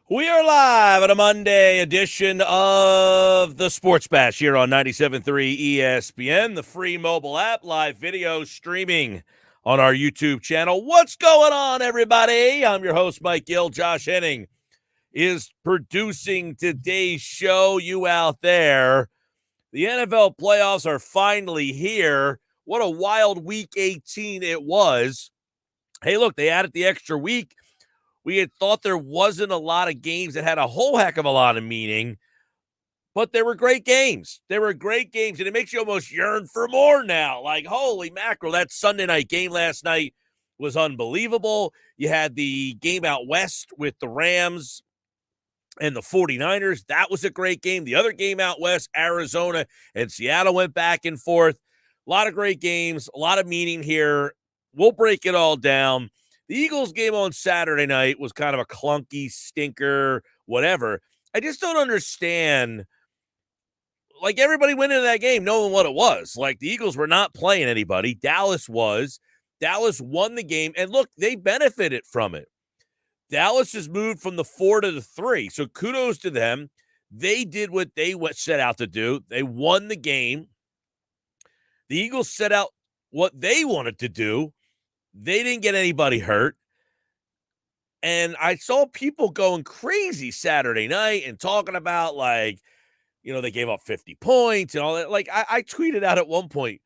We are live at a Monday edition of the Sports Bash here on 97.3 ESPN, the free mobile app, live video streaming on our YouTube channel. What's going on, everybody? I'm your host, Mike Gill. Josh Henning is producing today's show. You out there, the NFL playoffs are finally here. What a wild week 18 it was. Hey, look, they added the extra week. We had thought there wasn't a lot of games that had a whole heck of a lot of meaning, but there were great games. There were great games, and it makes you almost yearn for more now. Like, holy mackerel, that Sunday night game last night was unbelievable. You had the game out west with the Rams and the 49ers. That was a great game. The other game out west, Arizona and Seattle went back and forth. A lot of great games, a lot of meaning here. We'll break it all down. The Eagles game on Saturday night was kind of a clunky stinker, whatever. I just don't understand. Like, everybody went into that game knowing what it was. Like, the Eagles were not playing anybody. Dallas was. Dallas won the game. And look, they benefited from it. Dallas has moved from the 4 to the 3. So kudos to them. They did what they set out to do. They won the game. The Eagles set out what they wanted to do. They didn't get anybody hurt. And I saw people going crazy Saturday night and talking about, like, they gave up 50 points and all that. Like, I tweeted out at one point,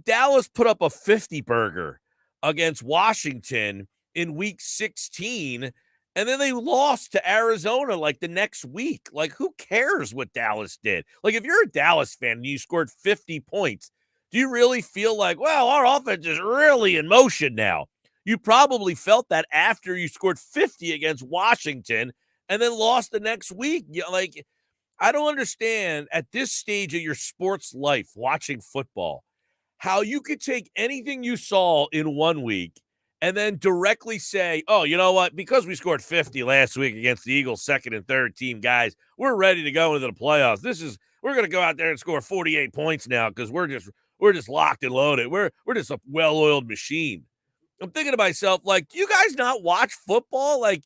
Dallas put up a 50 burger against Washington in week 16, and then they lost to Arizona like the next week. Like, who cares what Dallas did? Like, if you're a Dallas fan and you scored 50 points, do you really feel like, well, our offense is really in motion now? You probably felt that after you scored 50 against Washington and then lost the next week. Like, I don't understand at this stage of your sports life, watching football, how you could take anything you saw in 1 week and then directly say, oh, you know what? Because we scored 50 last week against the Eagles' second and third team guys, we're ready to go into the playoffs. We're going to go out there and score 48 points now because we're just locked and loaded. We're just a well-oiled machine. I'm thinking to myself, like, do you guys not watch football? Like,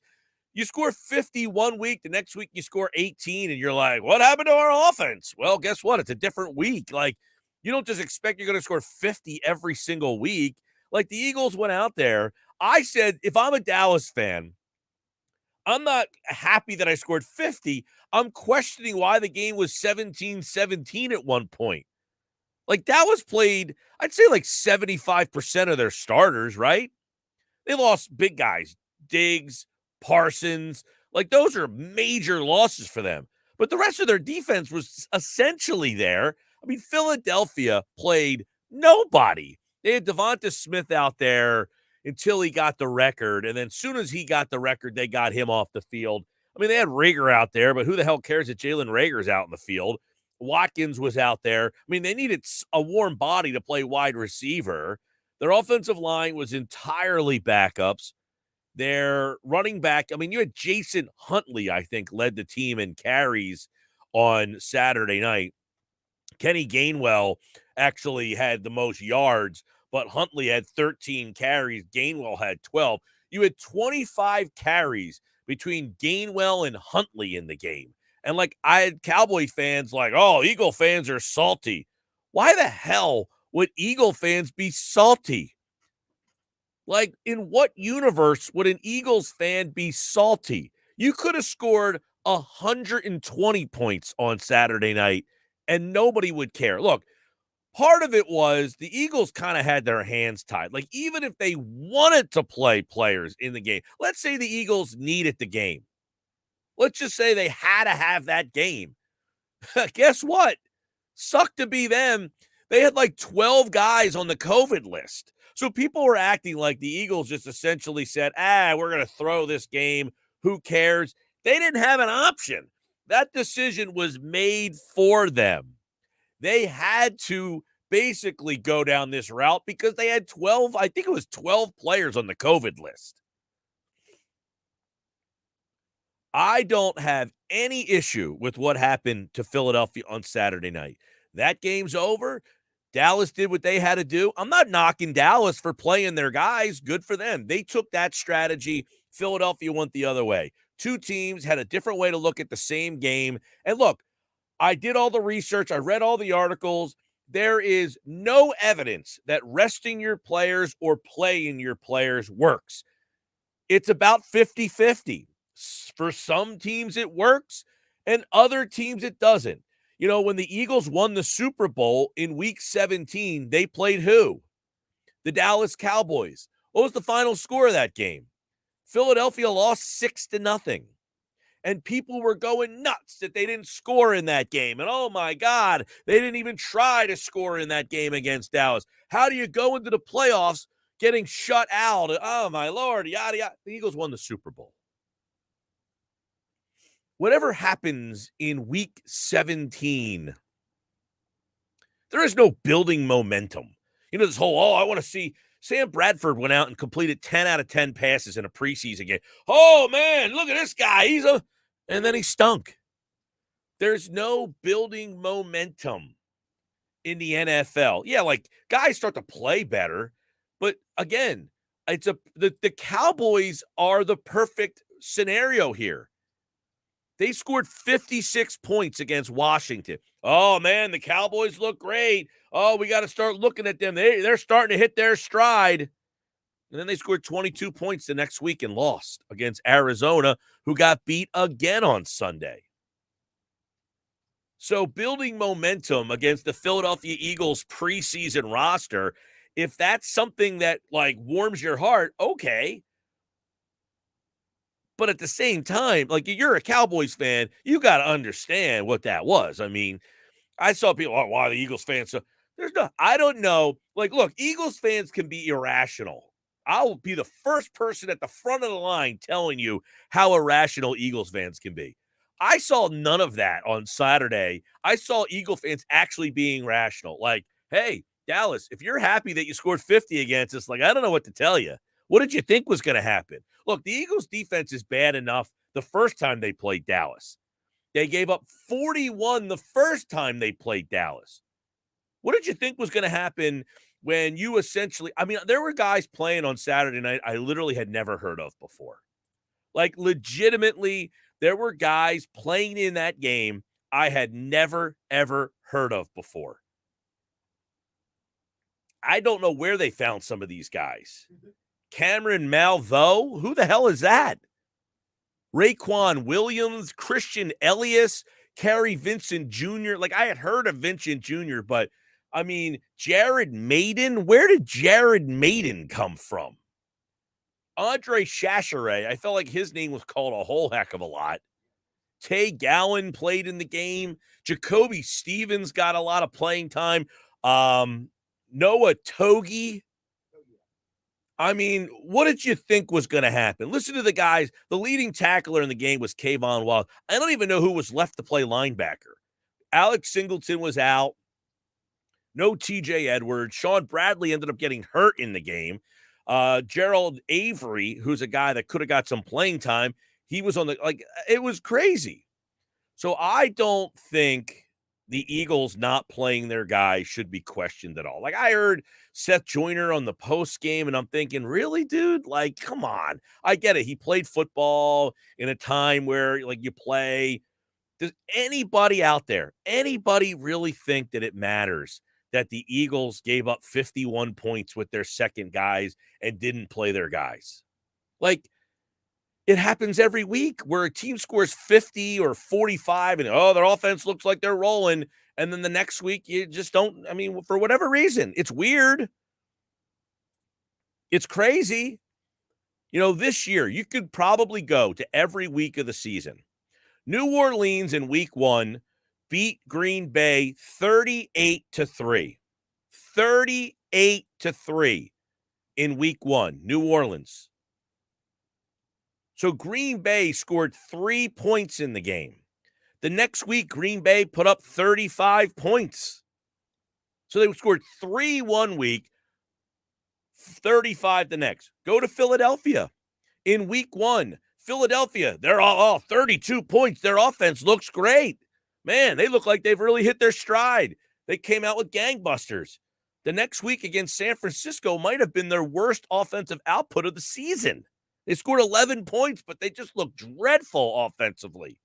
you score 50 1 week, the next week you score 18, and you're like, what happened to our offense? Well, guess what? It's a different week. Like, you don't just expect you're going to score 50 every single week. Like, the Eagles went out there. I said, if I'm a Dallas fan, I'm not happy that I scored 50. I'm questioning why the game was 17-17 at one point. Like, Dallas played, I'd say, like 75% of their starters, right? They lost big guys, Diggs, Parsons. Like, those are major losses for them. But the rest of their defense was essentially there. I mean, Philadelphia played nobody. They had Devonta Smith out there until he got the record. And then as soon as he got the record, they got him off the field. I mean, they had Rager out there, but who the hell cares that Jalen Rager's out in the field? Watkins was out there. I mean, they needed a warm body to play wide receiver. Their offensive line was entirely backups. Their running back, I mean, you had Jason Huntley, I think, led the team in carries on Saturday night. Kenny Gainwell actually had the most yards, but Huntley had 13 carries. Gainwell had 12. You had 25 carries between Gainwell and Huntley in the game. And, like, I had Cowboy fans like, oh, Eagle fans are salty. Why the hell would Eagle fans be salty? Like, in what universe would an Eagles fan be salty? You could have scored 120 points on Saturday night, and nobody would care. Look, part of it was the Eagles kind of had their hands tied. Like, even if they wanted to play players in the game, let's say the Eagles needed the game. Let's just say they had to have that game. Guess what? Sucked to be them. They had like 12 guys on the COVID list. So people were acting like the Eagles just essentially said, we're going to throw this game. Who cares? They didn't have an option. That decision was made for them. They had to basically go down this route because they had 12, I think it was 12 players on the COVID list. I don't have any issue with what happened to Philadelphia on Saturday night. That game's over. Dallas did what they had to do. I'm not knocking Dallas for playing their guys. Good for them. They took that strategy. Philadelphia went the other way. Two teams had a different way to look at the same game. And look, I did all the research. I read all the articles. There is no evidence that resting your players or playing your players works. It's about 50-50. For some teams, it works, and other teams, it doesn't. You know, when the Eagles won the Super Bowl in Week 17, they played who? The Dallas Cowboys. What was the final score of that game? Philadelphia lost 6-0. And people were going nuts that they didn't score in that game. And oh my God, they didn't even try to score in that game against Dallas. How do you go into the playoffs getting shut out? Oh my Lord, yada, yada. The Eagles won the Super Bowl. Whatever happens in Week 17, there is no building momentum. You know, this whole, I want to see. Sam Bradford went out and completed 10 out of 10 passes in a preseason game. Oh, man, look at this guy. And then he stunk. There's no building momentum in the NFL. Yeah, like guys start to play better. But again, the Cowboys are the perfect scenario here. They scored 56 points against Washington. Oh, man, the Cowboys look great. Oh, we got to start looking at them. They're starting to hit their stride. And then they scored 22 points the next week and lost against Arizona, who got beat again on Sunday. So building momentum against the Philadelphia Eagles preseason roster, if that's something that, like, warms your heart, okay. But at the same time, like, you're a Cowboys fan, you got to understand what that was. I mean, I saw people, why the Eagles fans? So I don't know. Like, look, Eagles fans can be irrational. I'll be the first person at the front of the line telling you how irrational Eagles fans can be. I saw none of that on Saturday. I saw Eagle fans actually being rational. Like, hey, Dallas, if you're happy that you scored 50 against us, like, I don't know what to tell you. What did you think was going to happen? Look, the Eagles defense is bad enough the first time they played Dallas. They gave up 41 the first time they played Dallas. What did you think was going to happen when you essentially, I mean, there were guys playing on Saturday night I literally had never heard of before. Like, legitimately, there were guys playing in that game I had never, ever heard of before. I don't know where they found some of these guys. Cameron Malveaux? Who the hell is that? Raekwon Williams, Christian Elias, Kerry Vincent Jr. Like, I had heard of Vincent Jr., but, I mean, Jared Maiden? Where did Jared Maiden come from? Andre Chachere, I felt like his name was called a whole heck of a lot. Tay Gowan played in the game. Jacoby Stevens got a lot of playing time. Noah Togi. I mean, what did you think was going to happen? Listen to the guys. The leading tackler in the game was Kayvon Wild. I don't even know who was left to play linebacker. Alex Singleton was out. No TJ Edwards. Sean Bradley ended up getting hurt in the game. Gerald Avery, who's a guy that could have got some playing time, he was on the, like, it was crazy. So I don't think the Eagles not playing their guy should be questioned at all. Like, I heard Seth Joyner on the post game, and I'm thinking, really, dude? Like, come on. I get it. He played football in a time where, like, you play. Does anybody out there, anybody really think that it matters that the Eagles gave up 51 points with their second guys and didn't play their guys? Like, it happens every week where a team scores 50 or 45 and, their offense looks like they're rolling. And then the next week, you just don't, I mean, for whatever reason, it's weird. It's crazy. You know, this year, you could probably go to every week of the season. New Orleans in week 1 beat Green Bay 38-3. 38-3 in week 1, New Orleans. So Green Bay scored 3 points in the game. The next week, Green Bay put up 35 points. So they scored 3 one week, 35 the next. Go to Philadelphia. In week 1, Philadelphia, they're all 32 points. Their offense looks great. Man, they look like they've really hit their stride. They came out with gangbusters. The next week against San Francisco might have been their worst offensive output of the season. They scored 11 points, but they just looked dreadful offensively.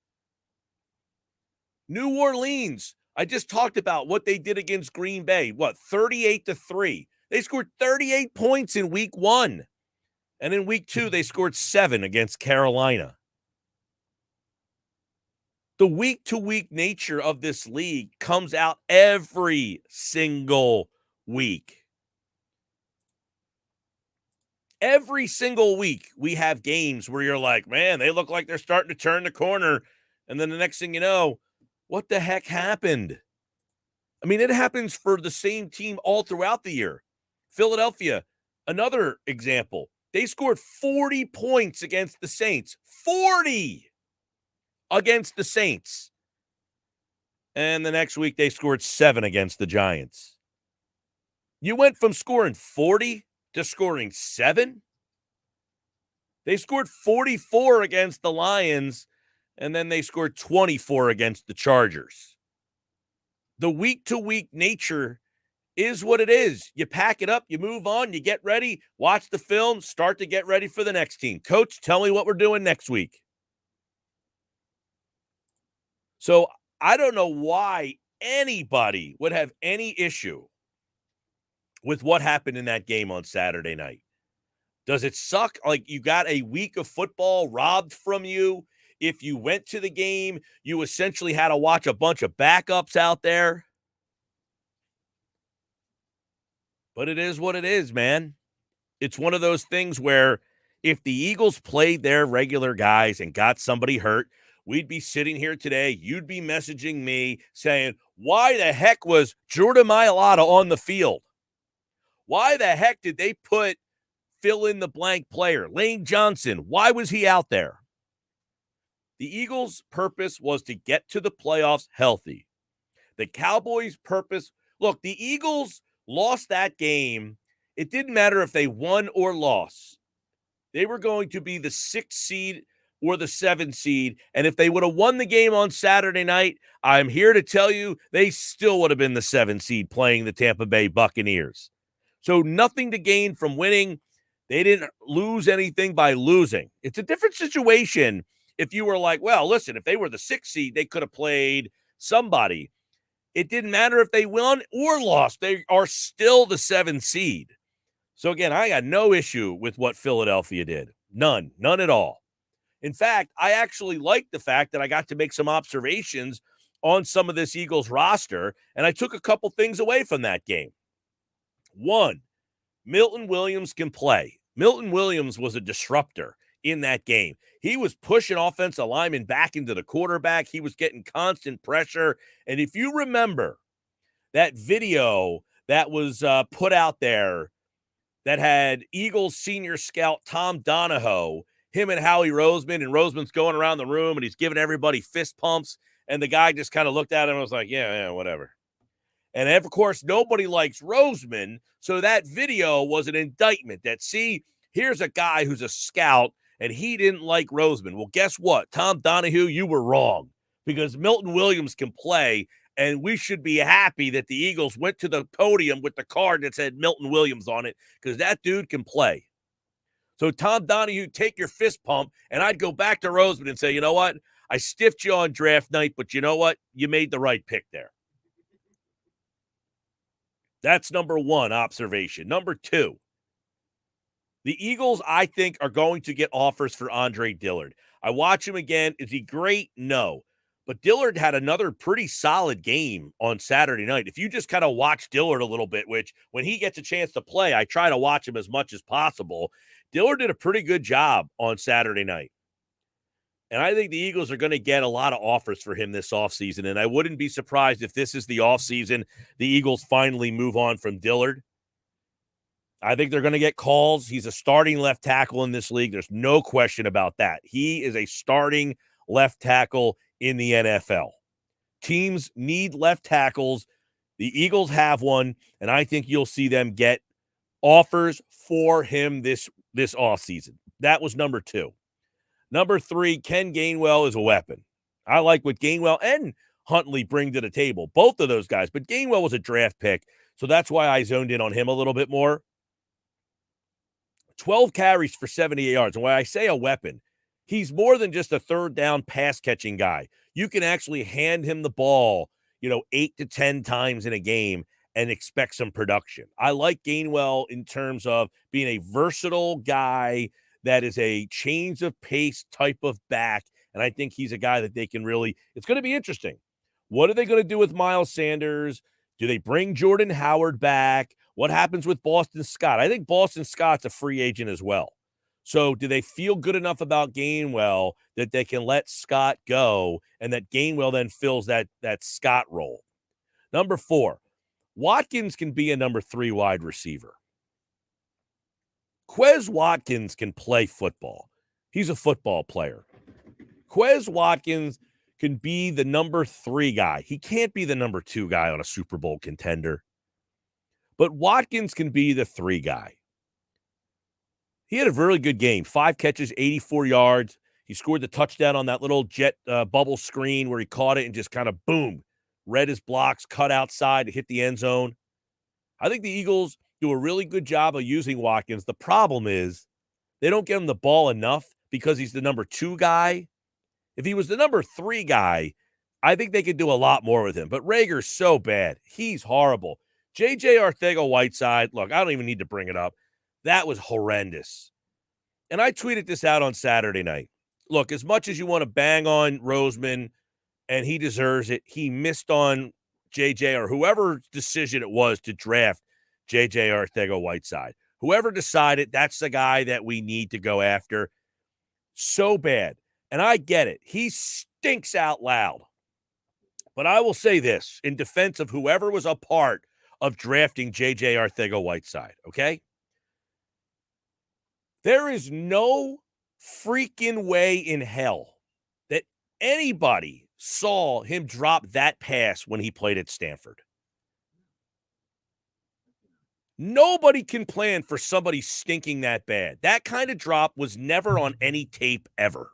New Orleans, I just talked about what they did against Green Bay. 38-3. They scored 38 points in week 1. And in week 2, they scored 7 against Carolina. The week-to-week nature of this league comes out every single week. Every single week, we have games where you're like, man, they look like they're starting to turn the corner. And then the next thing you know, what the heck happened? I mean, it happens for the same team all throughout the year. Philadelphia, another example. They scored 40 points against the Saints. 40 against the Saints. And the next week, they scored 7 against the Giants. You went from scoring 40 to scoring 7. They scored 44 against the Lions, and then they scored 24 against the Chargers. The week-to-week nature is what it is. You pack it up, you move on, you get ready, watch the film, start to get ready for the next team. Coach, tell me what we're doing next week. So I don't know why anybody would have any issue with what happened in that game on Saturday night. Does it suck? Like you got a week of football robbed from you? If you went to the game, you essentially had to watch a bunch of backups out there. But it is what it is, man. It's one of those things where if the Eagles played their regular guys and got somebody hurt, we'd be sitting here today. You'd be messaging me saying, why the heck was Jordan Mailata on the field? Why the heck did they put fill in the blank player, Lane Johnson? Why was he out there? The Eagles' purpose was to get to the playoffs healthy. The Cowboys' purpose, look, the Eagles lost that game. It didn't matter if they won or lost. They were going to be the 6th seed or the 7th seed. And if they would have won the game on Saturday night, I'm here to tell you they still would have been the 7th seed playing the Tampa Bay Buccaneers. So nothing to gain from winning. They didn't lose anything by losing. It's a different situation if you were like, well, listen, if they were the 6th seed, they could have played somebody. It didn't matter if they won or lost. They are still the 7th seed. So, again, I got no issue with what Philadelphia did. None at all. In fact, I actually like the fact that I got to make some observations on some of this Eagles roster, and I took a couple things away from that game. One, Milton Williams can play. Milton Williams was a disruptor in that game. He was pushing offensive linemen back into the quarterback. He was getting constant pressure. And if you remember that video that was put out there that had Eagles senior scout Tom Donahoe, him and Howie Roseman, and Roseman's going around the room and he's giving everybody fist pumps. And the guy just kind of looked at him and was like, yeah, whatever. And of course, nobody likes Roseman. So that video was an indictment that, see, here's a guy who's a scout and he didn't like Roseman. Well, guess what? Tom Donahue, you were wrong because Milton Williams can play. And we should be happy that the Eagles went to the podium with the card that said Milton Williams on it because that dude can play. So, Tom Donahue, take your fist pump, and I'd go back to Roseman and say, you know what? I stiffed you on draft night, but you know what? You made the right pick there. That's number one observation. Number two, the Eagles, I think, are going to get offers for Andre Dillard. I watch him again. Is he great? No. But Dillard had another pretty solid game on Saturday night. If you just kind of watch Dillard a little bit, which when he gets a chance to play, I try to watch him as much as possible. Dillard did a pretty good job on Saturday night. And I think the Eagles are going to get a lot of offers for him this offseason. And I wouldn't be surprised if this is the offseason the Eagles finally move on from Dillard. I think they're going to get calls. He's a starting left tackle in this league. There's no question about that. He is a starting left tackle in the NFL. Teams need left tackles. The Eagles have one, and I think you'll see them get offers for him this offseason. That was number two. Number three, Ken Gainwell is a weapon. I like what Gainwell and Huntley bring to the table, both of those guys. But Gainwell was a draft pick, so that's why I zoned in on him a little bit more. 12 carries for 78 yards. And when I say a weapon, he's more than just a third down pass catching guy. You can actually hand him the ball, 8 to 10 times in a game and expect some production. I like Gainwell in terms of being a versatile guy that is a change of pace type of back. And I think he's a guy that they can really, it's going to be interesting. What are they going to do with Miles Sanders? Do they bring Jordan Howard back? What happens with Boston Scott? I think Boston Scott's a free agent as well. So do they feel good enough about Gainwell that they can let Scott go and that Gainwell then fills that Scott role? Number 4, Watkins can be a number 3 wide receiver. Quez Watkins can play football. He's a football player. Quez Watkins can be the number 3 guy. He can't be the number 2 guy on a Super Bowl contender. But Watkins can be the 3 guy. He had a really good game. 5 catches, 84 yards. He scored the touchdown on that little jet bubble screen where he caught it and just kind of, boom, read his blocks, cut outside to hit the end zone. I think the Eagles do a really good job of using Watkins. The problem is they don't get him the ball enough because he's the number 2 guy. If he was the number 3 guy, I think they could do a lot more with him. But Rager's so bad. He's horrible. J.J. Arcega-Whiteside, look, I don't even need to bring it up. That was horrendous. And I tweeted this out on Saturday night. Look, as much as you want to bang on Roseman, and he deserves it, he missed on J.J. or whoever's decision it was to draft J.J. Arcega-Whiteside. Whoever decided that's the guy that we need to go after. So bad. And I get it. He stinks out loud. But I will say this in defense of whoever was a part of drafting J.J. Arcega-Whiteside, okay? There is no freaking way in hell that anybody saw him drop that pass when he played at Stanford. Nobody can plan for somebody stinking that bad. That kind of drop was never on any tape ever.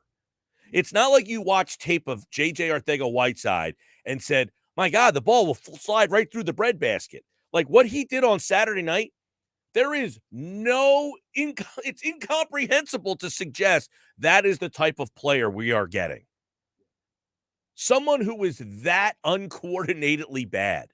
It's not like you watch tape of J.J. Arcega-Whiteside and said, my God, the ball will slide right through the breadbasket. Like what he did on Saturday night, there is it's incomprehensible to suggest that is the type of player we are getting. Someone who is that uncoordinatedly bad.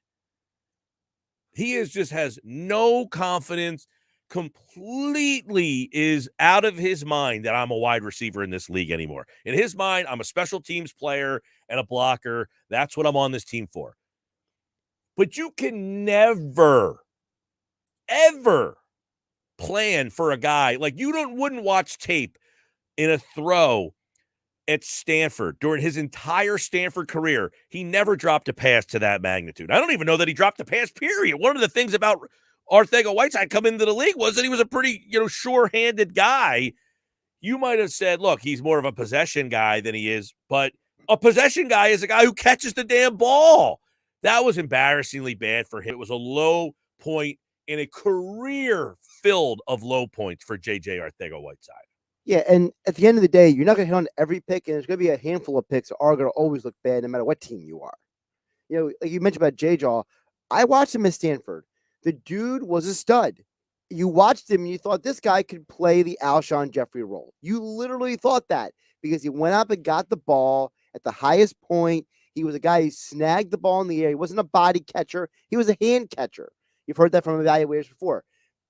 He just has no confidence, completely is out of his mind that I'm a wide receiver in this league anymore. In his mind, I'm a special teams player and a blocker. That's what I'm on this team for. But you can never, ever plan for a guy. Like you wouldn't watch tape in a throw at Stanford during his entire Stanford career. He never dropped a pass to that magnitude. I don't even know that he dropped a pass, period. One of the things about Arcega-Whiteside coming into the league was that he was a pretty, sure-handed guy. You might have said, look, he's more of a possession guy than he is, but a possession guy is a guy who catches the damn ball. That was embarrassingly bad for him. It was a low point in a career filled of low points for J.J. Arcega-Whiteside. Yeah, and at the end of the day, you're not going to hit on every pick, and there's going to be a handful of picks that are going to always look bad no matter what team you are. Like you mentioned about J-Jaw, I watched him at Stanford. The dude was a stud. You watched him and you thought this guy could play the Alshon Jeffrey role. You literally thought that because he went up and got the ball at the highest point. He was a guy who snagged the ball in the air. He wasn't a body catcher. He was a hand catcher. You've heard that from evaluators before.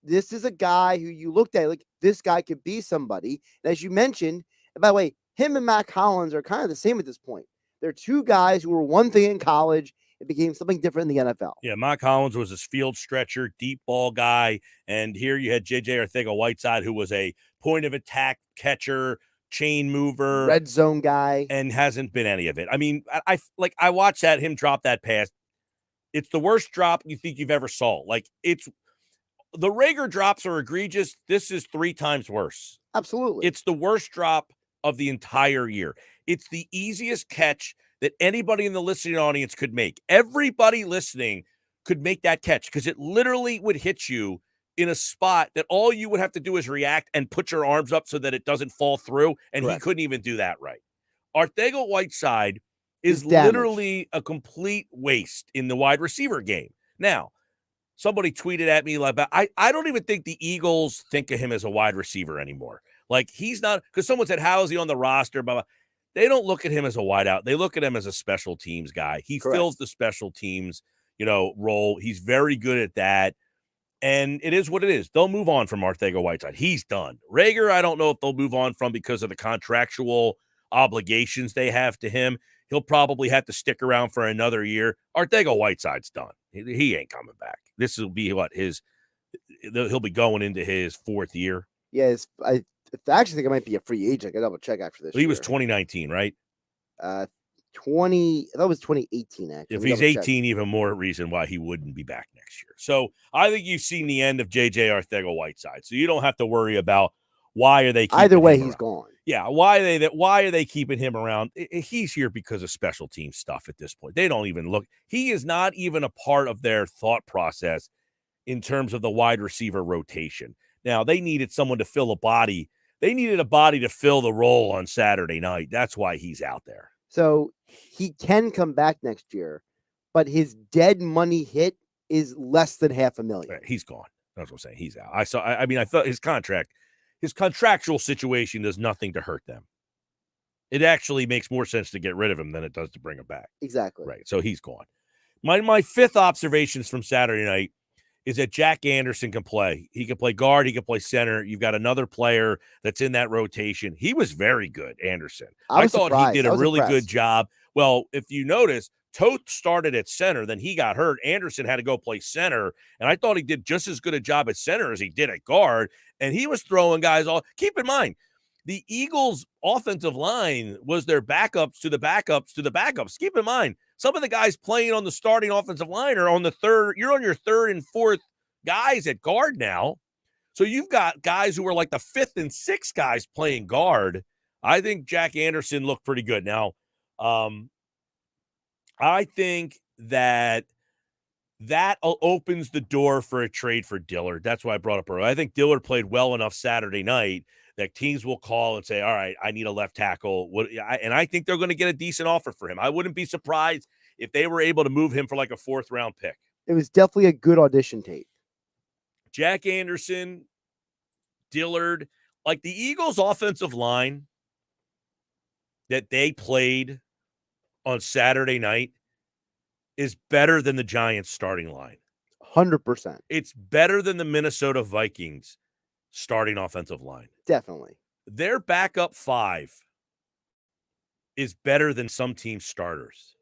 This is a guy who you looked at like this guy could be somebody. And as you mentioned, and by the way, him and Mac Hollins are kind of the same at this point. They're 2 guys who were one thing in college. It became something different in the NFL. Yeah, Mac Hollins was a field stretcher, deep ball guy. And here you had J.J. Arcega-Whiteside, who was a point of attack catcher, chain mover, red zone guy, and hasn't been any of it. I mean, I watched him drop that pass. It's the worst drop you think you've ever saw. Like the Rager drops are egregious. This is 3 times worse. Absolutely. It's the worst drop of the entire year. It's the easiest catch that anybody in the listening audience could make. Everybody listening could make that catch because it literally would hit you in a spot that all you would have to do is react and put your arms up so that it doesn't fall through, and Correct. He couldn't even do that right. Arcega-Whiteside is literally a complete waste in the wide receiver game. Now, somebody tweeted at me like, I don't even think the Eagles think of him as a wide receiver anymore. Like, he's not, because someone said, how is he on the roster? Blah, blah. They don't look at him as a wideout. They look at him as a special teams guy. He Correct. fills the special teams, role. He's very good at that. And it is what it is. They'll move on from Arcega-Whiteside. He's done. Rager, I don't know if they'll move on from because of the contractual obligations they have to him. He'll probably have to stick around for another year. Arcega-Whiteside's done. He ain't coming back. This will be he'll be going into his fourth year. Yeah, I actually think it might be a free agent. I got to double check after this. He was 2019, right? 20. That was 2018. Actually, if he's 18, even more reason why he wouldn't be back next year. So I think you've seen the end of JJ Arcega-Whiteside. So you don't have to worry about why are they keeping either way. He's gone. Yeah, why are they keeping him around? He's here because of special team stuff at this point. They don't even look. He is not even a part of their thought process in terms of the wide receiver rotation. Now, they needed someone to fill a body. They needed a body to fill the role on Saturday night. That's why he's out there. So he can come back next year, but his dead money hit is less than $500,000. He's gone. That's what I'm saying. He's out. I thought his contractual situation does nothing to hurt them. It actually makes more sense to get rid of him than it does to bring him back. Exactly. Right. So he's gone. My fifth observations from Saturday night is that Jack Anderson can play. He can play guard. He can play center. You've got another player that's in that rotation. He was very good, Anderson. I thought surprised. He did a really impressed. good job. Well, if you notice, Toth started at center, then he got hurt. Anderson had to go play center, and I thought he did just as good a job at center as he did at guard, and he was throwing guys all. Keep in mind, the Eagles' offensive line was their backups to the backups to the backups. Keep in mind, some of the guys playing on the starting offensive line are on the third. You're on your third and fourth guys at guard now. So you've got guys who are like the fifth and sixth guys playing guard. I think Jack Anderson looked pretty good. Now, I think that opens the door for a trade for Dillard. That's why I brought up earlier. I think Dillard played well enough Saturday night that teams will call and say, all right, I need a left tackle. And I think they're going to get a decent offer for him. I wouldn't be surprised if they were able to move him for like a fourth-round pick. It was definitely a good audition tape. Jack Anderson, Dillard, like the Eagles' offensive line that they played on Saturday night is better than the Giants' starting line. 100%. It's better than the Minnesota Vikings starting offensive line. Definitely. Their backup five is better than some team starters.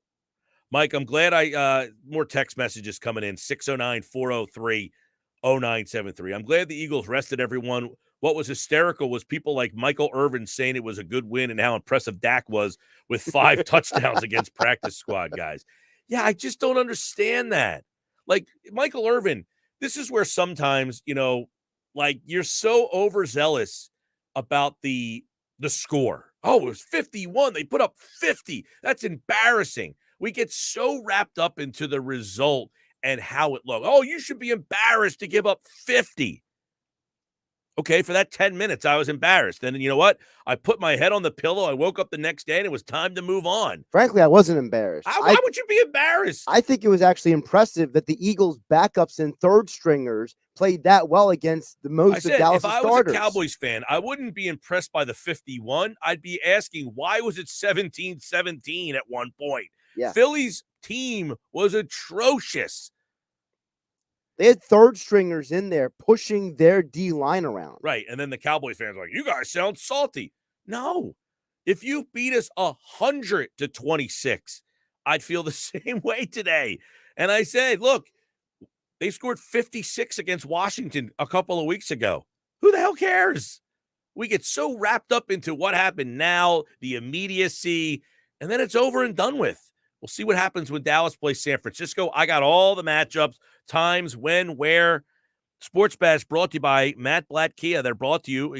Mike, I'm glad more text messages coming in, 609-403-0973. I'm glad the Eagles rested everyone. What was hysterical was people like Michael Irvin saying it was a good win and how impressive Dak was with 5 touchdowns against practice squad guys. Yeah, I just don't understand that. Like, Michael Irvin, this is where sometimes, like, you're so overzealous about the score. Oh, it was 51. They put up 50. That's embarrassing. We get so wrapped up into the result and how it looked. Oh, you should be embarrassed to give up 50. Okay, for that 10 minutes, I was embarrassed. And you know what? I put my head on the pillow. I woke up the next day, and it was time to move on. Frankly, I wasn't embarrassed. Why would you be embarrassed? I think it was actually impressive that the Eagles' backups and third stringers played that well against the most of Dallas' starters. If I was a Cowboys fan, I wouldn't be impressed by the 51. I'd be asking, why was it 17-17 at one point? Yeah. Philly's team was atrocious. They had third stringers in there pushing their D line around. Right. And then the Cowboys fans are like, you guys sound salty. No. If you beat us 100-26, I'd feel the same way today. And I said, look, they scored 56 against Washington a couple of weeks ago. Who the hell cares? We get so wrapped up into what happened now, the immediacy, and then it's over and done with. We'll see what happens when Dallas plays San Francisco. I got all the matchups, times, when, where. Sports Bash brought to you by Matt Blatt Kia. They're brought to you,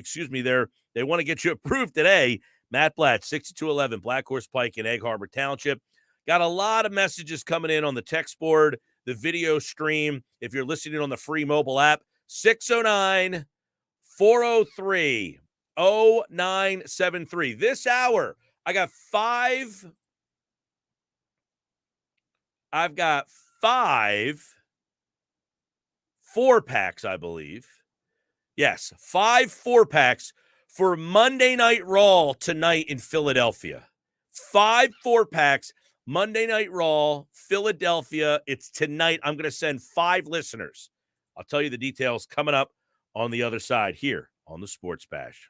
they want to get you approved today. Matt Blatt, 6211 Black Horse Pike in Egg Harbor Township. Got a lot of messages coming in on the text board, the video stream. If you're listening on the free mobile app, 609-403-0973. This hour, I've got five 4-packs, I believe. Yes, 5 4-packs for Monday Night Raw tonight in Philadelphia. 5 4-packs, Monday Night Raw, Philadelphia. It's tonight. I'm going to send 5 listeners. I'll tell you the details coming up on the other side here on the Sports Bash.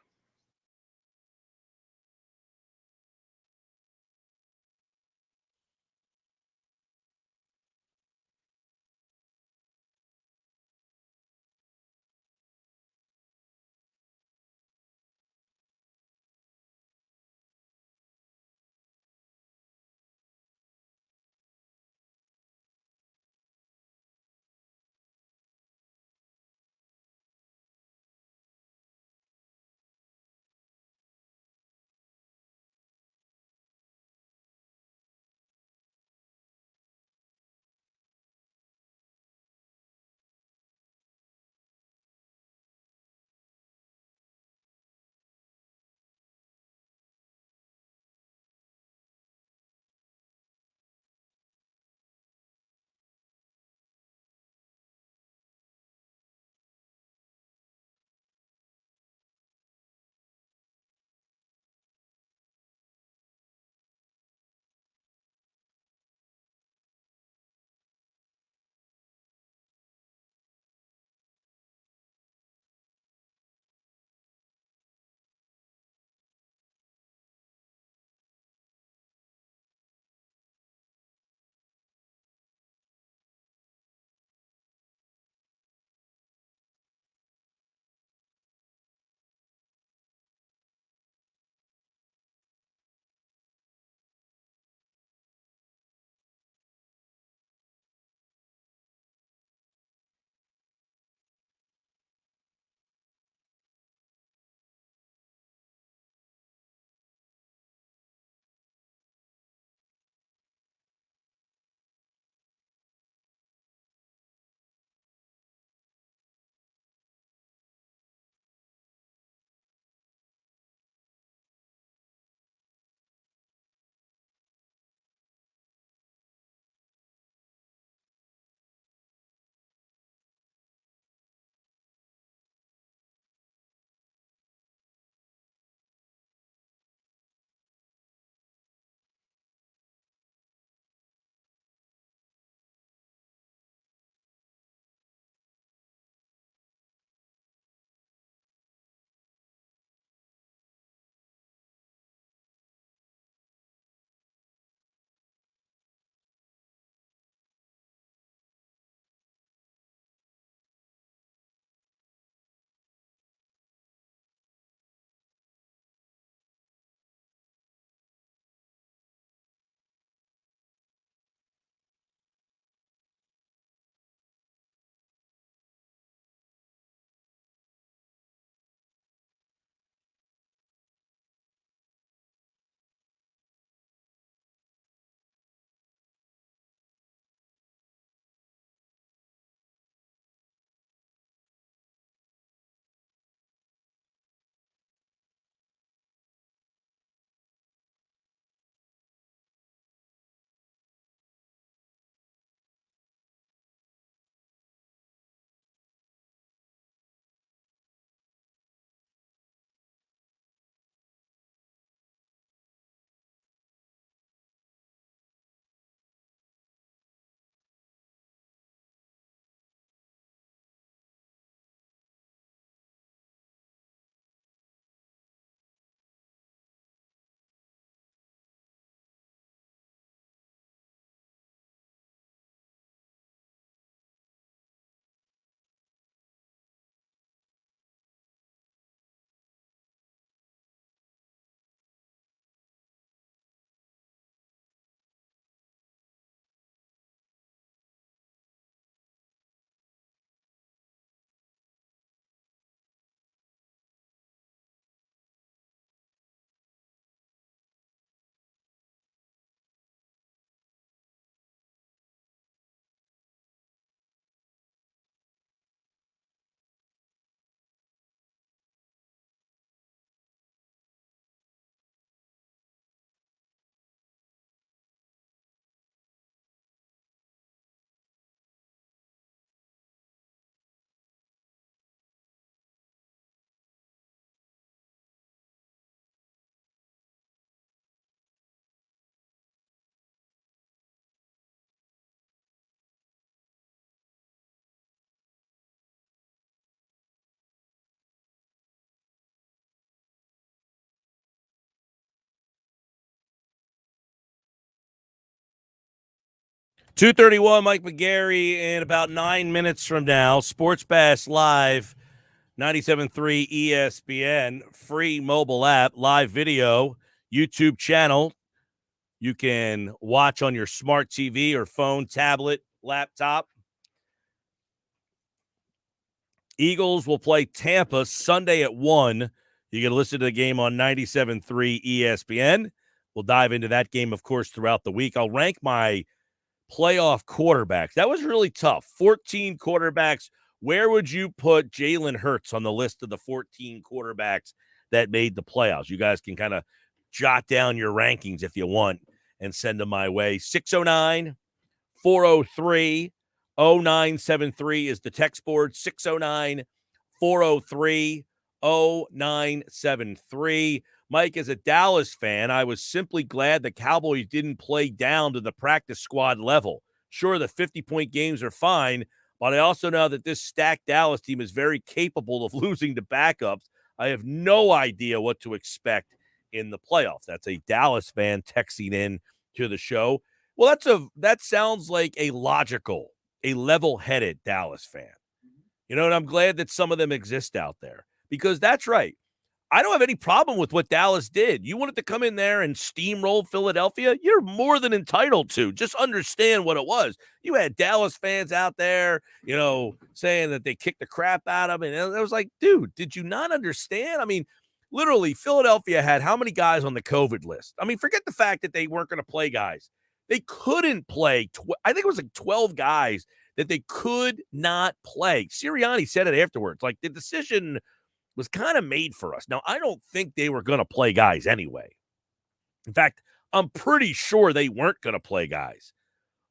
2:31, Mike McGarry in about 9 minutes from now. Sports Bash Live, 97.3 ESPN, free mobile app, live video, YouTube channel. You can watch on your smart TV or phone, tablet, laptop. Eagles will play Tampa Sunday at 1. You can listen to the game on 97.3 ESPN. We'll dive into that game, of course, throughout the week. I'll rank my playoff quarterbacks. That was really tough. 14 quarterbacks. Where would you put Jalen Hurts on the list of the 14 quarterbacks that made the playoffs? You guys can kind of jot down your rankings if you want and send them my way. 609 403 0973 is the text board. 609 403 0973. Mike, as a Dallas fan, I was simply glad the Cowboys didn't play down to the practice squad level. Sure, the 50-point games are fine, but I also know that this stacked Dallas team is very capable of losing to backups. I have no idea what to expect in the playoffs. That's a Dallas fan texting in to the show. Well, that sounds like a logical, a level-headed Dallas fan. You know, and I'm glad that some of them exist out there because that's right. I don't have any problem with what Dallas did. You wanted to come in there and steamroll Philadelphia? You're more than entitled to. Just understand what it was. You had Dallas fans out there, you know, saying that they kicked the crap out of him. And it was like, dude, did you not understand? I mean, literally, Philadelphia had how many guys on the COVID list? I mean, forget the fact that they weren't going to play guys. They couldn't play. I think it was like 12 guys that they could not play. Sirianni said it afterwards. Like, the decision was kind of made for us. Now, I don't think they were going to play guys anyway. In fact, I'm pretty sure they weren't going to play guys.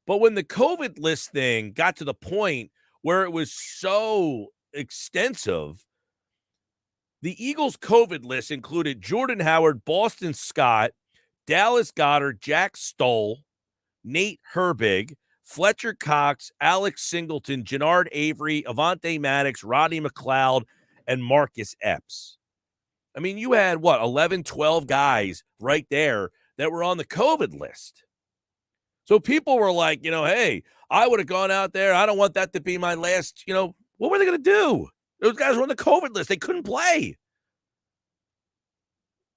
But when the COVID list thing got to the point where it was so extensive, the Eagles' COVID list included Jordan Howard, Boston Scott, Dallas Goedert, Jack Stoll, Nate Herbig, Fletcher Cox, Alex Singleton, Jannard Avery, Avonte Maddox, Rodney McLeod, and Marcus Epps. I mean, you had, 11, 12 guys right there that were on the COVID list. So people were like, hey, I would have gone out there. I don't want that to be my last, what were they going to do? Those guys were on the COVID list. They couldn't play.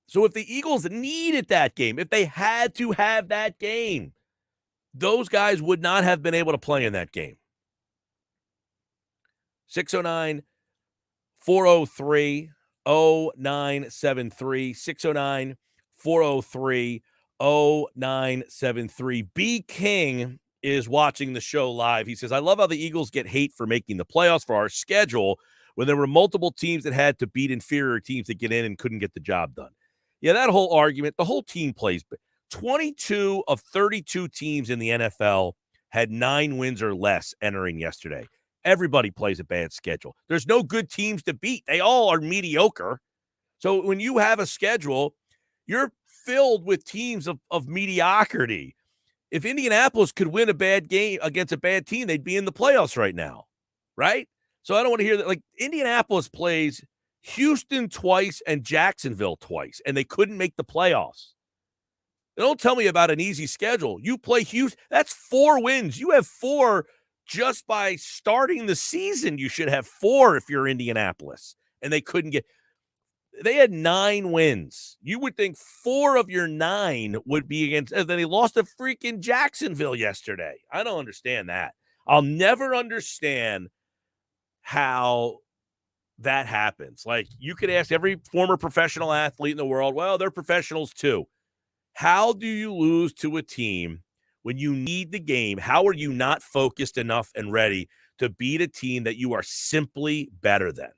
So if the Eagles needed that game, if they had to have that game, those guys would not have been able to play in that game. 609 403 0973 609 403 0973. B King is watching the show live. He says, I love how the Eagles get hate for making the playoffs for our schedule when there were multiple teams that had to beat inferior teams to get in and couldn't get the job done. Yeah, that whole argument, the whole team plays. 22 of 32 teams in the NFL had 9 wins or less entering yesterday. Everybody plays a bad schedule. There's no good teams to beat. They all are mediocre. So when you have a schedule, you're filled with teams of mediocrity. If Indianapolis could win a bad game against a bad team, they'd be in the playoffs right now, right? So I don't want to hear that. Like, Indianapolis plays Houston twice and Jacksonville twice, and they couldn't make the playoffs. Don't tell me about an easy schedule. You play Houston. That's 4 wins. You have 4 just by starting the season. You should have 4 if you're Indianapolis. And they couldn't get – they had 9 wins. You would think 4 of your 9 would be against – and then they lost to freaking Jacksonville yesterday. I don't understand that. I'll never understand how that happens. Like, you could ask every former professional athlete in the world, well, they're professionals too. How do you lose to a team when you need the game? How are you not focused enough and ready to beat a team that you are simply better than?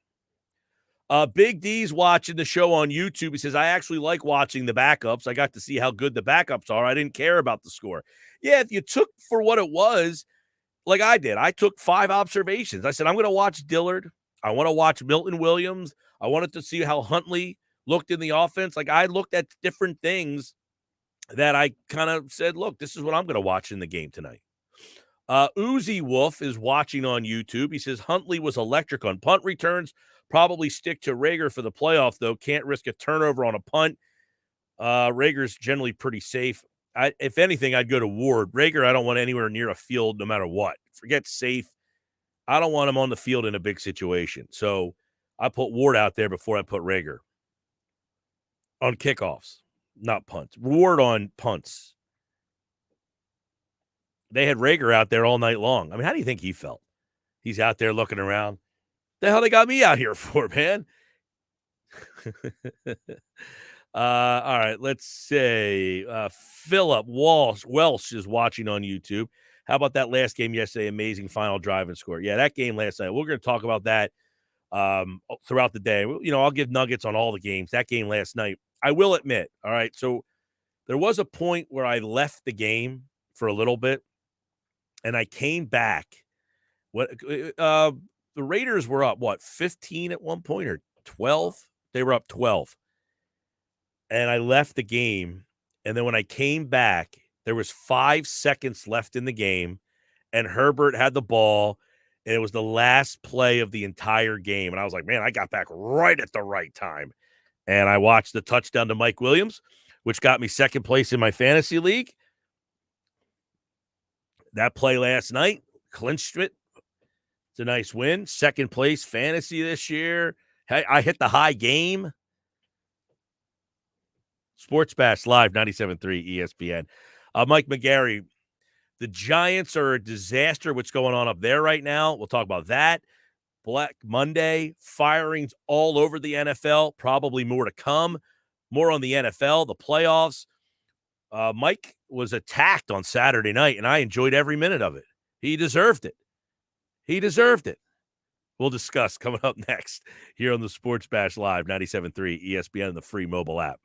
Big D's watching the show on YouTube. He says, I actually like watching the backups. I got to see how good the backups are. I didn't care about the score. Yeah, if you took for what it was, like I did, I took 5 observations. I said, I'm going to watch Dillard. I want to watch Milton Williams. I wanted to see how Huntley looked in the offense. Like, I looked at different things that I kind of said, look, this is what I'm going to watch in the game tonight. Uzi Wolf is watching on YouTube. He says Huntley was electric on punt returns. Probably stick to Rager for the playoff, though. Can't risk a turnover on a punt. Rager's generally pretty safe If anything, I'd go to Ward. Rager, I don't want anywhere near a field no matter what. Forget safe. I don't want him on the field in a big situation. So I put Ward out there before I put Rager on kickoffs, not punts. Ward on punts. They had Rager out there all night long. I mean, how do you think he felt? He's out there looking around. The hell they got me out here for, man? All right, let's say Philip Welsh is watching on YouTube. How about that last game yesterday? Amazing final drive and score. Yeah, that game last night. We're going to talk about that throughout the day. You know, I'll give nuggets on all the games. That game last night, I will admit. All right, so there was a point where I left the game for a little bit, and I came back. What the Raiders were up, 15 at one point or 12? They were up 12. And I left the game, and then when I came back, there was 5 seconds left in the game, and Herbert had the ball, and it was the last play of the entire game, and I was like, "Man, I got back right at the right time." And I watched the touchdown to Mike Williams, which got me second place in my fantasy league. That play last night clinched it. It's a nice win. Second place fantasy this year. Hey, I hit the high game. Sports Bash Live, 97.3 ESPN. Mike McGarry, the Giants are a disaster. What's going on up there right now? We'll talk about that. Black Monday, firings all over the NFL. Probably more to come. More on the NFL, the playoffs. Mike was attacked on Saturday night, and I enjoyed every minute of it. He deserved it. He deserved it. We'll discuss coming up next here on the Sports Bash Live, 97.3 ESPN, and the free mobile app.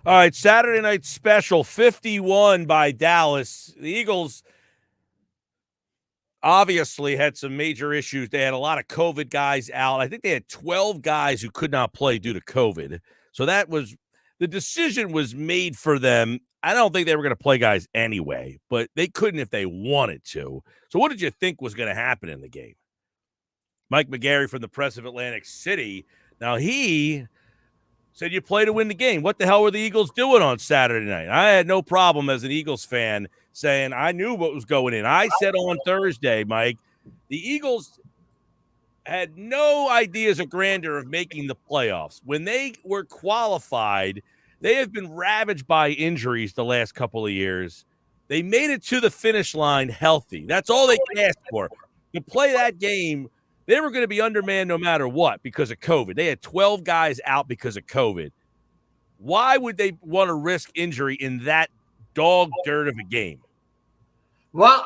All right, Saturday night special, 51 by Dallas. The Eagles obviously had some major issues. They had a lot of COVID guys out. I think they had 12 guys who could not play due to COVID. So that was the decision was made for them. I don't think they were going to play guys anyway, but they couldn't if they wanted to. So what did you think was going to happen in the game? Mike McGarry from the Press of Atlantic City. Now he said you play to win the game. What the hell were the Eagles doing on Saturday night? I had no problem as an Eagles fan saying I knew what was going in. I said on Thursday, Mike, the Eagles had no ideas of grandeur of making the playoffs. When they were qualified, they have been ravaged by injuries the last couple of years. They made it to the finish line healthy. That's all they can ask for. To play that game, they were going to be undermanned no matter what because of COVID. They had 12 guys out because of COVID. Why would they want to risk injury in that dog dirt of a game? Well,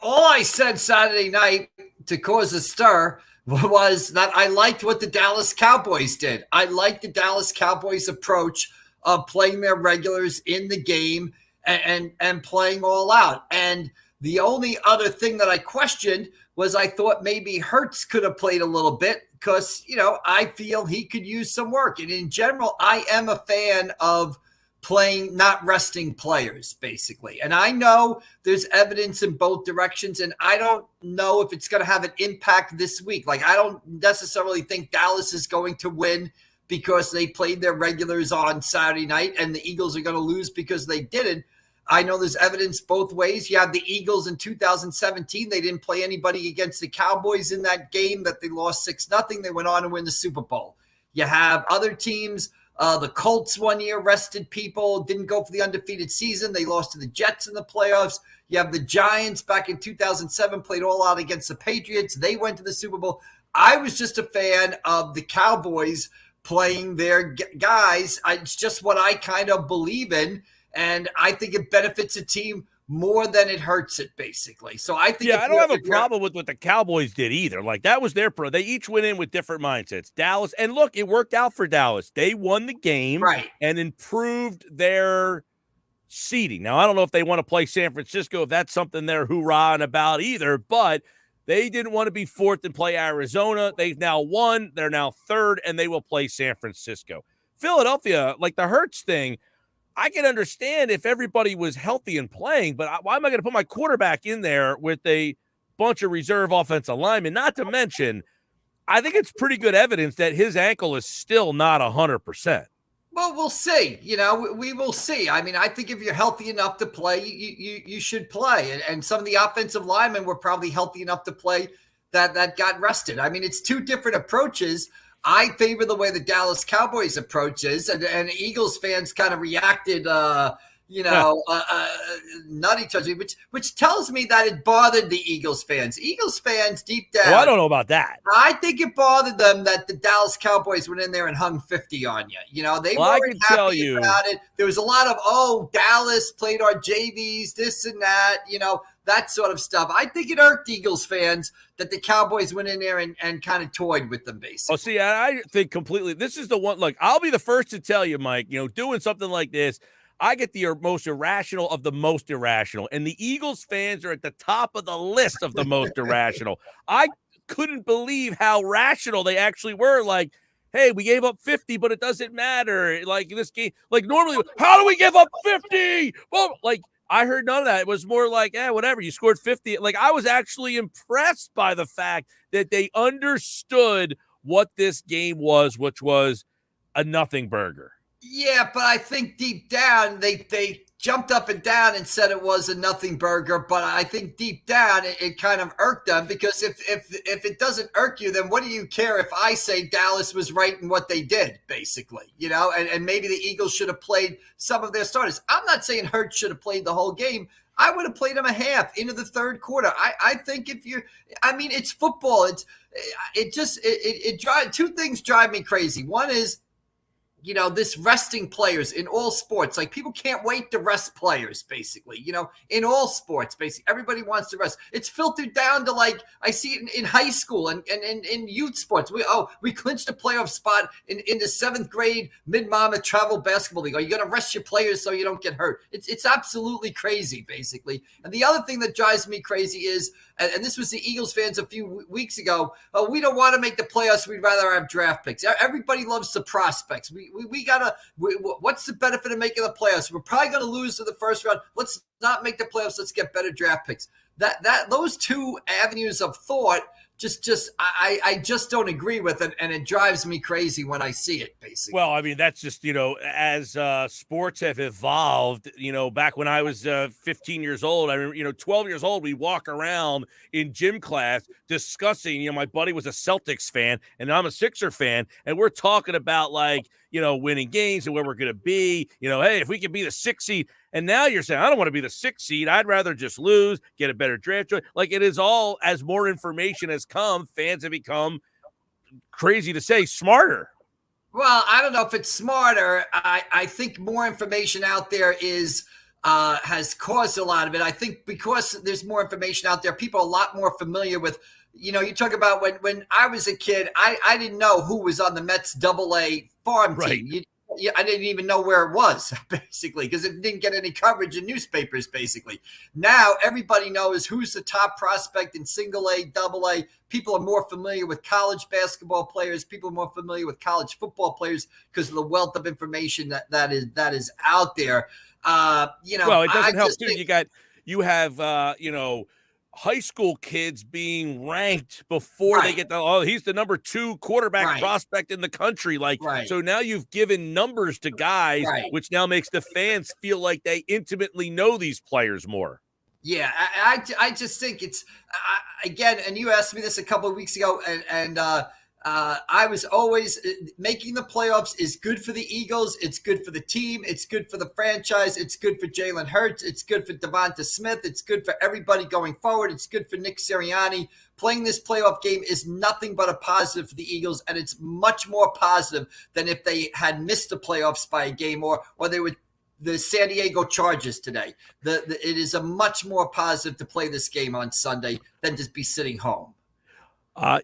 all I said Saturday night to cause a stir was that I liked what the Dallas Cowboys did. I liked the Dallas Cowboys approach of playing their regulars in the game and playing all out. And the only other thing that I questioned was I thought maybe Hurts could have played a little bit because, I feel he could use some work. And in general, I am a fan of playing, not resting players, basically. And I know there's evidence in both directions, and I don't know if it's going to have an impact this week. Like, I don't necessarily think Dallas is going to win because they played their regulars on Saturday night, and the Eagles are going to lose because they didn't. I know there's evidence both ways. You have the Eagles in 2017. They didn't play anybody against the Cowboys in that game that they lost 6-0. They went on to win the Super Bowl. You have other teams. The Colts one year rested people, didn't go for the undefeated season. They lost to the Jets in the playoffs. You have the Giants back in 2007, played all out against the Patriots. They went to the Super Bowl. I was just a fan of the Cowboys playing their guys. It's just what I kind of believe in. And I think it benefits a team more than it hurts it, basically. So I think I don't have a problem with what the Cowboys did either. Like, that was their pro. They each went in with different mindsets. Dallas, and look, it worked out for Dallas. They won the game and improved their seeding. Now, I don't know if they want to play San Francisco, if that's something they're hoorahing about either, but they didn't want to be fourth and play Arizona. They've now won. They're now third, and they will play San Francisco. Philadelphia, like the Hurts thing, I can understand if everybody was healthy and playing, but why am I going to put my quarterback in there with a bunch of reserve offensive linemen? Not to mention, I think it's pretty good evidence that his ankle is still not 100%. Well, we'll see. We will see. I mean, I think if you're healthy enough to play, you should play. And some of the offensive linemen were probably healthy enough to play that got rested. I mean, it's two different approaches. I favor the way the Dallas Cowboys approaches, and Eagles fans kind of reacted, nutty towards me, which tells me that it bothered the Eagles fans. Eagles fans deep down. Well, I don't know about that. I think it bothered them that the Dallas Cowboys went in there and hung 50 on you. They weren't happy about it. There was a lot of, Dallas played our JVs, this and that, that sort of stuff. I think it irked Eagles fans that the Cowboys went in there and kind of toyed with them, basically. Oh, see, I think completely. This is the one. Look, I'll be the first to tell you, Mike, doing something like this, I get the most irrational of the most irrational. And the Eagles fans are at the top of the list of the most irrational. I couldn't believe how rational they actually were. Like, hey, we gave up 50, but it doesn't matter. Like, this game, like, normally, how do we give up 50? Well, like, I heard none of that. It was more like, whatever. You scored 50. Like, I was actually impressed by the fact that they understood what this game was, which was a nothing burger. Yeah, but I think deep down they jumped up and down and said it was a nothing burger. But I think deep down it kind of irked them, because if it doesn't irk you, then what do you care if I say Dallas was right in what they did, basically, and maybe the Eagles should have played some of their starters. I'm not saying Hurts should have played the whole game. I would have played him a half into the third quarter. I think it's football. Two things drive me crazy. One is, this resting players in all sports. Like, people can't wait to rest players, basically, in all sports, basically. Everybody wants to rest. It's filtered down to, like, I see it in high school and in youth sports. We clinched a playoff spot in the 7th grade Mid-Monmouth Travel Basketball League. Are you going to rest your players so you don't get hurt? It's absolutely crazy, basically. And the other thing that drives me crazy is, and this was the Eagles fans a few weeks ago, we don't want to make the playoffs. We'd rather have draft picks. Everybody loves the prospects. We gotta. What's the benefit of making the playoffs? We're probably gonna lose to the first round. Let's not make the playoffs. Let's get better draft picks. Those two avenues of thought I just don't agree with it, and it drives me crazy when I see it, basically. Well, I mean, that's just, as sports have evolved, back when I was 15 years old, I remember, 12 years old, we walk around in gym class discussing, my buddy was a Celtics fan and I'm a Sixer fan, and we're talking about, like, winning games and where we're going to be, hey, if we could be the 6th seed. And now you're saying, I don't want to be the 6th seed. I'd rather just lose, get a better draft choice. Like, it is all, as more information has come, fans have become, crazy to say, smarter. Well, I don't know if it's smarter. I think more information out there has caused a lot of it. I think because there's more information out there, people are a lot more familiar with, you talk about when I was a kid, I didn't know who was on the Mets AA farm team. I didn't even know where it was, basically, because it didn't get any coverage in newspapers, basically. Now everybody knows who's the top prospect in single A, double A. People are more familiar with college basketball players. People are more familiar with college football players because of the wealth of information that is out there. Well, it doesn't help too. You have high school kids being ranked before they get he's the number 2 quarterback prospect in the country. So now you've given numbers to guys, which now makes the fans feel like they intimately know these players more. Yeah, I just think it's again, and you asked me this a couple of weeks ago, and I was always making the playoffs is good for the Eagles. It's good for the team. It's good for the franchise. It's good for Jalen Hurts. It's good for Devonta Smith. It's good for everybody going forward. It's good for Nick Sirianni. Playing this playoff game is nothing but a positive for the Eagles, and it's much more positive than if they had missed the playoffs by a game or they were the San Diego Chargers today. It is a much more positive to play this game on Sunday than to be sitting home. I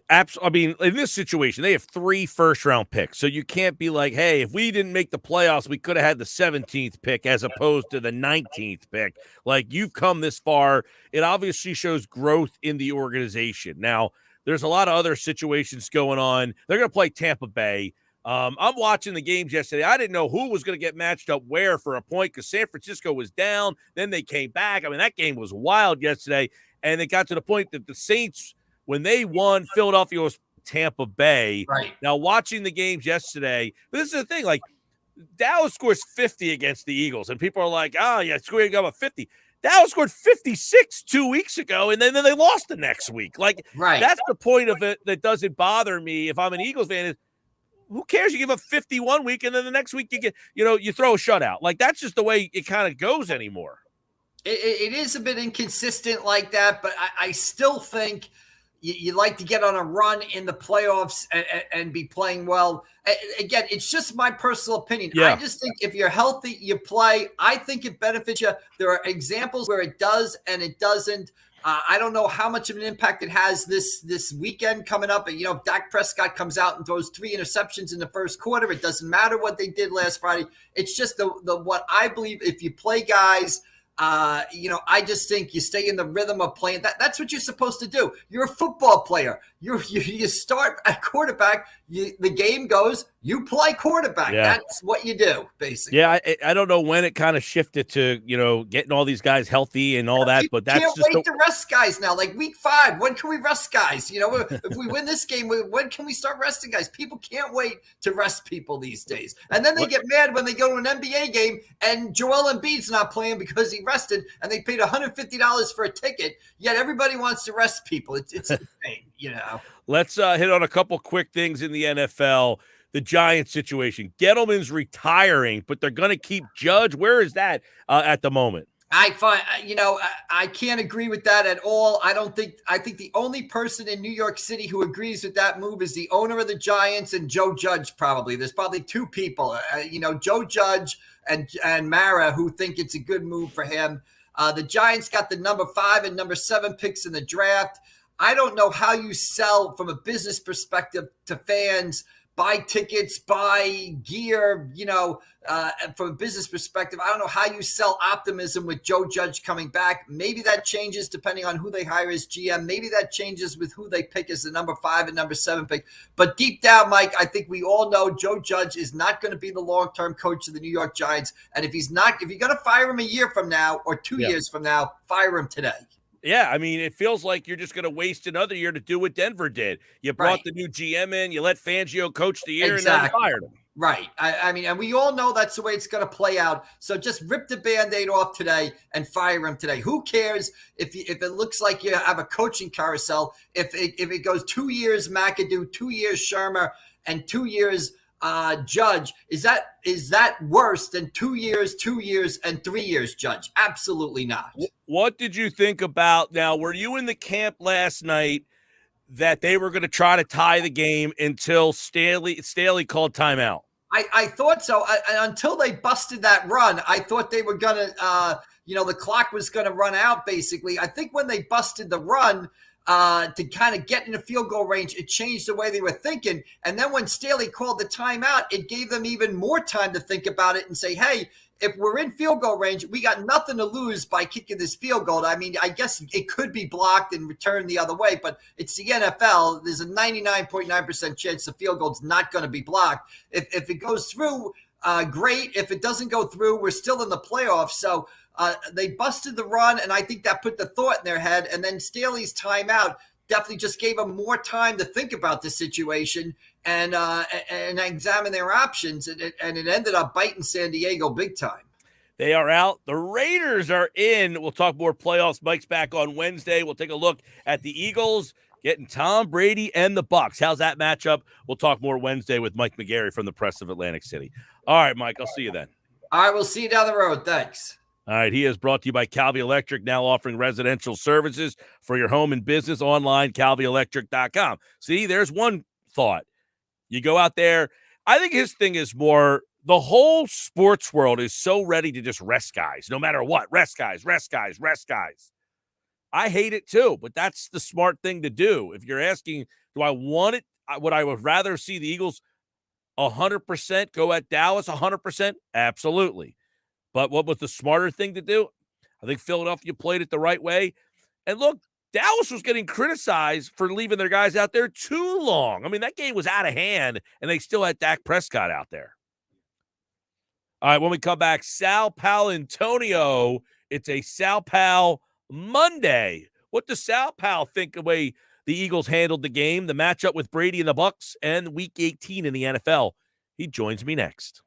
mean, in this situation, they have 3 first-round picks, so you can't be like, hey, if we didn't make the playoffs, we could have had the 17th pick as opposed to the 19th pick. Like, you've come this far. It obviously shows growth in the organization. Now, there's a lot of other situations going on. They're going to play Tampa Bay. I'm watching the games yesterday. I didn't know who was going to get matched up where for a point because San Francisco was down. Then they came back. I mean, that game was wild yesterday, and it got to the point that the Saints – when they won, Philadelphia was Tampa Bay. Right. Now, watching the games yesterday, this is the thing, like, Dallas scores 50 against the Eagles, and people are like, oh, yeah, scoring up 50. Dallas scored 56 2 weeks ago, and then they lost the next week. Like, that's the point of it that doesn't bother me if I'm an Eagles fan is, who cares? You give up 50 one week, and then the next week you get, you throw a shutout. Like, that's just the way it kind of goes anymore. It is a bit inconsistent like that, but I still think – you like to get on a run in the playoffs and be playing well. Again, it's just my personal opinion. Yeah. I just think if you're healthy, you play. I think it benefits you. There are examples where it does and it doesn't. I don't know how much of an impact it has this weekend coming up. And, if Dak Prescott comes out and throws 3 interceptions in the first quarter, it doesn't matter what they did last Friday. It's just the what I believe if you play guys – I just think you stay in the rhythm of playing. That's what you're supposed to do. You're a football player. You start at quarterback. The game goes. You play quarterback. Yeah. That's what you do, basically. Yeah, I don't know when it kind of shifted to getting all these guys healthy and all that, but that's can't just wait to rest guys now. Like week 5, when can we rest guys? If we win this game, when can we start resting guys? People can't wait to rest people these days, and then they get mad when they go to an NBA game and Joel Embiid's not playing because he rested and they paid $150 for a ticket. Yet everybody wants to rest people. It's insane, Let's hit on a couple quick things in the NFL. The Giants situation. Gettleman's retiring, but they're going to keep Judge. Where is that at the moment? I find, I can't agree with that at all. I think the only person in New York City who agrees with that move is the owner of the Giants and Joe Judge, probably. There's probably two people, Joe Judge and Mara, who think it's a good move for him. The Giants got the number 5 and number 7 picks in the draft. I don't know how you sell from a business perspective to fans, buy tickets, buy gear, from a business perspective. I don't know how you sell optimism with Joe Judge coming back. Maybe that changes depending on who they hire as GM. Maybe that changes with who they pick as the number 5 and number 7 pick. But deep down, Mike, I think we all know Joe Judge is not going to be the long-term coach of the New York Giants. And if you're going to fire him a year from now or 2 years from now, fire him today. Yeah, I mean, it feels like you're just going to waste another year to do what Denver did. You brought the new GM in, you let Fangio coach the year, and now you fired him. Right. I mean, and we all know that's the way it's going to play out. So just rip the Band-Aid off today and fire him today. Who cares if it looks like you have a coaching carousel? If it goes 2 years McAdoo, 2 years Shermer, and 2 years Judge, is that worse than 2 years, 2 years, and 3 years Judge? Absolutely not. What did you think about, now, were you in the camp last night that they were going to try to tie the game until Staley called timeout? I thought so. Until they busted that run, I thought they were going to, the clock was going to run out, basically. I think when they busted the run to kind of get in the field goal range, it changed the way they were thinking. And then when Staley called the timeout, it gave them even more time to think about it and say, hey, if we're in field goal range, we got nothing to lose by kicking this field goal. I mean, I guess it could be blocked and returned the other way, but it's the NFL. There's a 99.9% chance the field goal's not going to be blocked. If it goes through, great. If it doesn't go through, we're still in the playoffs. So they busted the run, and I think that put the thought in their head. And then Staley's timeout definitely just gave them more time to think about the situation and examine their options, and it ended up biting San Diego big time. They are out. The Raiders are in. We'll talk more playoffs. Mike's back on Wednesday. We'll take a look at the Eagles getting Tom Brady and the Bucs. How's that matchup? We'll talk more Wednesday with Mike McGarry from the Press of Atlantic City. All right, Mike, I'll see you then. All right, we'll see you down the road. Thanks. All right, he is brought to you by Calvi Electric, now offering residential services for your home and business online, calvielectric.com. See, there's one thought. You go out there. I think his thing is more, the whole sports world is so ready to just rest guys, no matter what. Rest guys, rest guys, rest guys. I hate it too, but that's the smart thing to do. If you're asking, do I want it? Would I would rather see the Eagles 100% go at Dallas 100%? Absolutely. But what was the smarter thing to do? I think Philadelphia played it the right way. And look, Dallas was getting criticized for leaving their guys out there too long. I mean, that game was out of hand, and they still had Dak Prescott out there. All right, when we come back, Sal Palantonio. It's a Sal Pal Monday. What does Sal Pal think the way the Eagles handled the game, the matchup with Brady and the Bucs, and Week 18 in the NFL? He joins me next.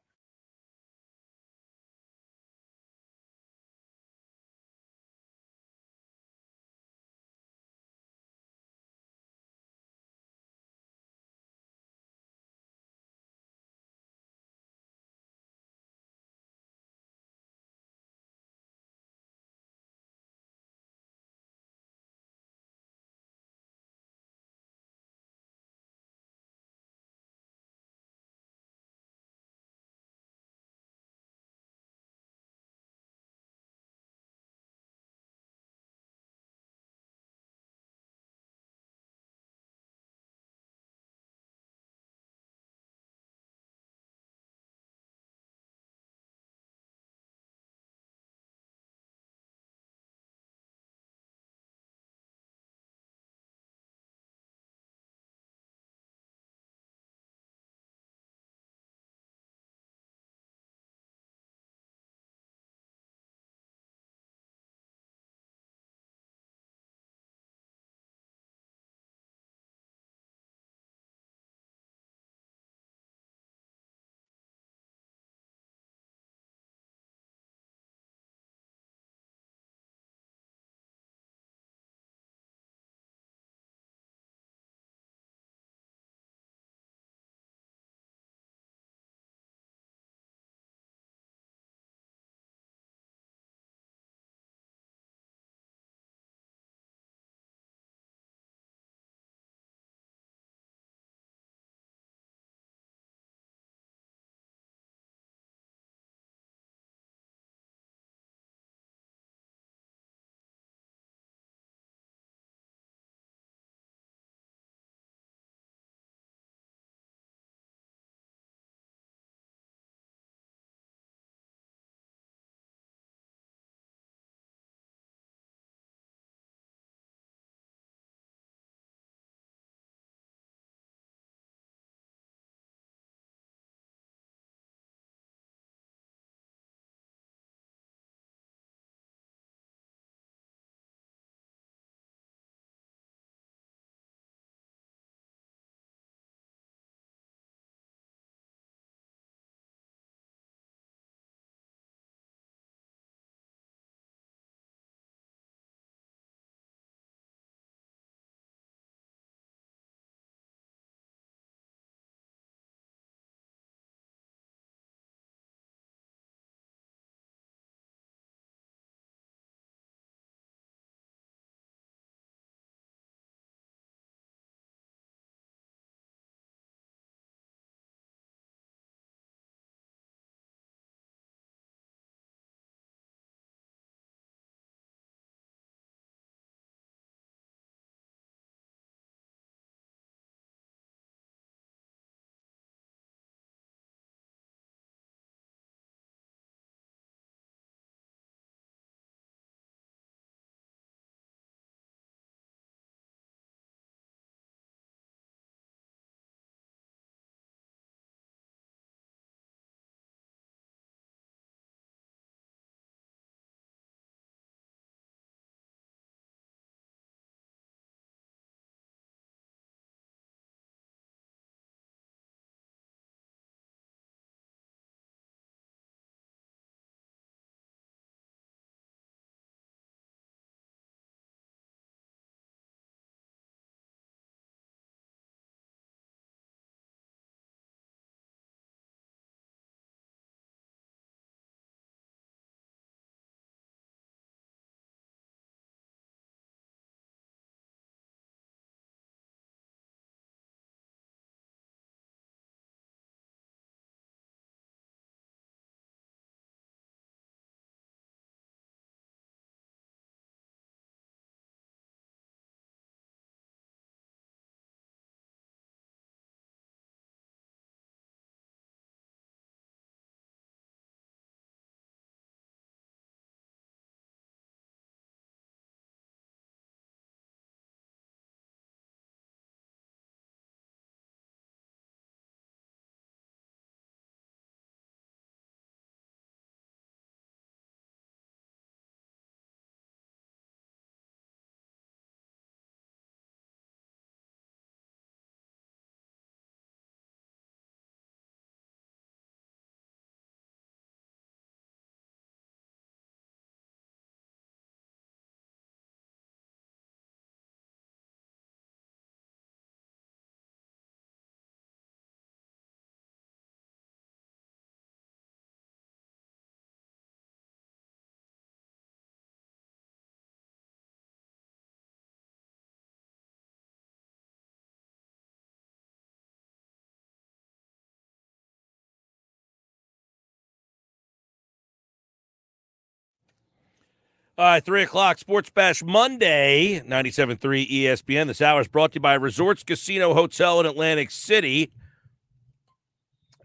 All right, 3 o'clock, Sports Bash Monday, 97.3 ESPN. This hour is brought to you by Resorts Casino Hotel in Atlantic City.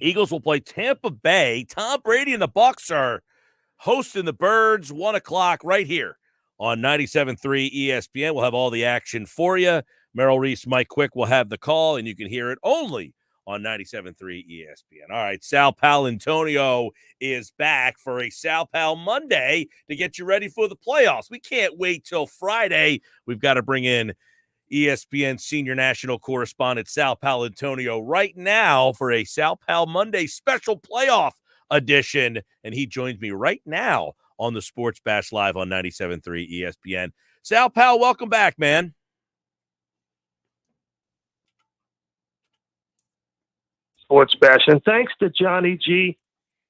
Eagles will play Tampa Bay. Tom Brady and the Bucs are hosting the Birds, 1 o'clock right here on 97.3 ESPN. We'll have all the action for you. Merrill Reese, Mike Quick will have the call, and you can hear it only on 97.3 ESPN. All right, Sal Palantonio is back for a Sal Pal Monday to get you ready for the playoffs. We can't wait till Friday. We've got to bring in ESPN senior national correspondent Sal Palantonio right now for a Sal Pal Monday special playoff edition, and he joins me right now on the Sports Bash Live on 97.3 ESPN. Sal Pal, welcome back, man. Sports Bash. And thanks to Johnny G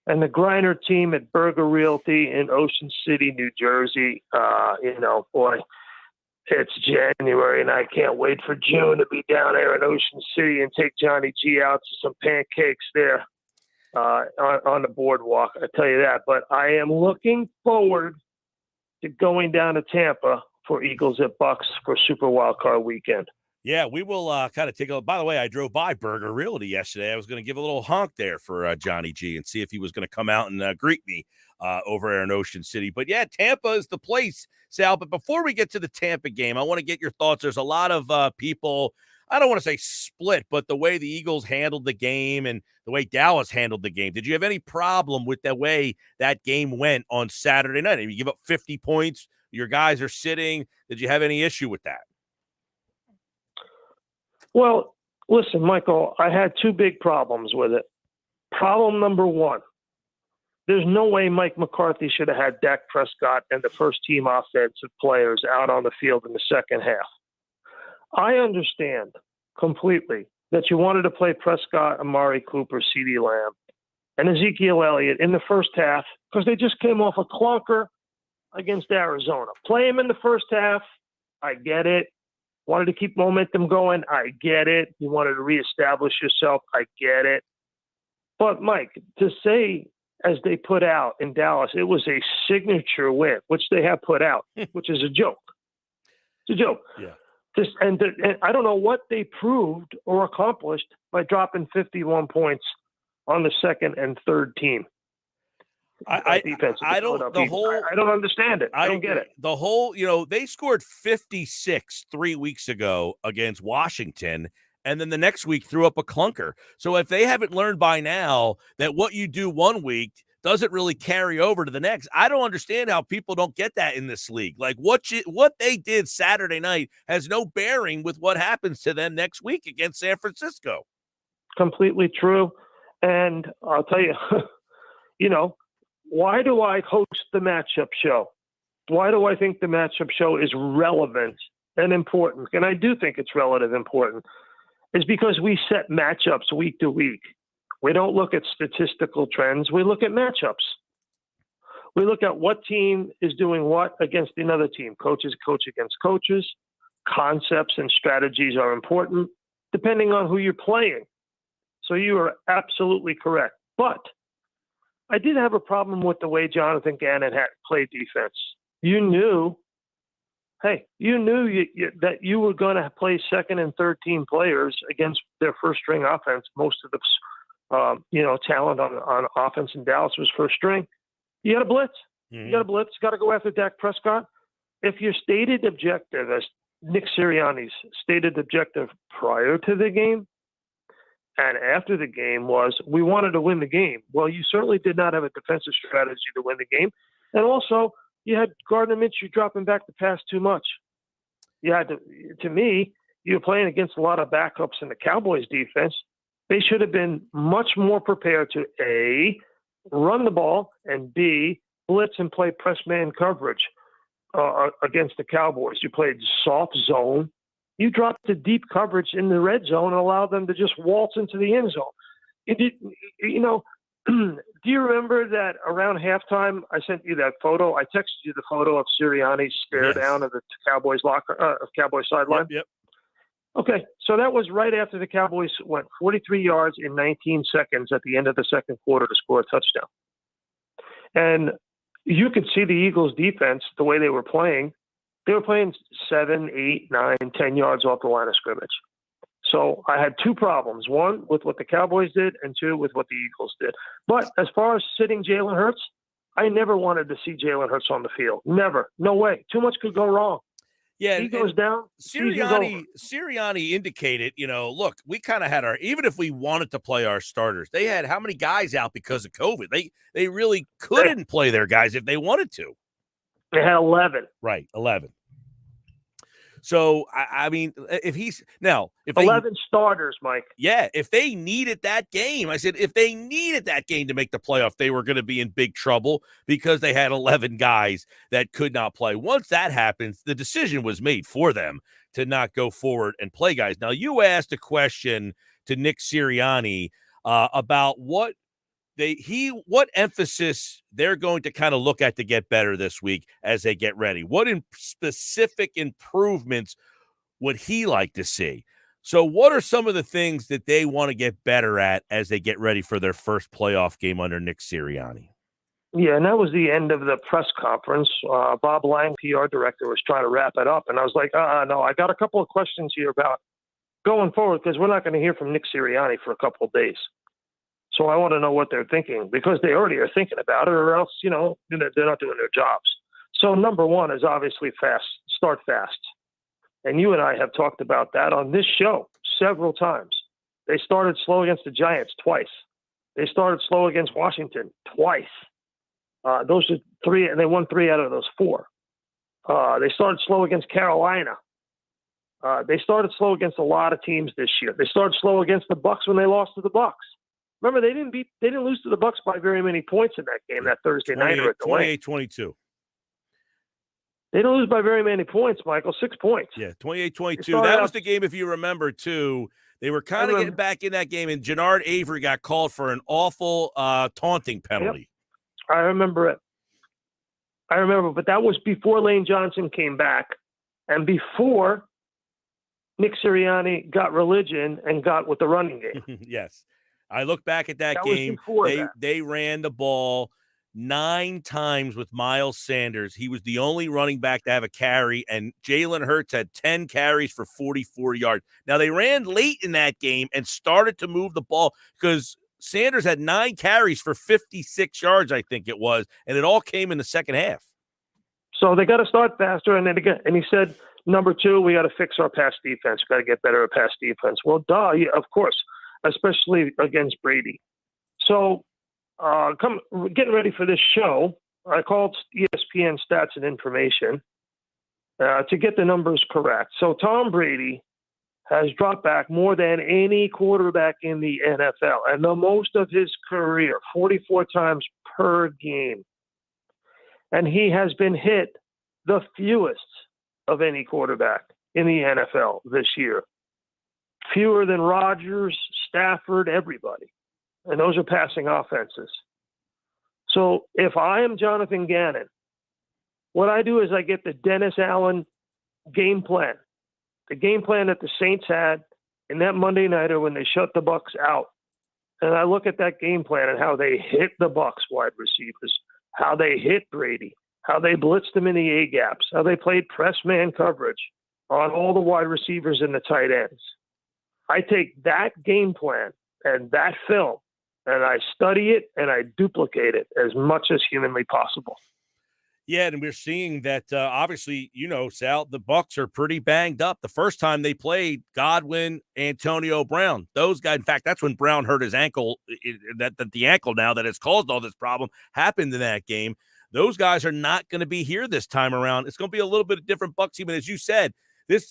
and the Griner team at Berger Realty in Ocean City, New Jersey. Boy, it's January, and I can't wait for June to be down there in Ocean City and take Johnny G out to some pancakes there on the boardwalk. I tell you that. But I am looking forward to going down to Tampa for Eagles at Bucks for Super Wildcard Weekend. Yeah, we will kind of take a – by the way, I drove by Berger Realty yesterday. I was going to give a little honk there for Johnny G and see if he was going to come out and greet me over there in Ocean City. But, yeah, Tampa is the place, Sal. But before we get to the Tampa game, I want to get your thoughts. There's a lot of people – I don't want to say split, but the way the Eagles handled the game and the way Dallas handled the game. Did you have any problem with the way that game went on Saturday night? If you give up 50 points, your guys are sitting. Did you have any issue with that? Well, listen, Michael, I had two big problems with it. Problem number one, there's no way Mike McCarthy should have had Dak Prescott and the first-team offensive players out on the field in the second half. I understand completely that you wanted to play Prescott, Amari Cooper, CeeDee Lamb, and Ezekiel Elliott in the first half because they just came off a clunker against Arizona. Play him in the first half, I get it. Wanted to keep momentum going. I get it. You wanted to reestablish yourself. I get it. But, Mike, to say, as they put out in Dallas, it was a signature win, which they have put out, which is a joke. It's a joke. Yeah. And I don't know what they proved or accomplished by dropping 51 points on the second and third team. I don't understand it. I don't get it. The whole, they scored 56 3 weeks ago against Washington, and then the next week threw up a clunker. So if they haven't learned by now that what you do one week doesn't really carry over to the next, I don't understand how people don't get that in this league. Like what they did Saturday night has no bearing with what happens to them next week against San Francisco. Completely true. And I'll tell you, why do I host the matchup show? Why do I think the matchup show is relevant and important? And I do think it's relative important. It's because we set matchups week to week. We don't look at statistical trends. We look at matchups. We look at what team is doing what against another team. Coaches coach against coaches. Concepts and strategies are important depending on who you're playing. So you are absolutely correct. But I did have a problem with the way Jonathan Gannon had played defense. You knew that you were going to play second and third team players against their first string offense. Most of the talent on offense in Dallas was first string. You got to blitz. Mm-hmm. You got to blitz. Got to go after Dak Prescott. If your stated objective, as Nick Sirianni's stated objective prior to the game and after the game was, we wanted to win the game. Well, you certainly did not have a defensive strategy to win the game. And also, you had Gardner Minshew dropping back to pass too much. You had to me, you were playing against a lot of backups in the Cowboys defense. They should have been much more prepared to A, run the ball, and B, blitz and play press man coverage against the Cowboys. You played soft zone. You dropped the deep coverage in the red zone and allowed them to just waltz into the end zone. Do you remember that around halftime I sent you that photo? I texted you the photo of Sirianni's stare down of the Cowboys Cowboys sideline. Yep. Okay, so that was right after the Cowboys went 43 yards in 19 seconds at the end of the second quarter to score a touchdown. And you could see the Eagles defense, the way they were playing. They were playing 7, 8, 9, 10 yards off the line of scrimmage. So I had two problems. One, with what the Cowboys did, and two, with what the Eagles did. But as far as sitting Jalen Hurts, I never wanted to see Jalen Hurts on the field. Never. No way. Too much could go wrong. Yeah, He goes down. Sirianni indicated, look, we kind of had even if we wanted to play our starters, they had how many guys out because of COVID? They really couldn't play their guys if they wanted to. They had 11. Right, 11. So, I mean, if 11 starters, Mike. Yeah, if they needed that game, I said, if they needed that game to make the playoff, they were going to be in big trouble because they had 11 guys that could not play. Once that happens, the decision was made for them to not go forward and play guys. Now, you asked a question to Nick Sirianni about what emphasis they're going to kind of look at to get better this week as they get ready. What specific improvements would he like to see? So what are some of the things that they want to get better at as they get ready for their first playoff game under Nick Sirianni? Yeah, and that was the end of the press conference. Bob Lang, PR director, was trying to wrap it up. And I was like, no, I got a couple of questions here about going forward because we're not going to hear from Nick Sirianni for a couple of days. So I want to know what they're thinking because they already are thinking about it or else, they're not doing their jobs. So number one is obviously start fast. And you and I have talked about that on this show several times. They started slow against the Giants twice. They started slow against Washington twice. Those are 3, and they won 3 out of those 4. They started slow against Carolina. They started slow against a lot of teams this year. They started slow against the Bucs when they lost to the Bucs. Remember, they didn't lose to the Bucs by very many points in that game that Thursday night. 28-22. They didn't lose by very many points, Michael. 6 points. Yeah, 28-22. That was the game, if you remember, too. They were kind of getting back in that game, and Jannard Avery got called for an awful taunting penalty. Yep. I remember it. But that was before Lane Johnson came back and before Nick Sirianni got religion and got with the running game. Yes. I look back at that game. They ran the ball 9 times with Miles Sanders. He was the only running back to have a carry, and Jalen Hurts had 10 carries for 44 yards. Now, they ran late in that game and started to move the ball because Sanders had 9 carries for 56 yards, I think it was, and it all came in the second half. So they got to start faster, and then again, and he said, number 2, we got to fix our pass defense. We got to get better at pass defense. Well, yeah, of course. Especially against Brady. So getting ready for this show, I called ESPN Stats and Information to get the numbers correct. So Tom Brady has dropped back more than any quarterback in the NFL, and the most of his career, 44 times per game. And he has been hit the fewest of any quarterback in the NFL this year. Fewer than Rodgers, Stafford, everybody. And those are passing offenses. So if I am Jonathan Gannon, what I do is I get the Dennis Allen game plan. The game plan that the Saints had in that Monday nighter when they shut the Bucs out. And I look at that game plan and how they hit the Bucs wide receivers, how they hit Brady, how they blitzed them in the A-gaps, how they played press man coverage on all the wide receivers and the tight ends. I take that game plan and that film and I study it and I duplicate it as much as humanly possible. Yeah, and we're seeing that obviously, Sal, the Bucs are pretty banged up. The first time they played, Godwin, Antonio Brown, those guys. In fact, that's when Brown hurt his ankle. The ankle now that has caused all this problem happened in that game. Those guys are not going to be here this time around. It's going to be a little bit of different Bucs team, and as you said,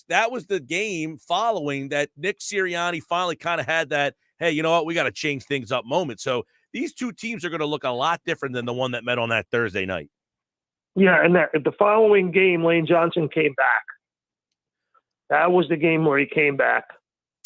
that was the game following that Nick Sirianni finally kind of had that, hey, you know what, we got to change things up moment. So these two teams are going to look a lot different than the one that met on that Thursday night. Yeah, and the following game, Lane Johnson came back. That was the game where he came back.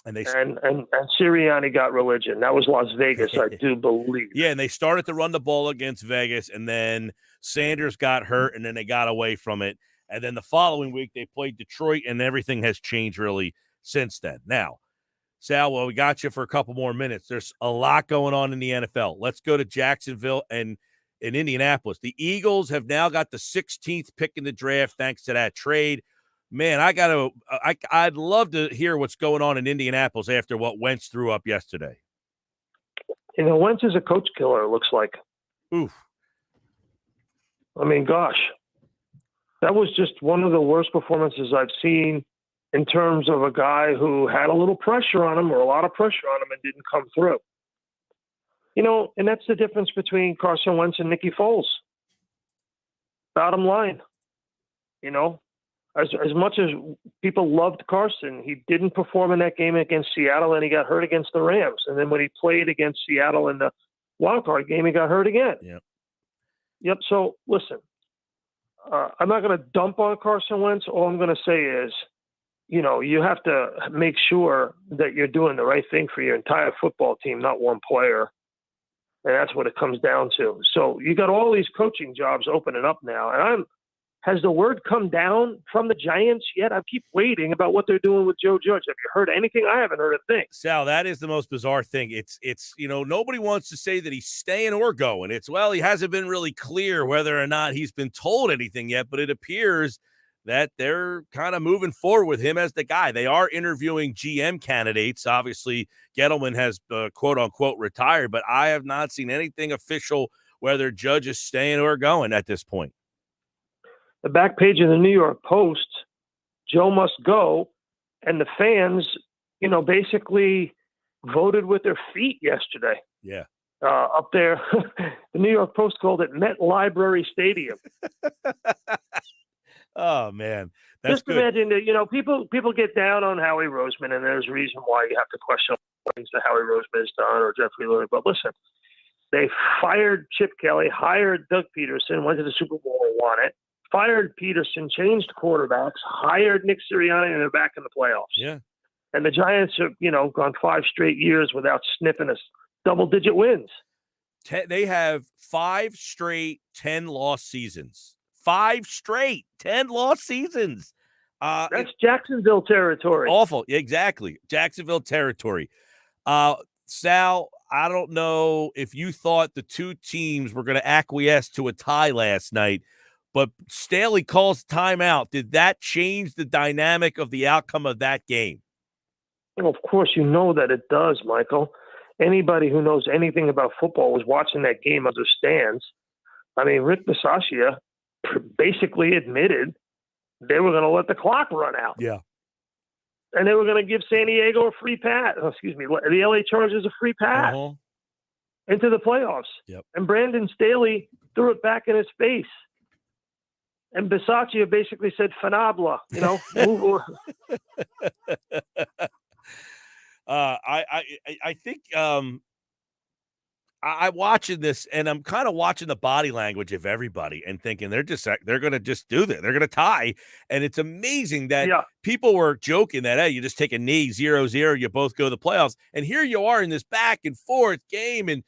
And Sirianni got religion. That was Las Vegas, I do believe. Yeah, and they started to run the ball against Vegas, and then Sanders got hurt, and then they got away from it. And then the following week, they played Detroit, and everything has changed really since then. Now, Sal, well, we got you for a couple more minutes. There's a lot going on in the NFL. Let's go to Jacksonville and in Indianapolis. The Eagles have now got the 16th pick in the draft thanks to that trade. Man, I'd love to hear what's going on in Indianapolis after what Wentz threw up yesterday. Wentz is a coach killer, it looks like. Oof. I mean, gosh, that was just one of the worst performances I've seen in terms of a guy who had a little pressure on him or a lot of pressure on him and didn't come through. And that's the difference between Carson Wentz and Nicky Foles. Bottom line, as much as people loved Carson, he didn't perform in that game against Seattle, and he got hurt against the Rams. And then when he played against Seattle in the wildcard game, he got hurt again. Yep. So listen, I'm not going to dump on Carson Wentz. All I'm going to say is, you have to make sure that you're doing the right thing for your entire football team, not one player. And that's what it comes down to. So you got all these coaching jobs opening up now. And has the word come down from the Giants yet? I keep waiting about what they're doing with Joe Judge. Have you heard anything? I haven't heard a thing. Sal, that is the most bizarre thing. It's nobody wants to say that he's staying or going. He hasn't been really clear whether or not he's been told anything yet, but it appears that they're kind of moving forward with him as the guy. They are interviewing GM candidates. Obviously, Gettleman has quote-unquote retired, but I have not seen anything official whether Judge is staying or going at this point. The back page of the New York Post, Joe must go, and the fans, basically voted with their feet yesterday. Yeah. Up there, the New York Post called it Met Library Stadium. Oh man, that's just imagine that people get down on Howie Roseman, and there's a reason why you have to question things that Howie Roseman has done or Jeffrey Lurie. But listen, they fired Chip Kelly, hired Doug Peterson, went to the Super Bowl and won it. Fired Peterson, changed quarterbacks, hired Nick Sirianni, and they're back in the playoffs. Yeah, and the Giants have gone 5 straight years without sniffing us double-digit wins. They have 5 straight 10-loss seasons. 5 straight 10-loss seasons. That's Jacksonville territory. Awful. Exactly. Jacksonville territory. Sal, I don't know if you thought the two teams were going to acquiesce to a tie last night, but Staley calls timeout. Did that change the dynamic of the outcome of that game? Well, of course, that it does, Michael. Anybody who knows anything about football was watching that game understands. I mean, Rick Bisaccia basically admitted they were going to let the clock run out. Yeah. And they were going to give San Diego a free pass. The LA Chargers a free pass into the playoffs. Yep. And Brandon Staley threw it back in his face. And Bisaccia basically said, "Fanabla," I think I'm watching this, and I'm kind of watching the body language of everybody and thinking they're going to just do that. They're going to tie. And it's amazing that people were joking that, hey, you just take a knee 0-0, you both go to the playoffs. And here you are in this back and forth game. And,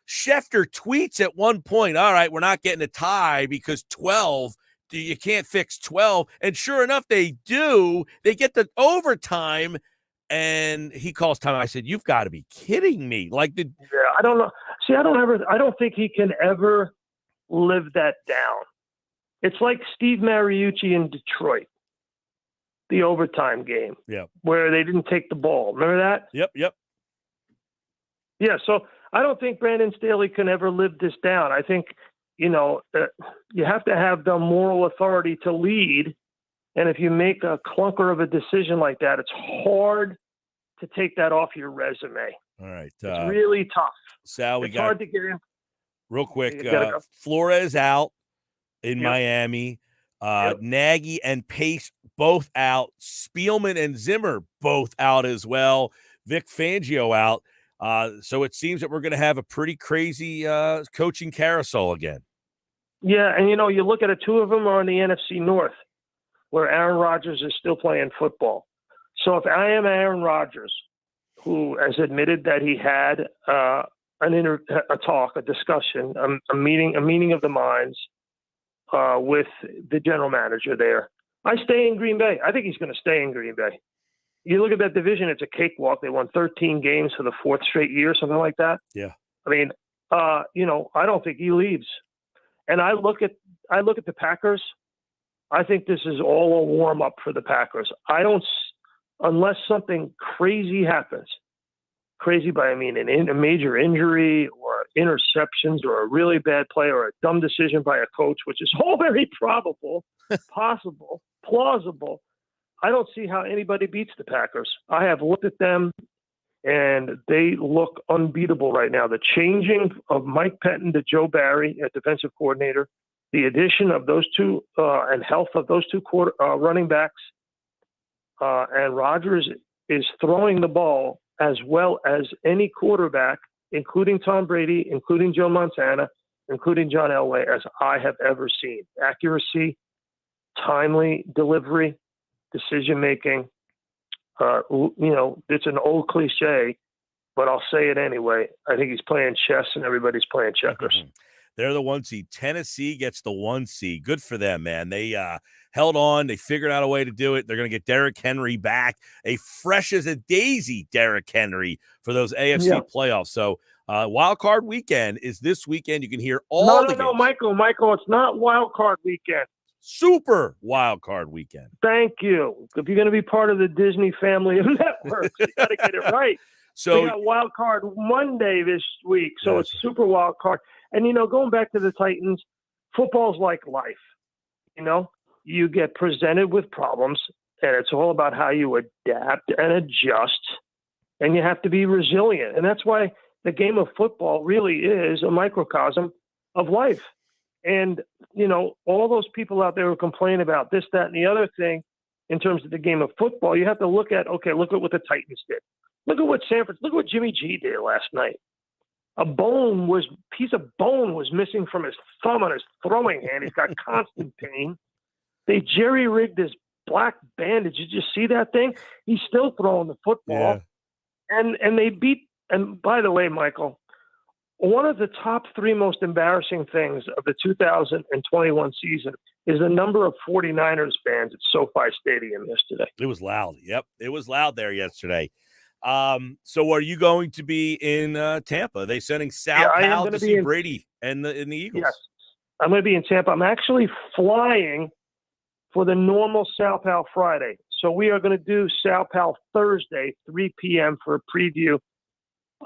Schefter tweets at one point, all right, we're not getting a tie because 12, you can't fix 12. And sure enough, they do. They get the overtime. And he calls time. I said, "You've got to be kidding me!" I don't know. See, I don't think he can ever live that down. It's like Steve Mariucci in Detroit, the overtime game, where they didn't take the ball. Remember that? Yep. Yeah. So I don't think Brandon Staley can ever live this down. I think you have to have the moral authority to lead. And if you make a clunker of a decision like that, it's hard to take that off your resume. All right. It's really tough. Sal, it's hard to get in. Real quick, Flores out in Miami. Nagy and Pace both out. Spielman and Zimmer both out as well. Vic Fangio out. So it seems that we're going to have a pretty crazy coaching carousel again. Yeah, and you look at it, 2 of them are in the NFC North, where Aaron Rodgers is still playing football. So if I am Aaron Rodgers, who has admitted that he had a discussion, a meeting of the minds with the general manager there, I stay in Green Bay. I think he's going to stay in Green Bay. You look at that division, it's a cakewalk. They won 13 games for the 4th straight year, something like that. Yeah. I mean, I don't think he leaves. And I look at the Packers. I think this is all a warm up for the Packers. Unless something crazy happens. Crazy by I mean a major injury or interceptions or a really bad play or a dumb decision by a coach, which is all very probable, possible, plausible. I don't see how anybody beats the Packers. I have looked at them, and they look unbeatable right now. The changing of Mike Pettin to Joe Barry at defensive coordinator, the addition of those two and health of those two running backs, and Rodgers is throwing the ball as well as any quarterback, including Tom Brady, including Joe Montana, including John Elway, as I have ever seen. Accuracy, timely delivery, decision-making. It's an old cliche, but I'll say it anyway. I think he's playing chess and everybody's playing checkers. They're the 1 seed. Tennessee gets the 1 seed. Good for them, man. They held on. They figured out a way to do it. They're going to get Derrick Henry back, a fresh as a daisy Derrick Henry for those AFC playoffs. So wild card weekend is this weekend. You can hear all the games. No, Michael, it's not wild card weekend. Super wild card weekend. Thank you. If you're going to be part of the Disney family of networks, you got to get it right. So we got wild card Monday this week, so it's super wild card. And, going back to the Titans, football's like life. You get presented with problems, and it's all about how you adapt and adjust, and you have to be resilient. And that's why the game of football really is a microcosm of life. And, all those people out there who complain about this, that, and the other thing in terms of the game of football, you have to look at what the Titans did. Look at what Jimmy G did last night. A piece of bone was missing from his thumb on his throwing hand. He's got constant pain. They jerry-rigged his black bandage. Did you see that thing? He's still throwing the football. Yeah. And they beat – and by the way, Michael, one of the top 3 most embarrassing things of the 2021 season is the number of 49ers fans at SoFi Stadium yesterday. It was loud. Yep, it was loud there yesterday. So are you going to be in Tampa? Are they sending Sal Pal to see Brady and the Eagles? Yes, I'm going to be in Tampa. I'm actually flying for the normal Sal Pal Friday. So we are going to do Sal Pal Thursday, 3 p.m. for a preview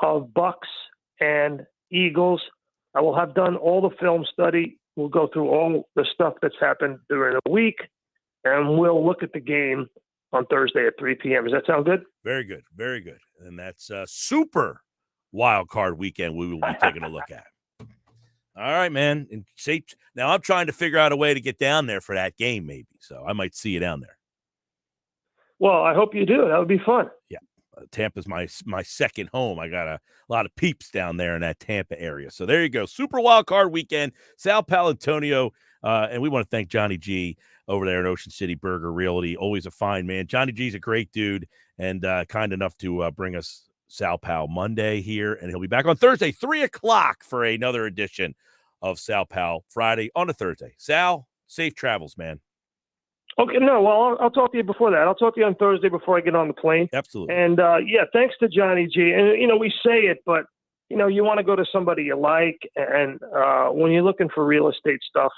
of Bucks and Eagles. I will have done all the film study. We'll go through all the stuff that's happened during the week, and we'll look at the game on Thursday at 3 p.m. Does that sound good? Very good. Very good. And that's a super wild card weekend we will be taking a look at. All right, man. And now I'm trying to figure out a way to get down there for that game maybe. So I might see you down there. Well, I hope you do. That would be fun. Yeah. Tampa's my second home. I got a lot of peeps down there in that Tampa area. So there you go. Super wild card weekend. Sal Palantonio. And we want to thank Johnny G over there at Ocean City Burger Realty. Always a fine man. Johnny G's a great dude and kind enough to bring us Sal Pal Monday here. And he'll be back on Thursday, 3 o'clock for another edition of Sal Pal Friday on a Thursday. Sal, safe travels, man. Okay, no, well, I'll talk to you before that. I'll talk to you on Thursday before I get on the plane. Absolutely. And, thanks to Johnny G. And, we say it, but, you want to go to somebody you like. And when you're looking for real estate stuff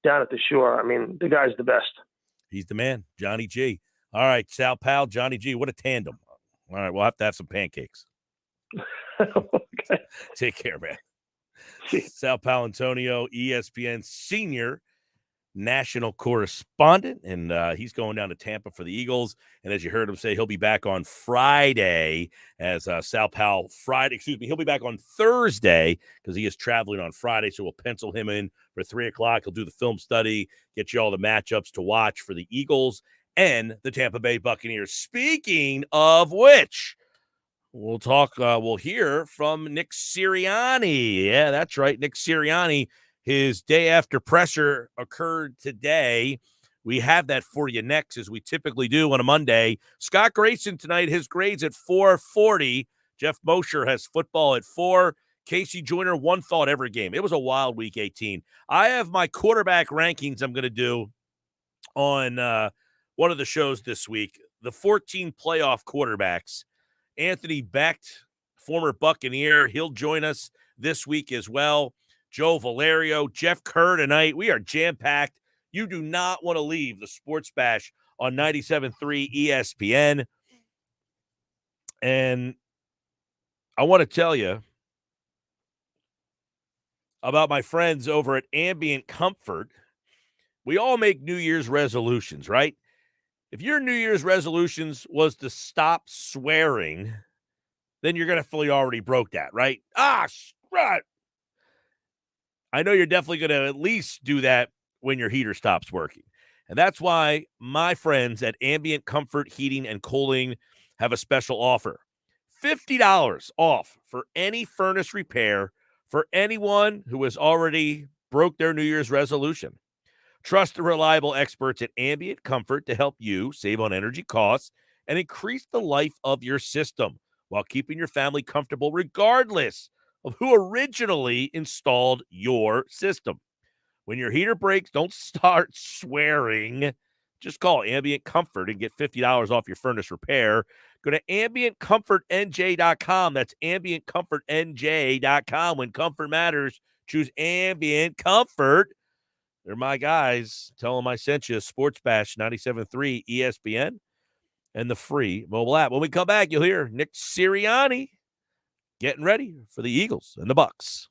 down at the shore, I mean, the guy's the best. He's the man, Johnny G. All right, Sal Pal, Johnny G. What a tandem. All right, we'll have to have some pancakes. Okay. Take care, man. Sal Palantonio, ESPN senior national correspondent, and he's going down to Tampa for the Eagles. And as you heard him say, he'll be back on Friday as Sal Pal Friday. He'll be back on Thursday because he is traveling on Friday. So we'll pencil him in for 3 o'clock. He'll do the film study, get you all the matchups to watch for the Eagles and the Tampa Bay Buccaneers. Speaking of which, we'll hear from Nick Sirianni. Yeah, that's right. Nick Sirianni. His day after presser occurred today. We have that for you next, as we typically do on a Monday. Scott Grayson tonight, his grades at 440. Jeff Mosher has football at 4. Casey Joyner, one thought every game. It was a wild week 18. I have my quarterback rankings I'm going to do on one of the shows this week. The 14 playoff quarterbacks. Anthony Becht, former Buccaneer, he'll join us this week as well. Joe Valerio, Jeff Kerr tonight. We are jam-packed. You do not want to leave the Sports Bash on 97.3 ESPN. And I want to tell you about my friends over at Ambient Comfort. We all make New Year's resolutions, right? If your New Year's resolutions was to stop swearing, then you're going to feel you already broke that, right? Right. I know you're definitely going to at least do that when your heater stops working. And that's why my friends at Ambient Comfort Heating and Cooling have a special offer. $50 off for any furnace repair for anyone who has already broke their New Year's resolution. Trust the reliable experts at Ambient Comfort to help you save on energy costs and increase the life of your system while keeping your family comfortable regardless of who originally installed your system. When your heater breaks, don't start swearing. Just call Ambient Comfort and get $50 off your furnace repair. Go to ambientcomfortnj.com. That's ambientcomfortnj.com. When comfort matters, choose Ambient Comfort. They're my guys. Tell them I sent you Sports Bash 97.3 ESPN and the free mobile app. When we come back, you'll hear Nick Sirianni getting ready for the Eagles and the Bucs.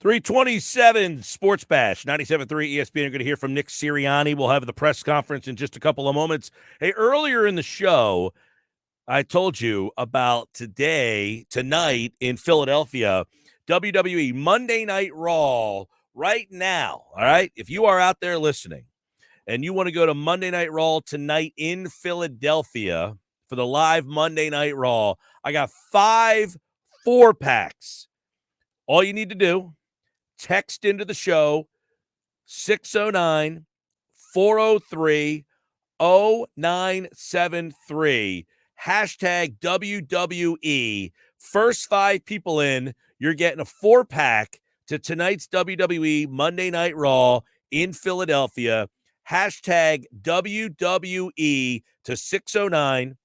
327 Sports Bash, 97.3 ESPN. You're going to hear from Nick Sirianni. We'll have the press conference in just a couple of moments. Hey, earlier in the show, I told you about tonight in Philadelphia, WWE Monday Night Raw right now, all right? If you are out there listening and you want to go to Monday Night Raw tonight in Philadelphia for the live Monday Night Raw, I got 5 4-packs. All you need to do, text into the show 609 403 0973. Hashtag WWE. First 5 people in, you're getting a 4-pack to tonight's WWE Monday Night Raw in Philadelphia. Hashtag WWE to 609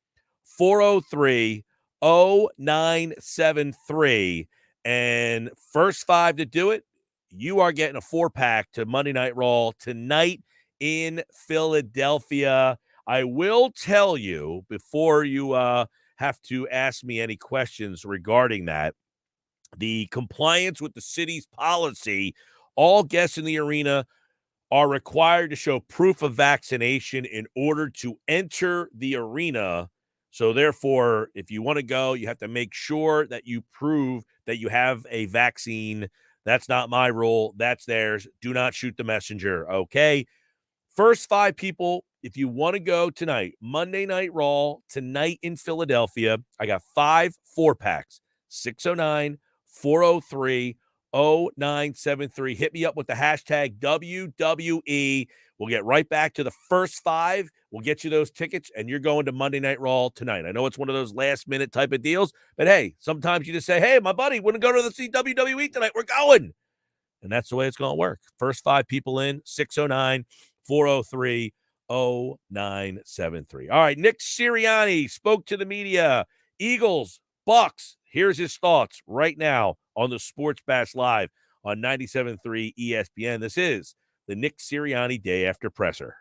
403 0973. And first 5 to do it, you are getting a 4-pack to Monday Night Raw tonight in Philadelphia. I will tell you before you have to ask me any questions regarding that, the compliance with the city's policy, all guests in the arena are required to show proof of vaccination in order to enter the arena. So therefore, if you want to go, you have to make sure that you prove that you have a vaccine. That's not my rule. That's theirs. Do not shoot the messenger. Okay. First 5 people, if you want to go tonight, Monday Night Raw, tonight in Philadelphia, I got 5 4-packs, 609 403 0973. Hit me up with the hashtag WWE. We'll get right back to the first 5. We'll get you those tickets, and you're going to Monday Night Raw tonight. I know it's one of those last-minute type of deals, but hey, sometimes you just say, hey, my buddy wouldn't go to the WWE tonight. We're going. And that's the way it's going to work. First 5 people in, 609 403 0973. All right, Nick Sirianni spoke to the media. Eagles, Bucks. Here's his thoughts right now on the Sports Bash Live on 97.3 ESPN. This is the Nick Sirianni Day After Presser.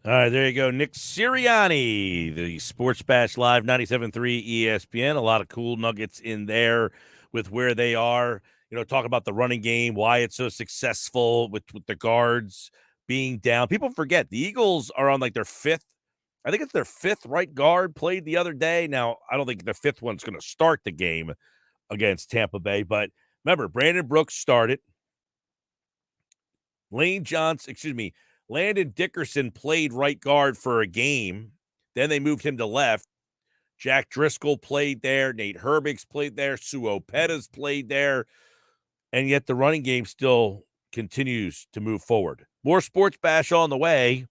All right, there you go. Nick Sirianni, the Sports Bash Live 97.3 ESPN. A lot of cool nuggets in there with where they are. Talk about the running game, why it's so successful with the guards being down. People forget the Eagles are on like their fifth. I think it's their fifth right guard played the other day. Now, I don't think the fifth one's going to start the game against Tampa Bay, but remember, Brandon Brooks started. Landon Dickerson played right guard for a game. Then they moved him to left. Jack Driscoll played there. Nate Herbig's played there. Suo Pettis played there. And yet the running game still continues to move forward. More Sports Bash on the way.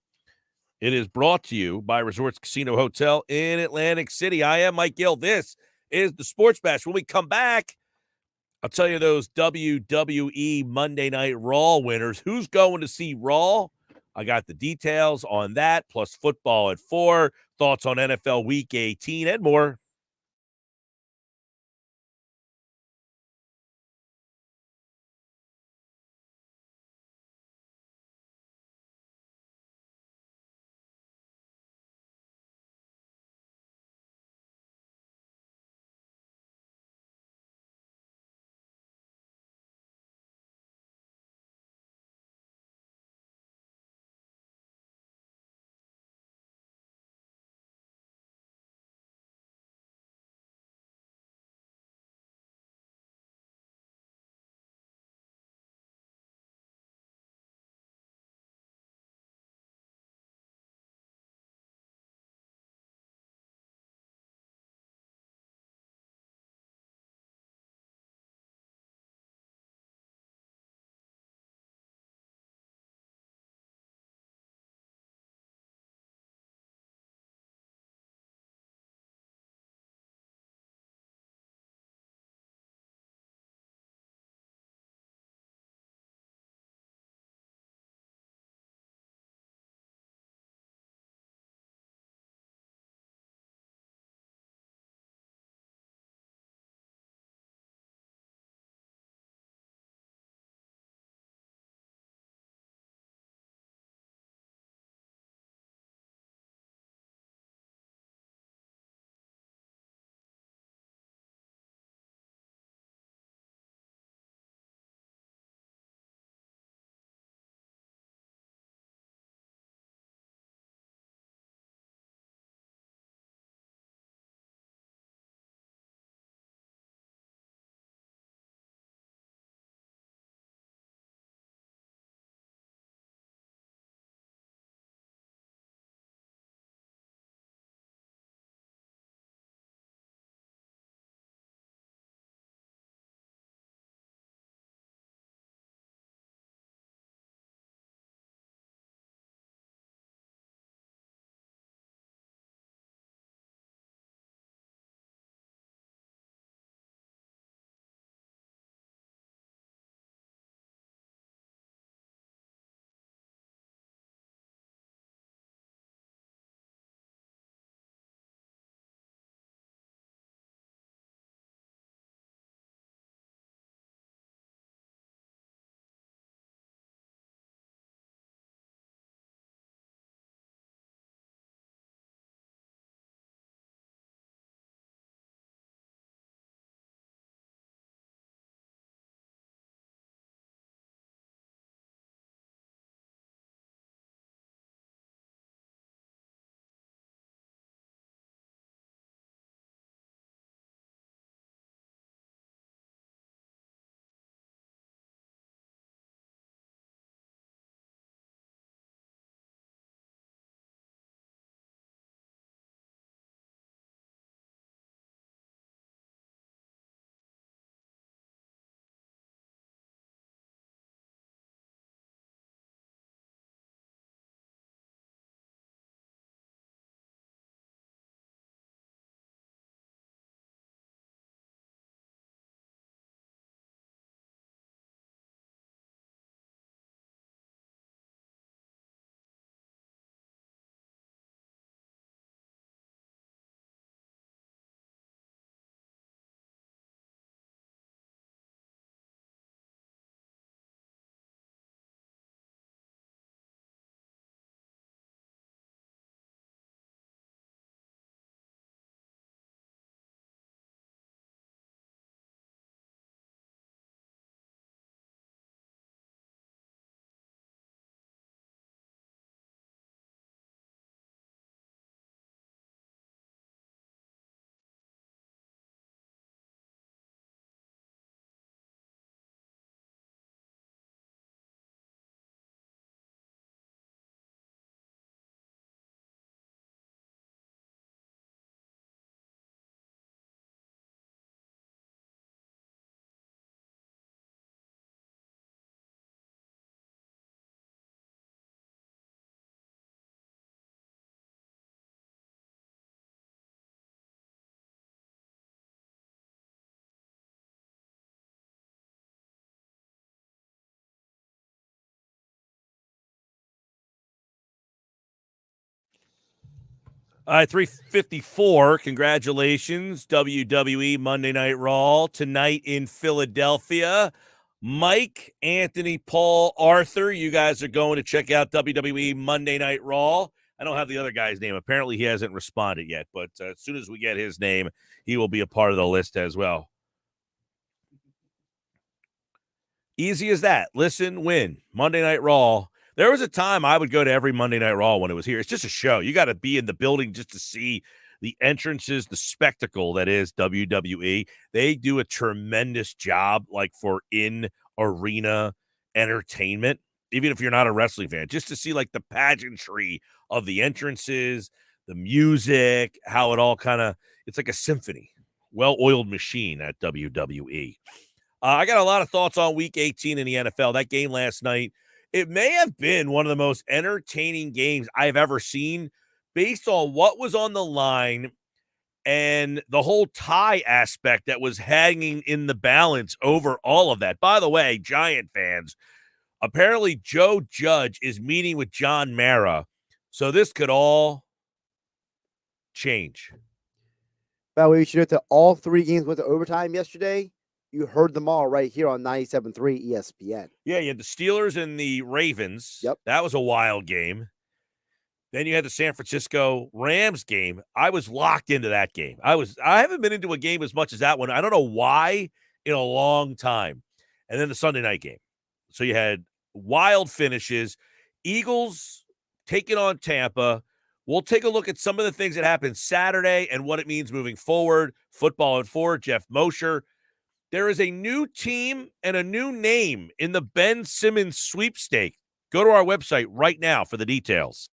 It is brought to you by Resorts Casino Hotel in Atlantic City. I am Mike Gill. This is the Sports Bash. When we come back, I'll tell you those WWE Monday Night Raw winners. Who's going to see Raw? I got the details on that, plus football at 4, thoughts on NFL Week 18, and more. All right, 354. Congratulations, WWE Monday Night Raw tonight in Philadelphia. Mike, Anthony, Paul, Arthur, you guys are going to check out WWE Monday Night Raw. I don't have the other guy's name. Apparently, he hasn't responded yet, but as soon as we get his name, he will be a part of the list as well. Easy as that. Listen, win. Monday Night Raw. There was a time I would go to every Monday Night Raw when it was here. It's just a show. You got to be in the building just to see the entrances, the spectacle that is WWE. They do a tremendous job, like for in-arena entertainment, even if you're not a wrestling fan, just to see like the pageantry of the entrances, the music, how it all kind of, it's like a symphony, well-oiled machine at WWE. I got a lot of thoughts on Week 18 in the NFL. That game last night, it may have been one of the most entertaining games I've ever seen based on what was on the line and the whole tie aspect that was hanging in the balance over all of that. By the way, Giant fans, apparently Joe Judge is meeting with John Mara, so this could all change. By the way, you should know that all 3 games went to overtime yesterday. You heard them all right here on 97.3 ESPN. Yeah, you had the Steelers and the Ravens. Yep. That was a wild game. Then you had the San Francisco Rams game. I was locked into that game. I haven't been into a game as much as that one. I don't know why in a long time. And then the Sunday night game. So you had wild finishes. Eagles taking on Tampa. We'll take a look at some of the things that happened Saturday and what it means moving forward. Football and forward, Geoff Mosher. There is a new team and a new name in the Ben Simmons sweepstake. Go to our website right now for the details.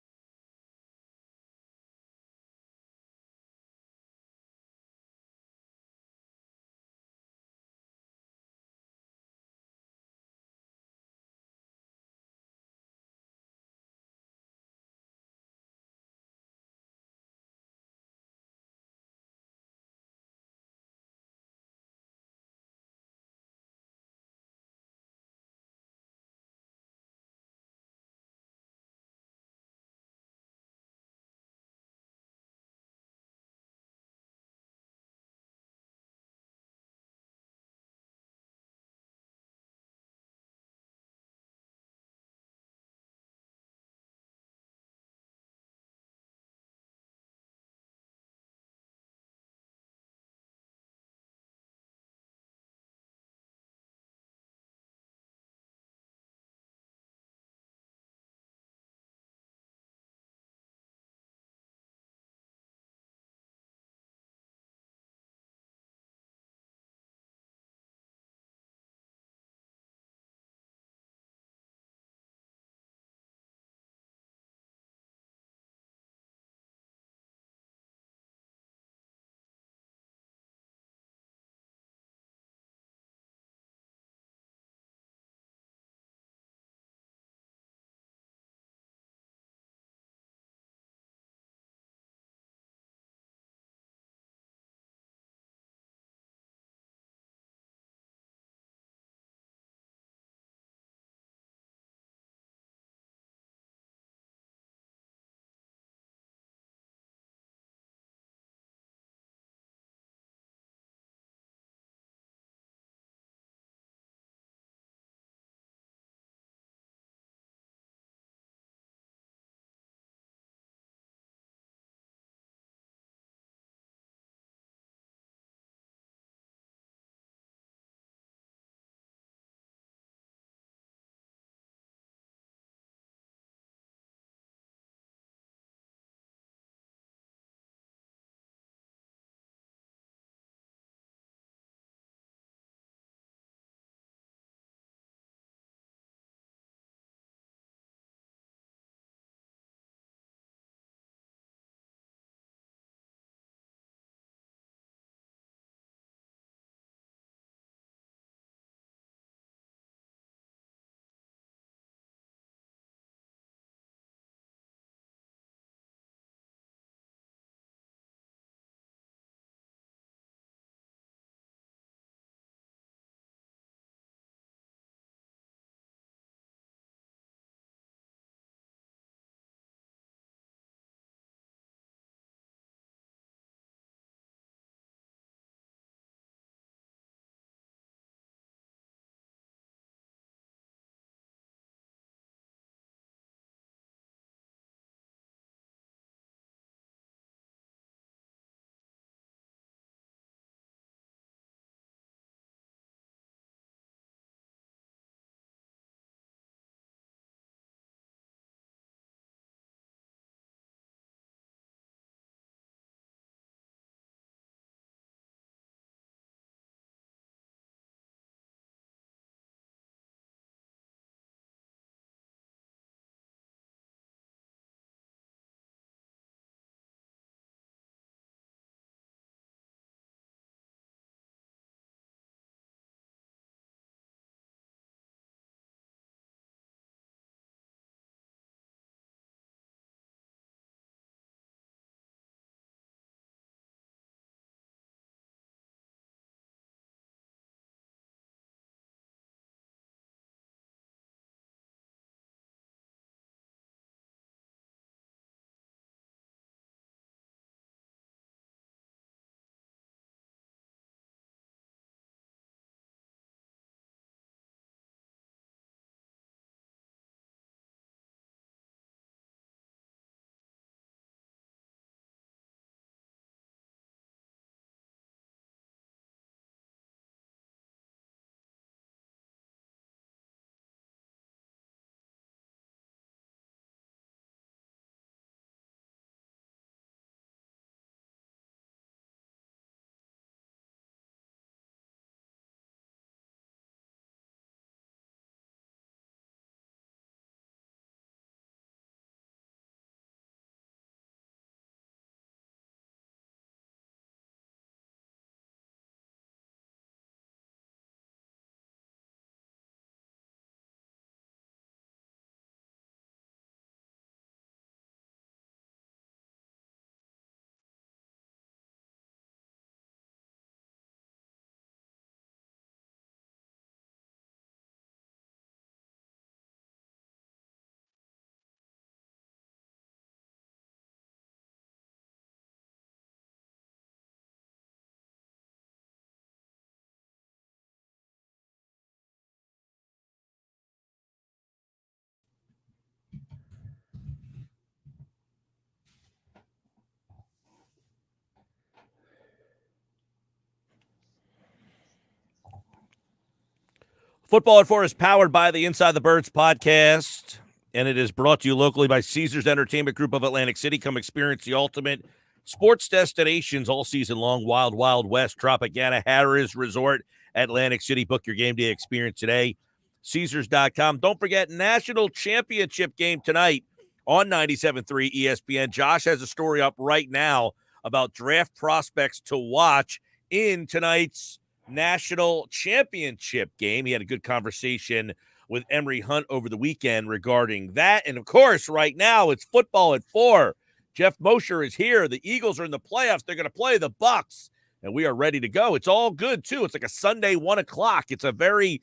Football at 4 is powered by the Inside the Birds podcast, and it is brought to you locally by Caesars Entertainment Group of Atlantic City. Come experience the ultimate sports destinations all season long. Wild, Wild West, Tropicana, Harrah's Resort, Atlantic City. Book your game day experience today. Caesars.com. Don't forget, National Championship game tonight on 97.3 ESPN. Josh has a story up right now about draft prospects to watch in tonight's National Championship game. He had a good conversation with Emery Hunt over the weekend regarding that. And, of course, right now it's football at 4. Geoff Mosher is here. The Eagles are in the playoffs. They're going to play the Bucs, and we are ready to go. It's all good, too. It's like a Sunday 1 o'clock. It's a very,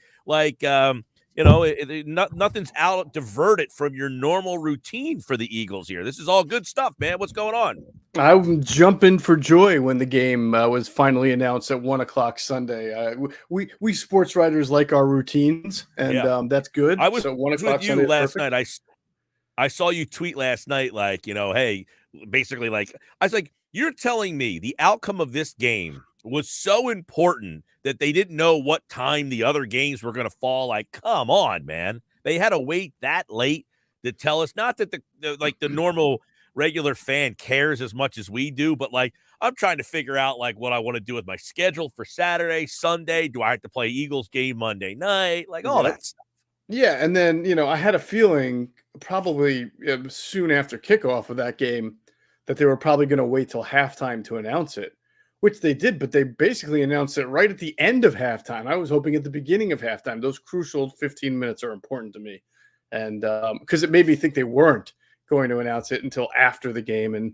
nothing's out diverted from your normal routine for the Eagles here. This is all good stuff, man. What's going on? I'm jumping for joy when the game was finally announced at 1 o'clock Sunday. We sports writers like our routines, and that's good. I was, so 1 with o'clock you Sunday last night. I saw you tweet last night, hey, basically, I was like, you're telling me the outcome of this game was so important that they didn't know what time the other games were going to fall. Like, come on, man. They had to wait that late to tell us. Not that the normal regular fan cares as much as we do, but I'm trying to figure out what I want to do with my schedule for Saturday, Sunday. Do I have to play Eagles game Monday night? All that stuff. Yeah, and then, I had a feeling probably soon after kickoff of that game that they were probably going to wait till halftime to announce it, which they did, but they basically announced it right at the end of halftime. I was hoping at the beginning of halftime. Those crucial 15 minutes are important to me, and because it made me think they weren't going to announce it until after the game. And,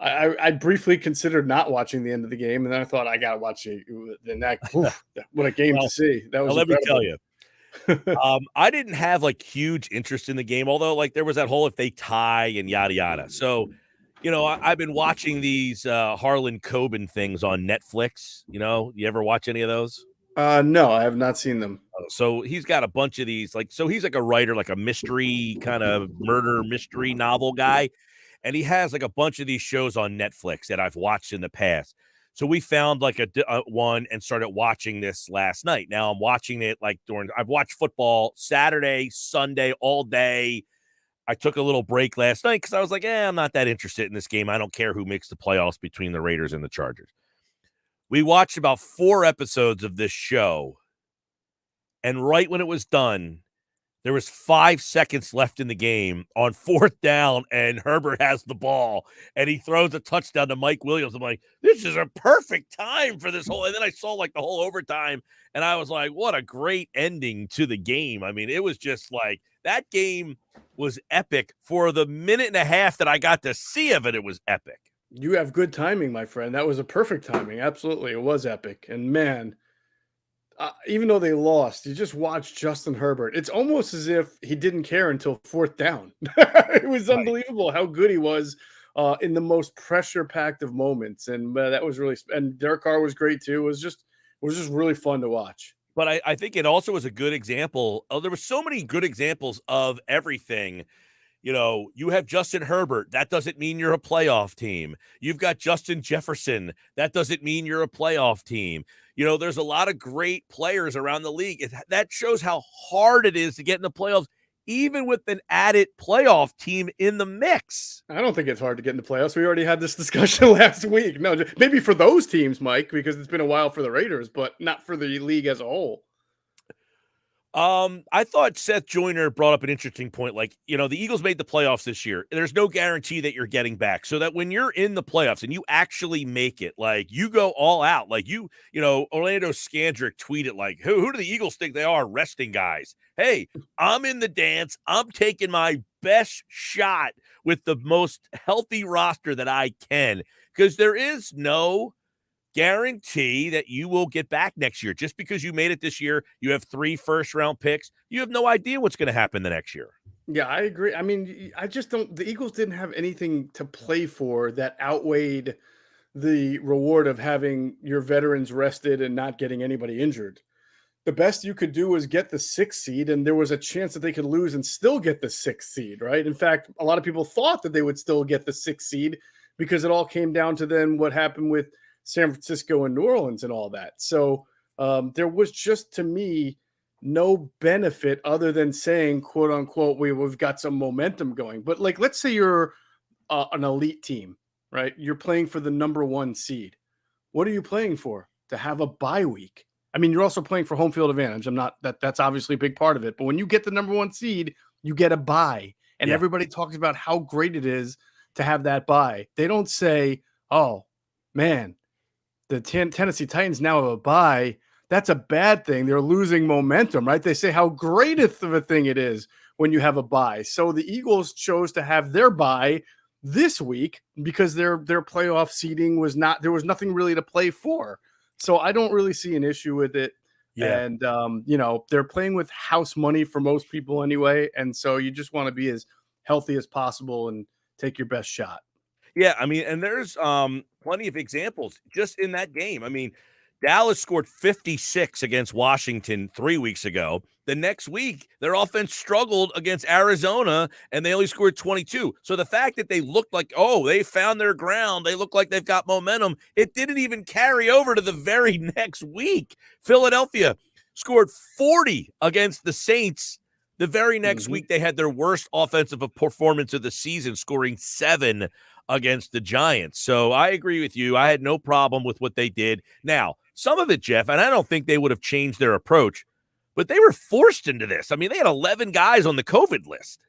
I briefly considered not watching the end of the game, and then I thought I got to watch it. And what a game to see. That was let me incredible. tell you. I didn't have huge interest in the game, although there was that whole if they tie and yada yada. So, I've been watching these Harlan Coben things on Netflix. You ever watch any of those? No, I have not seen them. So he's got a bunch of these. So he's a writer, a mystery kind of murder mystery novel guy, and he has a bunch of these shows on Netflix that I've watched in the past. So we found a one and started watching this last night. Now I'm watching it I've watched football Saturday, Sunday, all day. I took a little break last night because I was I'm not that interested in this game. I don't care who makes the playoffs between the Raiders and the Chargers. We watched about 4 episodes of this show, and right when it was done, there was 5 seconds left in the game on 4th down, and Herbert has the ball, and he throws a touchdown to Mike Williams. I'm like, this is a perfect time for this whole – and then I saw, the whole overtime, and I was like, what a great ending to the game. I mean, it was just that game was epic. For the minute and a half that I got to see of it, it was epic. You have good timing, my friend. That was a perfect timing. Absolutely. It was epic. And, man – even though they lost, you just watch Justin Herbert. It's almost as if he didn't care until 4th down. It was unbelievable how good he was in the most pressure-packed of moments, and that was really. And Derek Carr was great too. It was just really fun to watch. But I think it also was a good example. There were so many good examples of everything. You have Justin Herbert. That doesn't mean you're a playoff team. You've got Justin Jefferson. That doesn't mean you're a playoff team. There's a lot of great players around the league. That shows how hard it is to get in the playoffs, even with an added playoff team in the mix. I don't think it's hard to get in the playoffs. We already had this discussion last week. No, maybe for those teams, Mike, because it's been a while for the Raiders, but not for the league as a whole. I thought Seth Joyner brought up an interesting point. The Eagles made the playoffs this year. There's no guarantee that you're getting back. So that when you're in the playoffs and you actually make it, you go all out. Orlando Scandrick tweeted, who do the Eagles think they are, resting guys? Hey, I'm in the dance. I'm taking my best shot with the most healthy roster that I can, because there is no guarantee that you will get back next year. Just because you made it this year, you have 3 first-round picks. You have no idea what's going to happen the next year. Yeah, I agree. I mean, I just don't – the Eagles didn't have anything to play for that outweighed the reward of having your veterans rested and not getting anybody injured. The best you could do was get the 6th seed, and there was a chance that they could lose and still get the 6th seed, right? In fact, a lot of people thought that they would still get the 6th seed because it all came down to then what happened with San Francisco and New Orleans and all that. So there was just, to me, no benefit other than saying, quote unquote, we've got some momentum going. But like, let's say you're an elite team, right? You're playing for the number 1 seed. What are you playing for? To have a bye week. I mean, you're also playing for home field advantage. That's obviously a big part of it. But when you get the number 1 seed, you get a bye. And everybody talks about how great it is to have that bye. They don't say, oh, man, the Tennessee Titans now have a bye. That's a bad thing. They're losing momentum, right? They say how great of a thing it is when you have a bye. So the Eagles chose to have their bye this week because their playoff seeding was not, there was nothing really to play for. So I don't really see an issue with it. Yeah. And, they're playing with house money for most people anyway. And so you just want to be as healthy as possible and take your best shot. Yeah, I mean, and there's plenty of examples just in that game. I mean, Dallas scored 56 against Washington 3 weeks ago. The next week, their offense struggled against Arizona, and they only scored 22. So the fact that they looked like, oh, they found their ground, they look like they've got momentum, it didn't even carry over to the very next week. Philadelphia scored 40 against the Saints. The very next week, they had their worst offensive performance of the season, scoring 7 against the Giants. So I agree with you. I had no problem with what they did. Now, some of it, Geoff, and I don't think they would have changed their approach, but they were forced into this. I mean, they had 11 guys on the COVID list.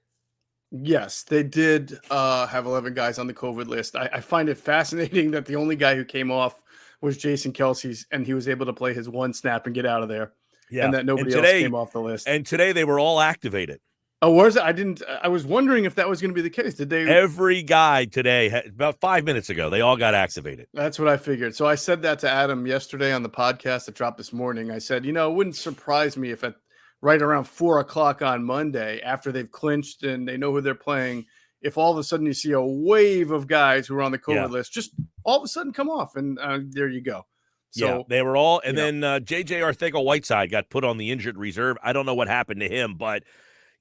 Yes, they did have 11 guys on the COVID list. I find it fascinating that the only guy who came off was Jason Kelce's, and he was able to play his 1 snap and get out of there. Yeah. And that nobody else came off the list. And today they were all activated. Oh, was it? I was wondering if that was going to be the case. Did they? Every guy today, about 5 minutes ago, they all got activated. That's what I figured. So I said that to Adam yesterday on the podcast that dropped this morning. I said, it wouldn't surprise me if at right around 4:00 on Monday, after they've clinched and they know who they're playing, if all of a sudden you see a wave of guys who are on the COVID list, just all of a sudden come off, and there you go. So they were all, and then J.J. Arcega-Whiteside got put on the injured reserve. I don't know what happened to him, but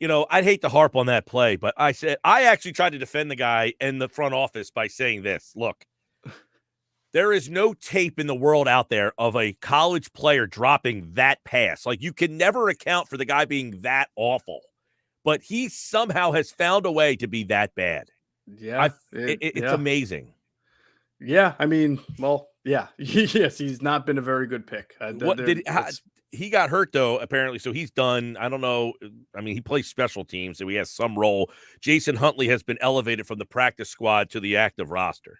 I'd hate to harp on that play, but I actually tried to defend the guy in the front office by saying this. Look, there is no tape in the world out there of a college player dropping that pass. Like, you can never account for the guy being that awful, but he somehow has found a way to be that bad. Yeah. It's amazing. Yeah. I mean, well, yeah. Yes, he's not been a very good pick. He got hurt, though, apparently, so he's done. I don't know. I mean, he plays special teams, so he has some role. Jason Huntley has been elevated from the practice squad to the active roster.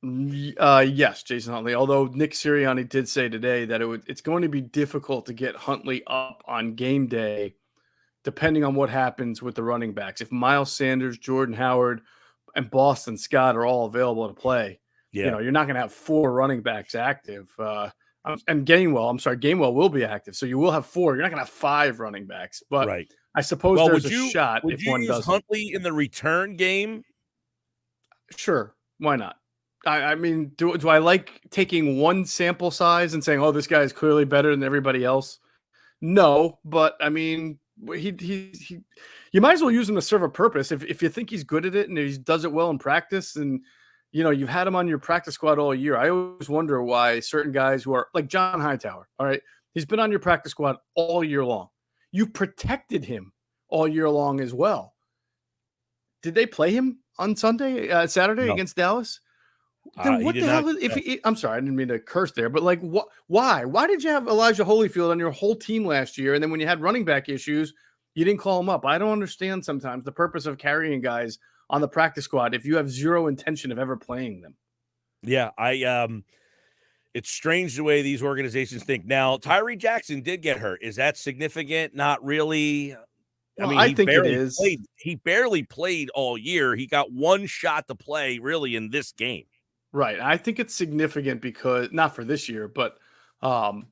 Yes, Jason Huntley, although Nick Sirianni did say today that it's going to be difficult to get Huntley up on game day, depending on what happens with the running backs. If Miles Sanders, Jordan Howard, and Boston Scott are all available to play, you're not going to have 4 running backs active. And Gainwell will be active, so you will have 4. You're not going to have 5 running backs, but right. I suppose there's a shot if one doesn't. Huntley in the return game? Sure, why not? I mean, do I like taking one sample size and saying, "Oh, this guy is clearly better than everybody else"? No, but I mean, he you might as well use him to serve a purpose. If you think he's good at it and he does it well in practice, and you've had him on your practice squad all year. I always wonder why certain guys who are like John Hightower, all right, he's been on your practice squad all year long. You protected him all year long as well. Did they play him on Saturday against Dallas? Then what the hell? I'm sorry, I didn't mean to curse there, but like, why? Why did you have Elijah Holyfield on your whole team last year, and then when you had running back issues, you didn't call him up? I don't understand sometimes the purpose of carrying guys on the practice squad if you have zero intention of ever playing them. Yeah, it's strange the way these organizations think. Now, Tyree Jackson did get hurt. Is that significant? Not really. Well, I think it is. He barely played all year. He got one shot to play really in this game. Right. I think it's significant because not for this year, but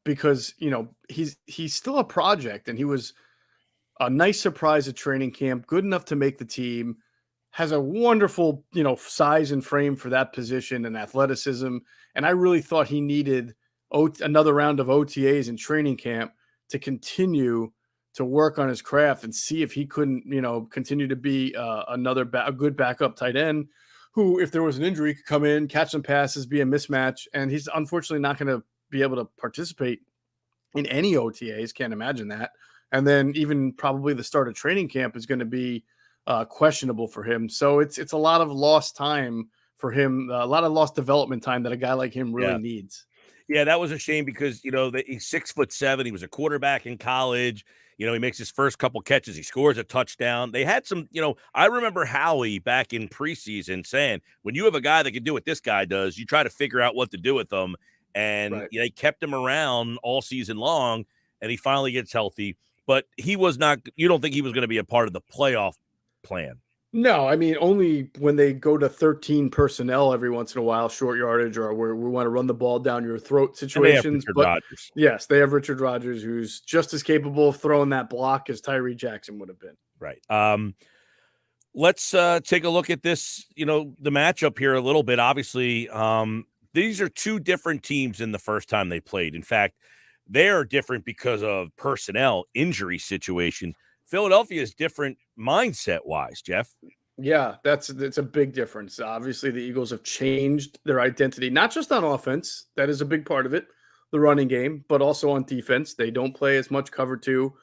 because, he's still a project, and he was a nice surprise at training camp, good enough to make the team, has a wonderful, size and frame for that position and athleticism. And I really thought he needed another round of OTAs in training camp to continue to work on his craft and see if he couldn't, continue to be a good backup tight end who, if there was an injury, could come in, catch some passes, be a mismatch. And he's unfortunately not going to be able to participate in any OTAs. Can't imagine that. And then even probably the start of training camp is going to be questionable for him. So it's a lot of lost time for him, a lot of lost development time that a guy like him really needs. Yeah, that was a shame because, he's 6'7". He was a quarterback in college. He makes his first couple catches. He scores a touchdown. They had some, I remember Howie back in preseason saying, when you have a guy that can do what this guy does, you try to figure out what to do with them. And they kept him around all season long, and he finally gets healthy. But he was not, you don't think he was going to be a part of the playoff plan? No, I mean, only when they go to 13 personnel every once in a while, short yardage, or where we want to run the ball down your throat situations. But yes, they have Richard Rodgers, who's just as capable of throwing that block as Tyree Jackson would have been. Right. Let's take a look at this, the matchup here a little bit. Obviously, these are two different teams in the first time they played. In fact, they are different because of personnel, injury situation. Philadelphia is different mindset-wise, Geoff. Yeah, it's a big difference. Obviously, the Eagles have changed their identity, not just on offense. That is a big part of it, the running game, but also on defense. They don't play as much cover two.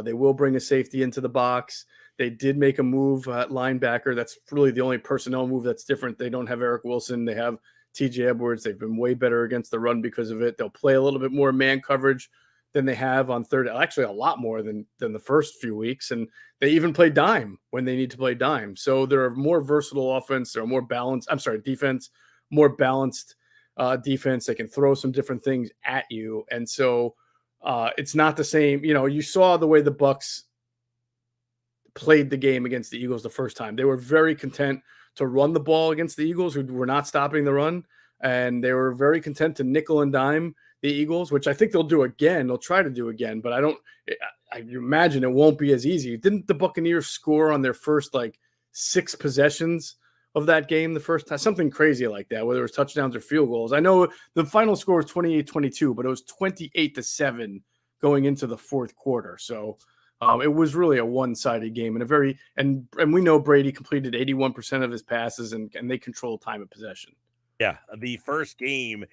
They will bring a safety into the box. They did make a move at linebacker. That's really the only personnel move that's different. They don't have Eric Wilson. They have TJ Edwards. They've been way better against the run because of it. They'll play a little bit more man coverage than they have on third, actually a lot more than the first few weeks. And they even play dime when they need to play dime. So they're a more versatile offense. They're a more balanced, defense, more balanced defense. They can throw some different things at you. And so it's not the same. You saw the way the Bucs played the game against the Eagles the first time. They were very content to run the ball against the Eagles, who were not stopping the run. And they were very content to nickel and dime the Eagles, which I think they'll do again. They'll try to do again, but I imagine it won't be as easy. Didn't the Buccaneers score on their first 6 possessions of that game the first time? Something crazy like that, whether it was touchdowns or field goals. I know the final score was 28-22, but it was 28-7 going into the fourth quarter. So it was really a one-sided game and we know Brady completed 81% of his passes and they controlled time of possession. Yeah, the first game,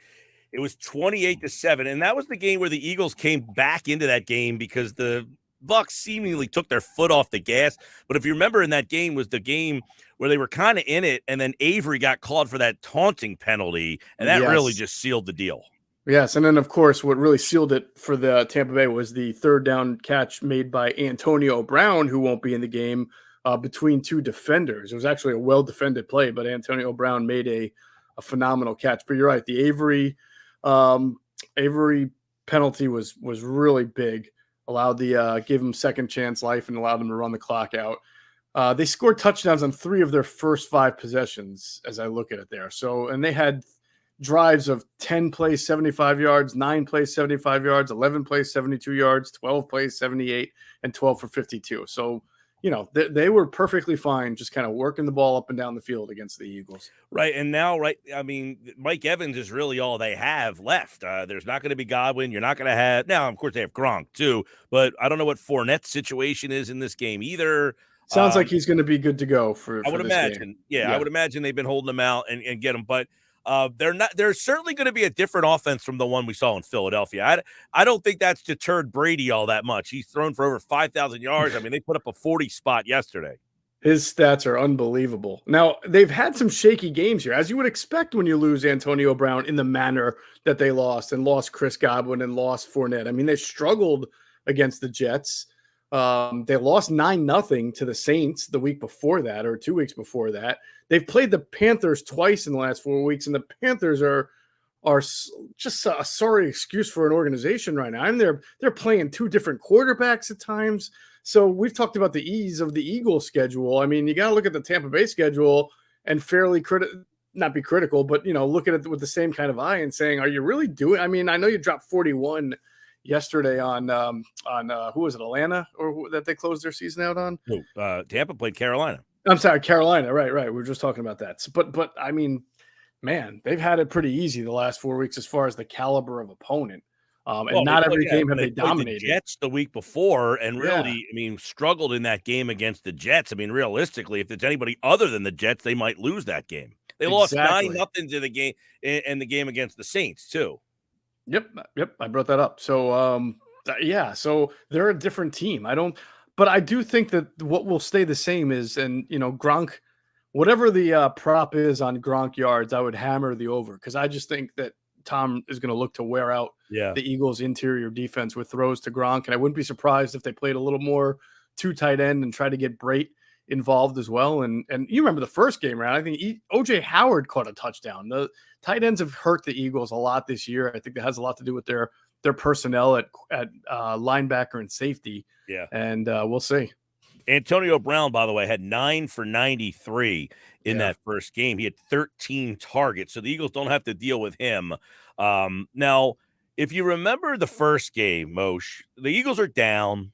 it was 28-7, and that was the game where the Eagles came back into that game because the Bucs seemingly took their foot off the gas. But if you remember, in that game was the game where they were kind of in it, and then Avery got called for that taunting penalty, and that really just sealed the deal. Yes, and then, of course, what really sealed it for the Tampa Bay was the third down catch made by Antonio Brown, who won't be in the game, between two defenders. It was actually a well-defended play, but Antonio Brown made a phenomenal catch. But you're right, the Avery penalty was really big. Allowed gave him second chance life and allowed them to run the clock out. They scored touchdowns on 3 of their first 5 possessions, as I look at it there. So, and they had drives of 10 plays, 75 yards, 9 plays, 75 yards, 11 plays, 72 yards, 12 plays, 78, and 12 for 52. So, they were perfectly fine just kind of working the ball up and down the field against the Eagles. Right. And now, I mean, Mike Evans is really all they have left. There's not going to be Godwin. You're not going to have – now, of course, they have Gronk too, but I don't know what Fournette's situation is in this game either. Sounds like he's going to be good to go for I would imagine. Game. Yeah, I would imagine they've been holding him out and get him, but – there's certainly going to be a different offense from the one we saw in Philadelphia. I don't think that's deterred Brady all that much. He's thrown for over 5,000 yards. I mean, they put up a 40 spot yesterday. His stats are unbelievable. Now, they've had some shaky games here, as you would expect when you lose Antonio Brown in the manner that they lost Chris Godwin and lost Fournette. I mean, they struggled against the Jets. They lost 9-0 to the Saints the week before that, or 2 weeks before that. They've played the Panthers twice in the last 4 weeks, and the Panthers are just a sorry excuse for an organization right now. And they're playing 2 different quarterbacks at times. So we've talked about the ease of the Eagles schedule. I mean, you got to look at the Tampa Bay schedule and fairly not be critical, but look at it with the same kind of eye and saying, are you really doing? I mean, I know you dropped 41 yesterday on who was it, Atlanta, or that they closed their season out on? Tampa played Carolina. I'm sorry, Carolina. Right. We were just talking about that. But I mean, man, they've had it pretty easy the last 4 weeks as far as the caliber of opponent. And not every game have they dominated. The Jets the week before and really, I mean, struggled in that game against the Jets. I mean, realistically, if it's anybody other than the Jets, they might lose that game. They lost 9-0 to the game in the game against the Saints too. Yep. I brought that up. So Yeah, so they're a different team. But I do think that what will stay the same is, and Gronk, whatever the prop is on Gronk yards, I would hammer the over because I just think that Tom is going to look to wear out Yeah. the Eagles' interior defense with throws to Gronk, and I wouldn't be surprised if they played a little more two tight end and try to get Brait involved as well. And you remember the first game, right? I think OJ Howard caught a touchdown. The tight ends have hurt the Eagles a lot this year. I think that has a lot to do with their personnel at linebacker and safety. Yeah. And we'll see. Antonio Brown, by the way, had 9 for 93 in that first game. He had 13 targets, so the Eagles don't have to deal with him. Now, if you remember the first game, Moshe, the Eagles are down.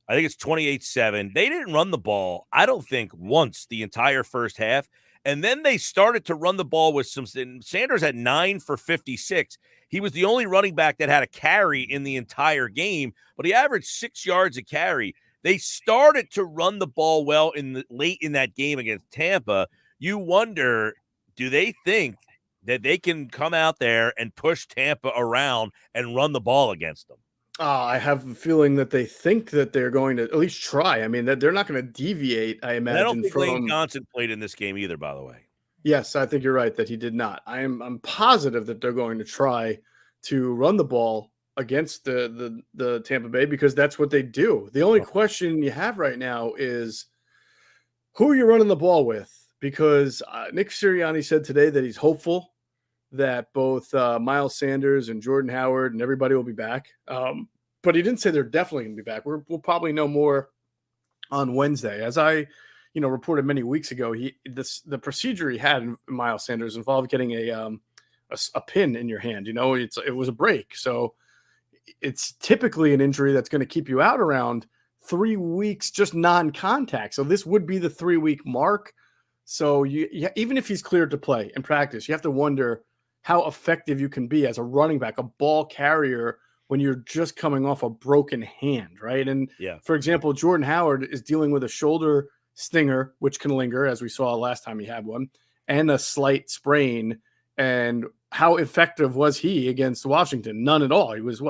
I think it's 28-7. They didn't run the ball, I don't think, once the entire first half. And then they started to run the ball with some. Sanders had 9 for 56. He was the only running back that had a carry in the entire game, but he averaged 6 yards a carry. They started to run the ball well late in that game against Tampa. You wonder, do they think that they can come out there and push Tampa around and run the ball against them? I have a feeling that they think that they're going to at least try. I mean, that they're not going to deviate, I imagine. And I don't think from Lane Johnson played in this game either, by the way. Yes, I think you're right that he did not. I'm positive that they're going to try to run the ball against the Tampa Bay because that's what they do. The only question you have right now is who are you running the ball with? Because Nick Sirianni said today that he's hopeful that both Miles Sanders and Jordan Howard and everybody will be back. But he didn't say they're definitely going to be back. We'll probably know more on Wednesday. As I reported many weeks ago, the procedure he had in Miles Sanders involved getting a pin in your hand. It was a break. So it's typically an injury that's going to keep you out around 3 weeks, just non-contact. So this would be the 3-week mark. So even if he's cleared to play and practice, you have to wonder how effective you can be as a running back, a ball carrier, when you're just coming off a broken hand, right? And for example, Jordan Howard is dealing with a shoulder stinger, which can linger, as we saw last time he had one, and a slight sprain. And how effective was he against Washington? None at all. He was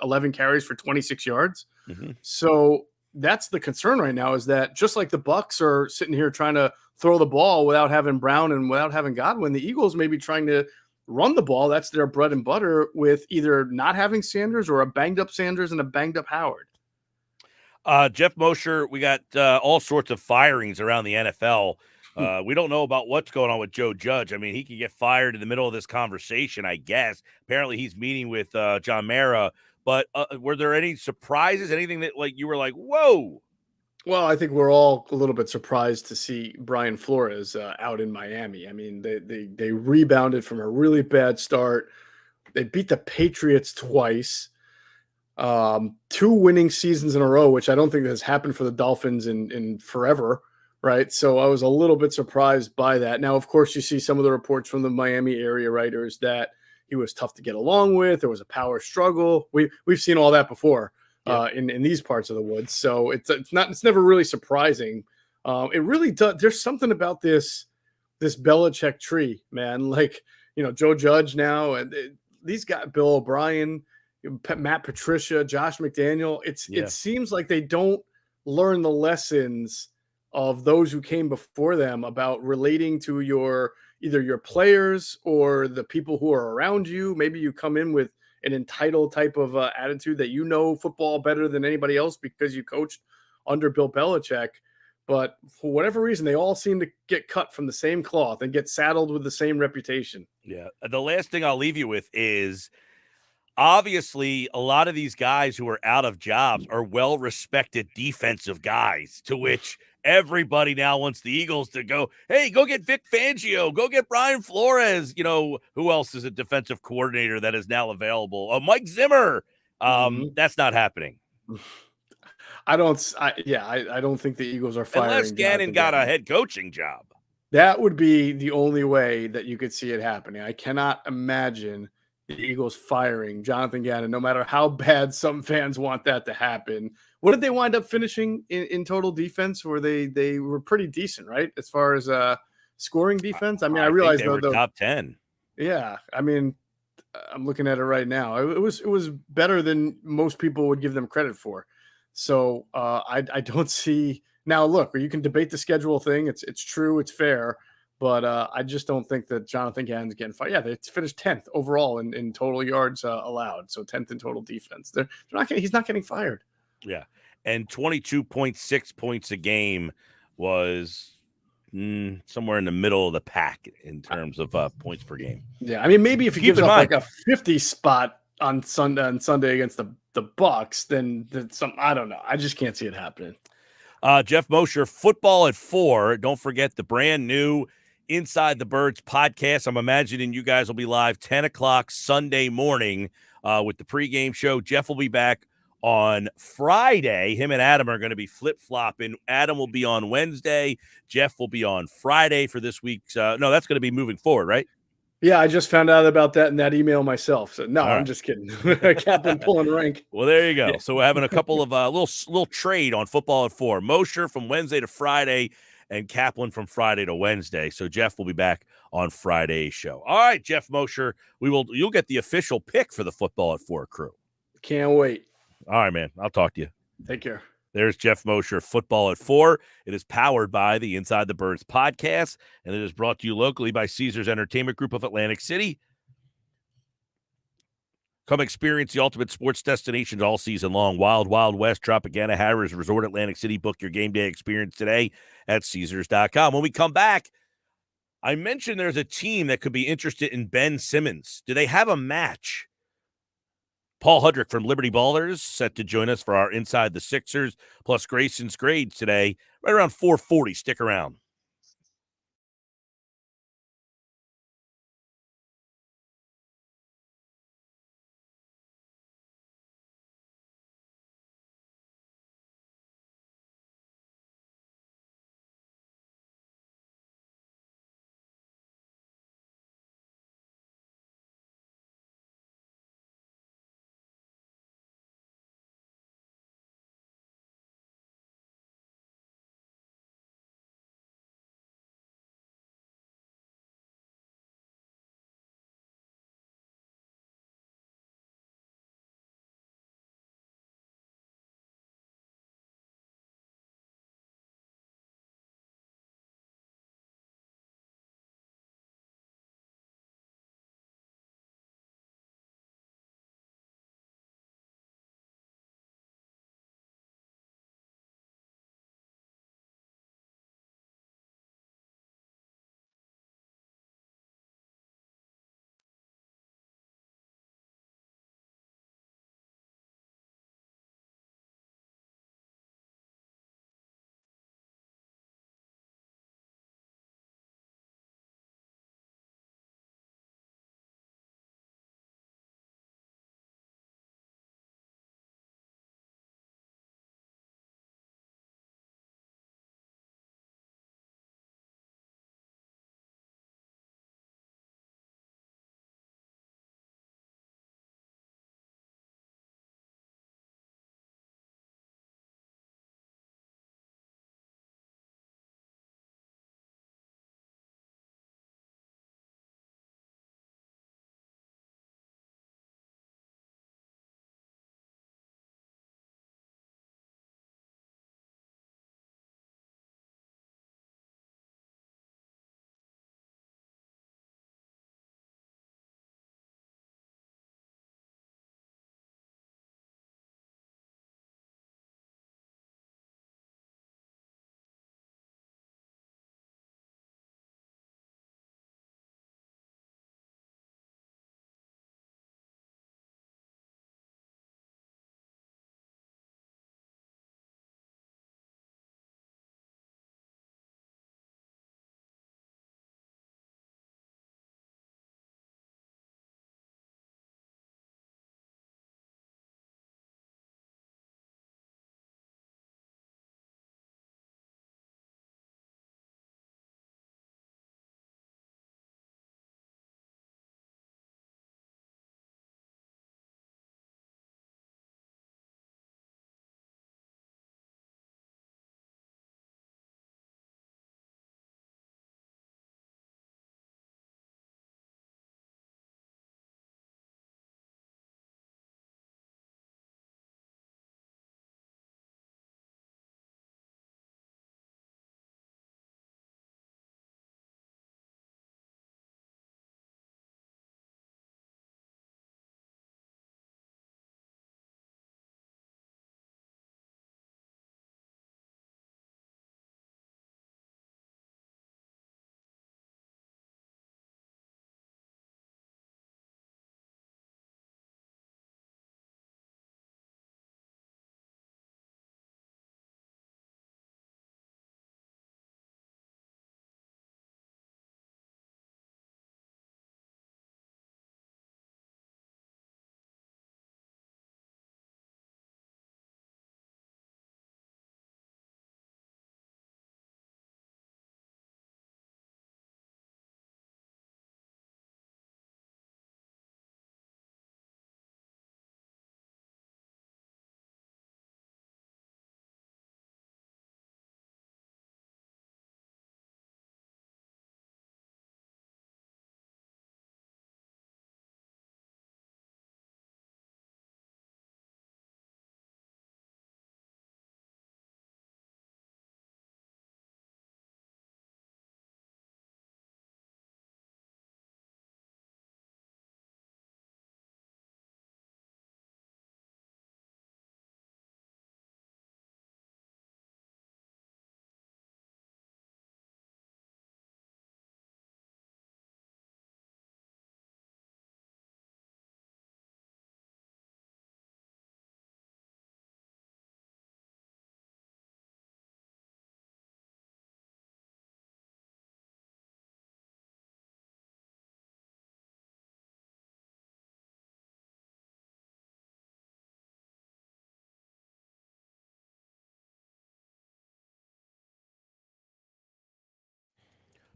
11 carries for 26 yards. Mm-hmm. So that's the concern right now, is that just like the Bucs are sitting here trying to throw the ball without having Brown and without having Godwin, the Eagles may be trying to run the ball. That's their bread and butter, with either not having Sanders or a banged up Sanders and a banged up Howard. Jeff Mosher, we got all sorts of firings around the NFL. We don't know about what's going on with Joe Judge. I mean, he could get fired in the middle of this conversation, I guess. Apparently he's meeting with John Mara. But were there any surprises, anything that you were like, whoa? Well, I think we're all a little bit surprised to see Brian Flores out in Miami. I mean, they rebounded from a really bad start. They beat the Patriots twice, 2 winning seasons in a row, which I don't think has happened for the Dolphins in forever, right? So I was a little bit surprised by that. Now, of course, you see some of the reports from the Miami area writers that he was tough to get along with. There was a power struggle. We've seen all that before. In these parts of the woods. So it's never really surprising. It really does. There's something about this Belichick tree, man. Joe Judge now, and these guys, Bill O'Brien, Matt Patricia, Josh McDaniel. It seems like they don't learn the lessons of those who came before them about relating to either your players or the people who are around you. Maybe you come in with an entitled type of attitude that football better than anybody else because you coached under Bill Belichick. But for whatever reason, they all seem to get cut from the same cloth and get saddled with the same reputation. Yeah. The last thing I'll leave you with is, obviously, a lot of these guys who are out of jobs are well-respected defensive guys, to which everybody now wants the Eagles to go, hey, go get Vic Fangio, go get Brian Flores. Who else is a defensive coordinator that is now available? Mike Zimmer. That's not happening. I don't think the Eagles are firing. Unless Gannon got a head coaching job. That would be the only way that you could see it happening. I cannot imagine the Eagles firing Jonathan Gannon, no matter how bad some fans want that to happen. What did they wind up finishing in total defense? Where they were pretty decent, right? As far as scoring defense. I mean, I realize they were top 10. Yeah. I mean, I'm looking at it right now. It was better than most people would give them credit for. So I don't see now. Look, you can debate the schedule thing. It's true. It's fair. But I just don't think that Jonathan Gannon's getting fired. Yeah, they finished 10th overall in total yards allowed. So 10th in total defense. They're not getting, he's not getting fired. Yeah. And 22.6 points a game was somewhere in the middle of the pack in terms of points per game. Yeah, I mean, maybe if he Keep gives in up mind- like a 50 spot on Sunday against the Bucks, then I don't know. I just can't see it happening. Geoff Mosher, Football at 4. Don't forget the brand new Inside the Birds podcast. I'm imagining you guys will be live 10 o'clock Sunday morning with the pregame show. Geoff will be back on Friday. Him and Adam are going to be flip-flopping. Adam will be on Wednesday. Geoff will be on Friday for this week's no, that's going to be moving forward, right? Yeah, I just found out about that in that email myself. So no, All I'm right. just kidding. Kaplan pulling rank. Well, there you go. Yeah. So we're having a couple of little trade on Football at 4. Mosher from Wednesday to Friday and Kaplan from Friday to Wednesday. So Geoff will be back on Friday's show. All right, Geoff Mosher, you'll get the official pick for the Football at 4 crew. Can't wait. All right, man. I'll talk to you. Take care. There's Geoff Mosher, Football at 4. It is powered by the Inside the Birds podcast, and it is brought to you locally by Caesars Entertainment Group of Atlantic City. Come experience the ultimate sports destinations all season long. Wild, Wild West, Tropicana, Harrah's Resort, Atlantic City. Book your game day experience today at Caesars.com. When we come back, I mentioned there's a team that could be interested in Ben Simmons. Do they have a match? Paul Hudrick from Liberty Ballers set to join us for our Inside the Sixers plus Grayson's grades today, right around 4:40. Stick around.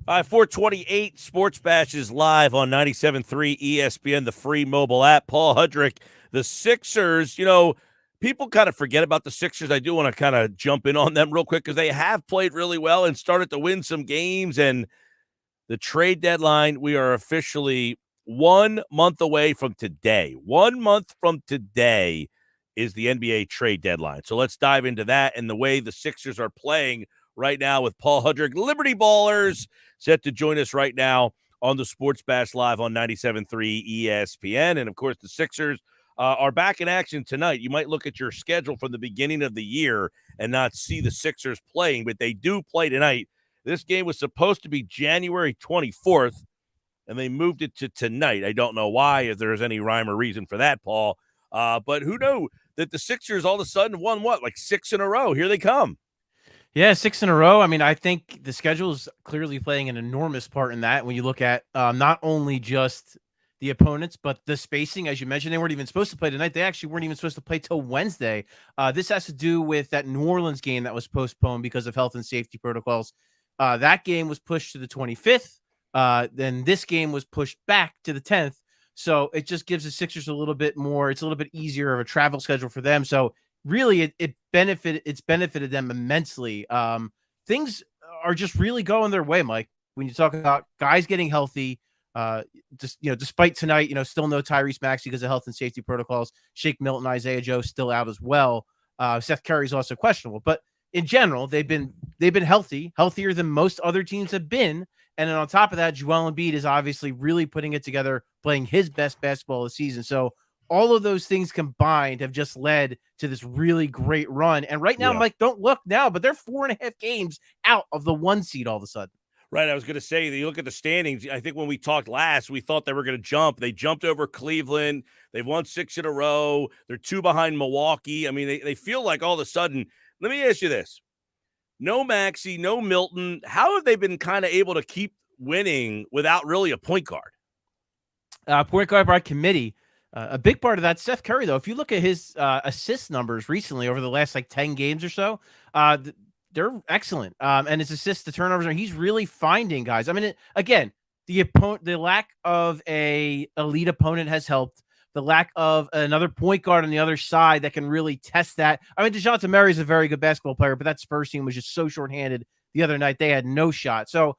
All right, 428 Sports Bash is live on 97.3 ESPN, the free mobile app. Paul Hudrick, the Sixers, people kind of forget about the Sixers. I do want to kind of jump in on them real quick because they have played really well and started to win some games. And the trade deadline, we are officially 1 month away from today. 1 month from today is the NBA trade deadline. So let's dive into that and the way the Sixers are playing right now with Paul Hudrick, Liberty Ballers, set to join us right now on the Sports Bash Live on 97.3 ESPN. And, of course, the Sixers are back in action tonight. You might look at your schedule from the beginning of the year and not see the Sixers playing, but they do play tonight. This game was supposed to be January 24th, and they moved it to tonight. I don't know why, if there's any rhyme or reason for that, Paul. But who knew that the Sixers all of a sudden won, like 6 in a row? Here they come. Yeah, 6 in a row. I mean, I think the schedule is clearly playing an enormous part in that when you look at not only just the opponents, but the spacing. As you mentioned, they weren't even supposed to play tonight. They actually weren't even supposed to play till Wednesday. This has to do with that New Orleans game that was postponed because of health and safety protocols. That game was pushed to the 25th. Then this game was pushed back to the 10th. So it just gives the Sixers a little bit more. It's a little bit easier of a travel schedule for them. So really, it's benefited them immensely. Things are just really going their way, Mike. When you talk about guys getting healthy, despite tonight, still no Tyrese Maxey because of health and safety protocols. Shake Milton, Isaiah Joe still out as well. Seth Curry's also questionable, but in general, they've been healthier than most other teams have been. And then on top of that, Joel Embiid is obviously really putting it together, playing his best basketball of the season. So all of those things combined have just led to this really great run. And right now, Mike, don't look now, but they're 4.5 games out of the 1 seed all of a sudden. Right. I was going to say, you look at the standings. I think when we talked last, we thought they were going to jump. They jumped over Cleveland. They've won 6 in a row. They're 2 behind Milwaukee. I mean, they feel like all of a sudden. Let me ask you this. No Maxey, no Milton. How have they been kind of able to keep winning without really a point guard? Point guard by committee. A big part of that, Seth Curry, though, if you look at his assist numbers recently over the last 10 games or so, they're excellent. And his assists to turnovers, he's really finding guys. I mean, again, the lack of a elite opponent has helped. The lack of another point guard on the other side that can really test that. I mean, DeJounte Murray is a very good basketball player, but that Spurs team was just so shorthanded the other night. They had no shot. So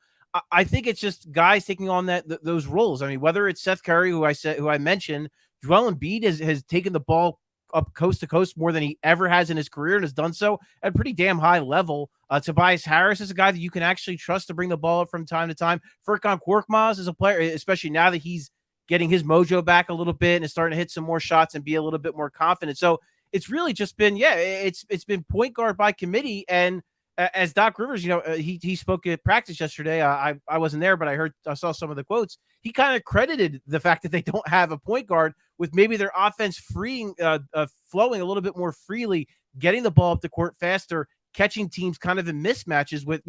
I think it's just guys taking on those roles. I mean, whether it's Seth Curry, who I mentioned, Joel Embiid has taken the ball up coast to coast more than he ever has in his career and has done so at a pretty damn high level. Tobias Harris is a guy that you can actually trust to bring the ball up from time to time. Furkan Korkmaz is a player, especially now that he's getting his mojo back a little bit and is starting to hit some more shots and be a little bit more confident. So it's really just been, it's been point guard by committee. And as Doc Rivers, he spoke at practice yesterday. I wasn't there, but I saw some of the quotes. He kind of credited the fact that they don't have a point guard with maybe their offense flowing a little bit more freely, getting the ball up the court faster, catching teams kind of in mismatches with,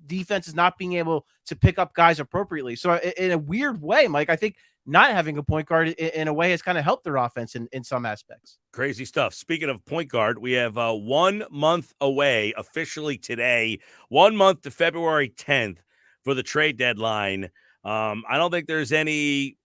defenses not being able to pick up guys appropriately. So in a weird way, Mike, I think not having a point guard in a way has kind of helped their offense in some aspects. Crazy stuff. Speaking of point guard, we have 1 month away officially today, 1 month to February 10th for the trade deadline. I don't think there's any,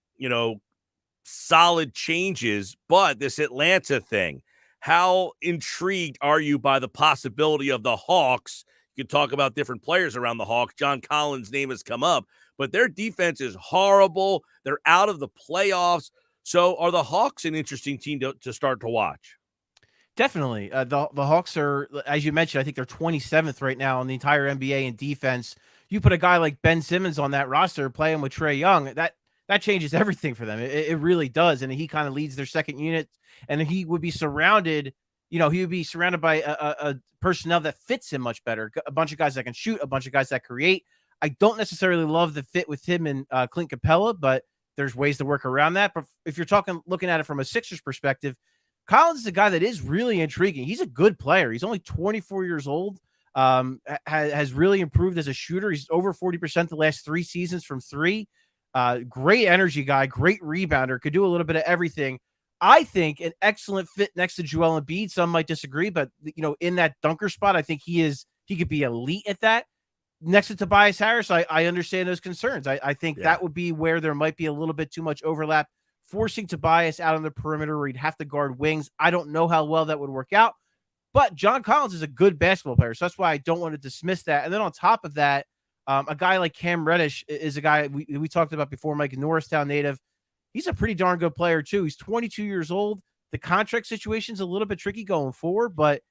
solid changes, but this Atlanta thing, how intrigued are you by the possibility of the Hawks? You can talk about different players around the Hawks. John Collins' name has come up, but their defense is horrible. They're out of the playoffs. So are the Hawks an interesting team to start to watch? Definitely. The Hawks are, as you mentioned, I think they're 27th right now in the entire NBA in defense. You put a guy like Ben Simmons on that roster playing with Trae Young, that changes everything for them. It really does. And he kind of leads their second unit, and he would be surrounded by a personnel that fits him much better. A bunch of guys that can shoot, a bunch of guys that create. I don't necessarily love the fit with him and Clint Capella, but there's ways to work around that. But if you're looking at it from a Sixers perspective, Collins is a guy that is really intriguing. He's a good player. He's only 24 years old, has really improved as a shooter. He's over 40% the last 3 seasons from 3. Great energy guy, great rebounder, could do a little bit of everything. I think an excellent fit next to Joel Embiid. Some might disagree, but in that dunker spot, I think he could be elite at that. next to Tobias Harris, I understand those concerns. I think that would be where there might be a little bit too much overlap, forcing Tobias out on the perimeter where he'd have to guard wings. I don't know how well that would work out, but John Collins is a good basketball player. So that's why I don't want to dismiss that. And then on top of that, a guy like Cam Reddish is a guy we talked about before, Mike, a Norristown native. He's a pretty darn good player too. He's 22 years old. The contract situation's a little bit tricky going forward, but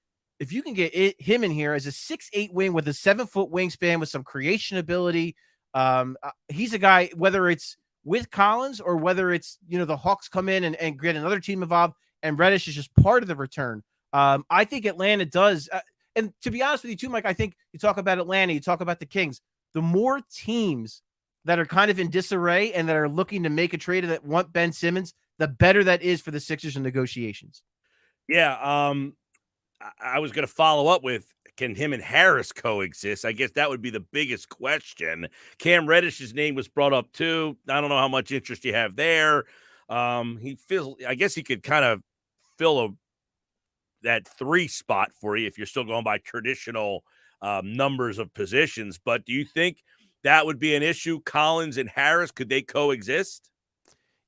if you can get him in here as a 6'8" wing with a 7-foot wingspan with some creation ability, he's a guy, whether it's with Collins or whether it's, the Hawks come in and get another team involved and Reddish is just part of the return. I think Atlanta does. And to be honest with you too, Mike, I think you talk about Atlanta, you talk about the Kings, the more teams that are kind of in disarray and that are looking to make a trade that want Ben Simmons, the better that is for the Sixers in negotiations. Yeah. I was going to follow up with, can him and Harris coexist? I guess that would be the biggest question. Cam Reddish's name was brought up too. I don't know how much interest you have there. I guess he could kind of fill that 3 spot for you if you're still going by traditional numbers of positions. But do you think that would be an issue? Collins and Harris, could they coexist?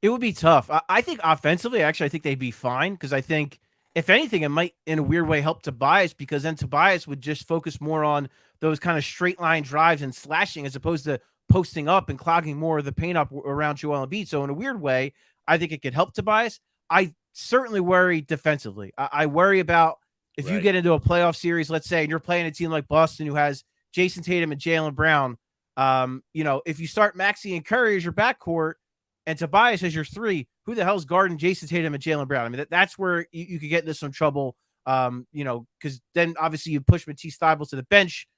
It would be tough. I think offensively, actually, I think they'd be fine because I think, if anything, it might, in a weird way, help Tobias because then Tobias would just focus more on those kind of straight line drives and slashing as opposed to posting up and clogging more of the paint up around Joel Embiid. So in a weird way, I think it could help Tobias. I certainly worry defensively. I worry about if you get into a playoff series, let's say, and you're playing a team like Boston who has Jason Tatum and Jaylen Brown. If you start Maxey and Curry as your backcourt and Tobias as your 3, who the hell's guarding Jason Tatum and Jaylen Brown? I mean, that's where you could get into some trouble, because then obviously you push Matisse Thybulle to the bench.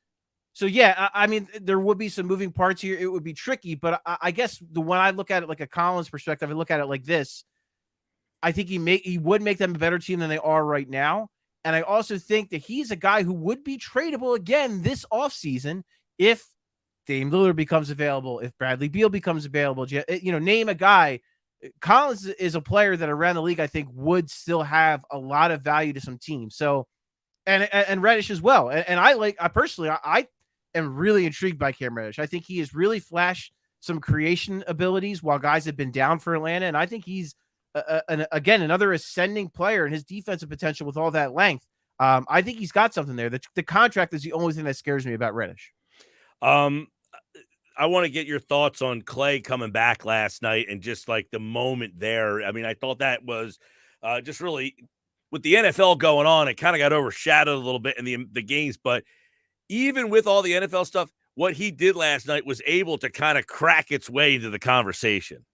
So, yeah, I mean, there would be some moving parts here. It would be tricky, but I guess when I look at it like a Collins perspective, I look at it like this. I think he would make them a better team than they are right now. And I also think that he's a guy who would be tradable again this offseason if Dame Lillard becomes available, if Bradley Beal becomes available, name a guy. Collins is a player that around the league, I think, would still have a lot of value to some teams. So, and Reddish as well. And I personally am really intrigued by Cam Reddish. I think he has really flashed some creation abilities while guys have been down for Atlanta. And I think he's, again, another ascending player in his defensive potential with all that length. I think he's got something there. The contract is the only thing that scares me about Reddish. I want to get your thoughts on Clay coming back last night and just like the moment there. I mean, I thought that was just really, with the NFL going on, it kind of got overshadowed a little bit in the games. But even with all the NFL stuff, what he did last night was able to kind of crack its way into the conversation.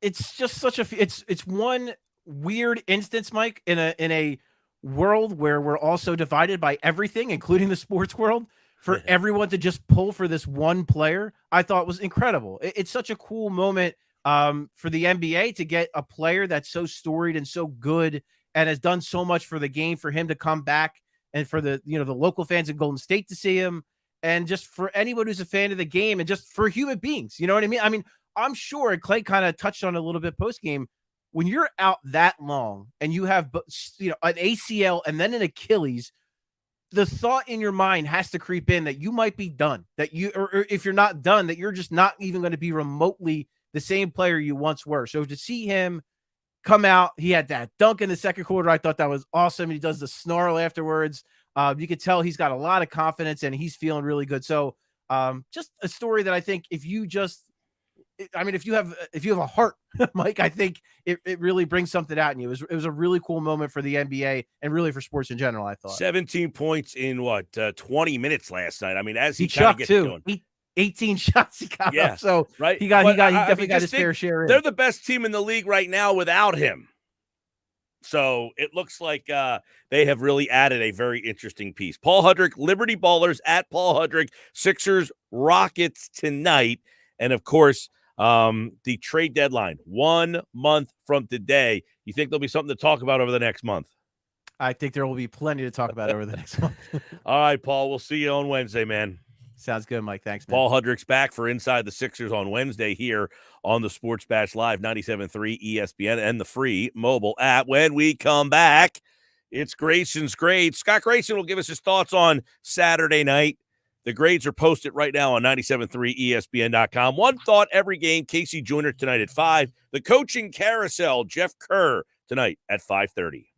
It's just it's one weird instance, Mike, in a world where we're also divided by everything, including the sports world. For everyone to just pull for this one player, I thought was incredible. It's such a cool moment for the NBA to get a player that's so storied and so good and has done so much for the game, for him to come back, and for the local fans in Golden State to see him, and just for anyone who's a fan of the game, and just for human beings. You know what I mean? I mean, I'm sure Clay kind of touched on it a little bit post game. When you're out that long and you have an ACL and then an Achilles, the thought in your mind has to creep in that you might be done, that or if you're not done, that you're just not even going to be remotely the same player you once were. So to see him come out, he had that dunk in the second quarter. I thought that was awesome. He does the snarl afterwards. You could tell he's got a lot of confidence and he's feeling really good. So just a story that I think if you have a heart, Mike, I think it really brings something out in you. It was a really cool moment for the NBA and really for sports in general, I thought. 17 points in 20 minutes last night. I mean, as he kind of gets going. 18 shots he got up. So right. He definitely got his fair share in. They're the best team in the league right now without him. So it looks like they have really added a very interesting piece. Paul Hudrick, Liberty Ballers at Paul Hudrick, Sixers, Rockets tonight. And of course, the trade deadline 1 month from today. You think there'll be something to talk about over the next month? I think there will be plenty to talk about over the next month. All right, Paul, we'll see you on Wednesday, man. Sounds good, Mike. Thanks, man. Paul Hudrick's back for Inside the Sixers on Wednesday here on the Sports Bash Live 97.3 ESPN and the free mobile app. When we come back, it's Grayson's Grade. Scott Grayson will give us his thoughts on Saturday night. The grades are posted right now on 973ESPN.com. One thought every game, Casey Joyner tonight at 5. The coaching carousel, Geoff Kerr tonight at 5:30.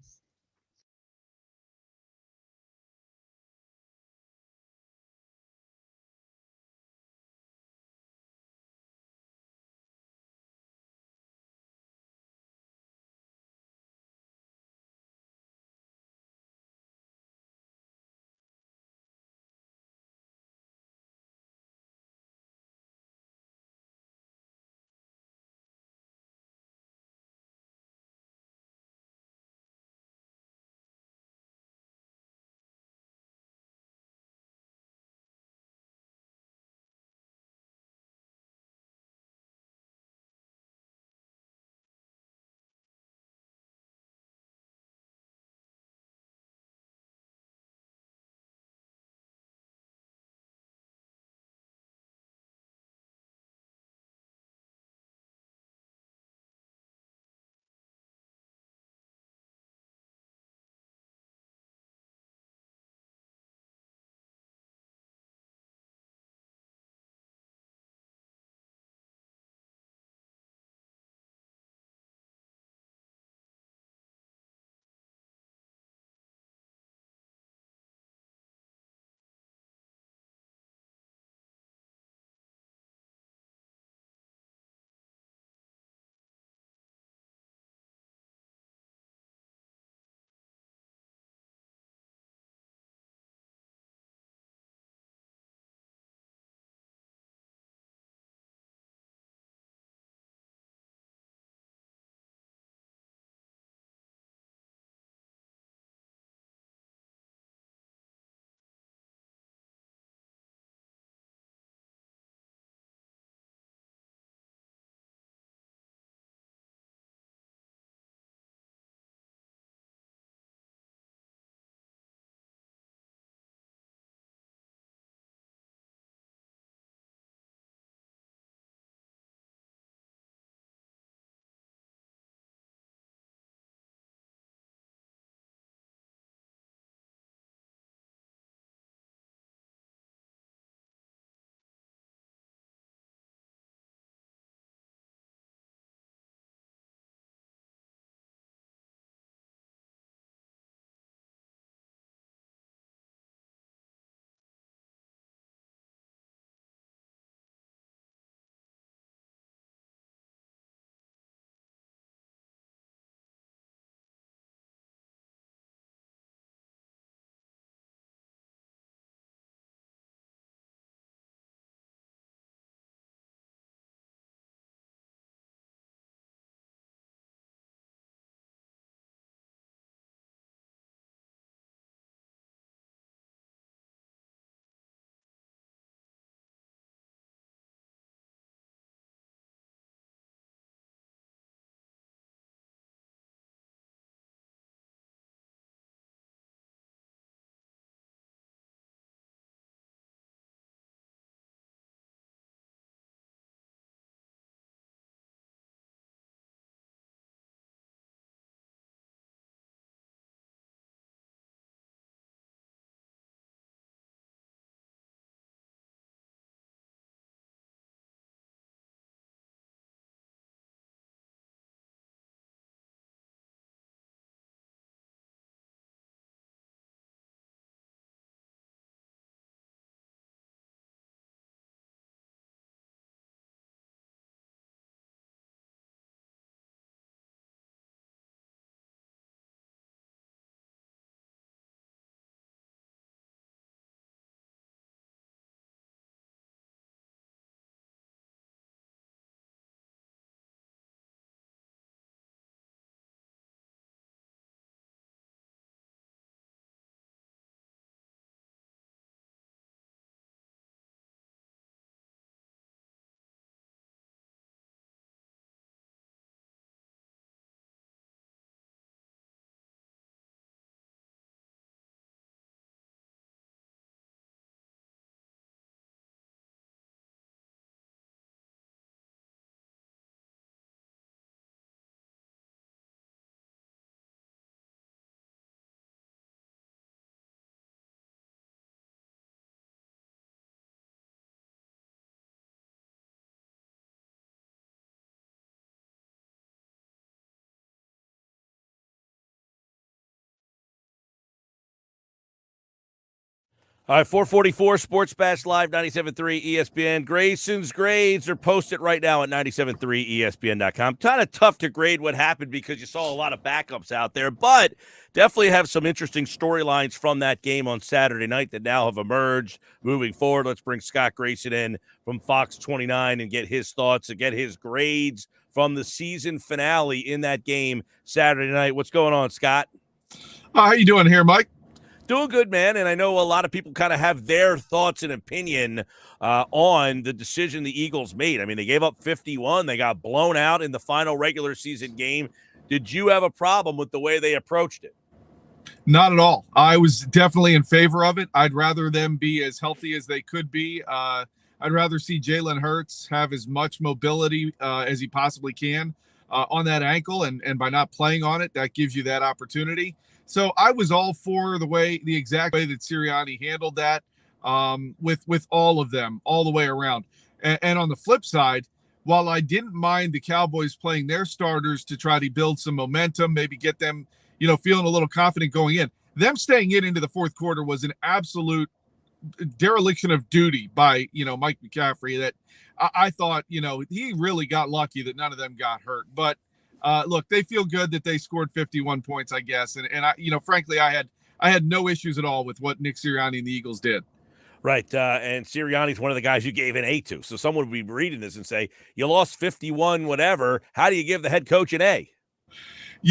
All right, 444 Sports Bash Live, 97.3 ESPN. Grayson's grades are posted right now at 97.3ESPN.com. Kind of tough to grade what happened because you saw a lot of backups out there, but definitely have some interesting storylines from that game on Saturday night that now have emerged moving forward. Let's bring Scott Grayson in from Fox 29 and get his thoughts and get his grades from the season finale in that game Saturday night. What's going on, Scott? How you doing here, Mike? Doing good, man. And I know a lot of people kind of have their thoughts and opinion on the decision the Eagles made. I mean, they gave up 51. They got blown out in the final regular season game. Did you have a problem with the way they approached it? Not at all. I was definitely in favor of it. I'd rather them be as healthy as they could be. I'd rather see Jalen Hurts have as much mobility as he possibly can on that ankle. And by not playing on it, that gives you that opportunity. So I was all for the exact way that Sirianni handled that with all of them all the way around. And on the flip side, while I didn't mind the Cowboys playing their starters to try to build some momentum, maybe get them, feeling a little confident going in, them staying into the fourth quarter was an absolute dereliction of duty by, Mike McCaffrey that I thought, he really got lucky that none of them got hurt. But look, they feel good that they scored 51 points, I guess. And I, frankly, I had no issues at all with what Nick Sirianni and the Eagles did. Right. And Sirianni's one of the guys you gave an A to. So someone would be reading this and say, you lost 51, whatever. How do you give the head coach an A?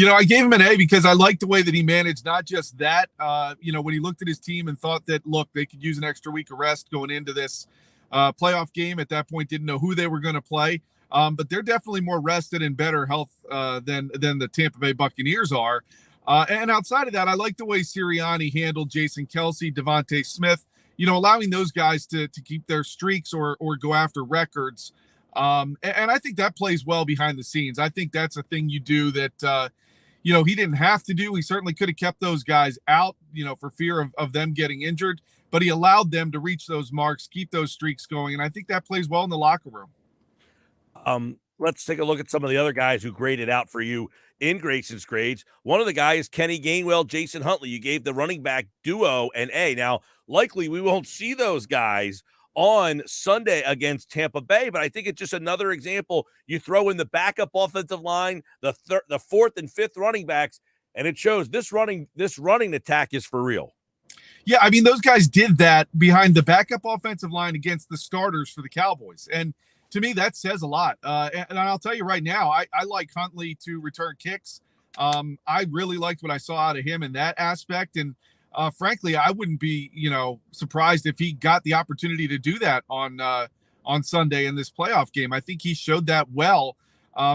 I gave him an A because I liked the way that he managed not just that, when he looked at his team and thought that, look, they could use an extra week of rest going into this playoff game. At that point, didn't know who they were going to play. But they're definitely more rested and better health than the Tampa Bay Buccaneers are. And outside of that, I like the way Sirianni handled Jason Kelsey, Devontae Smith, allowing those guys to keep their streaks or go after records. And I think that plays well behind the scenes. I think that's a thing you do that, he didn't have to do. He certainly could have kept those guys out, for fear of them getting injured. But he allowed them to reach those marks, keep those streaks going. And I think that plays well in the locker room. Let's take a look at some of the other guys who graded out for you in Grayson's grades. One of the guys, Kenny Gainwell, Jason Huntley. You gave the running back duo an A. Now, likely we won't see those guys on Sunday against Tampa Bay, but I think it's just another example. You throw in the backup offensive line, the fourth and fifth running backs, and it shows this running attack is for real. Yeah, I mean, those guys did that behind the backup offensive line against the starters for the Cowboys. And to me, that says a lot. And I'll tell you right now, I like Huntley to return kicks. I really liked what I saw out of him in that aspect. And frankly, I wouldn't be, surprised if he got the opportunity to do that on Sunday in this playoff game. I think he showed that well.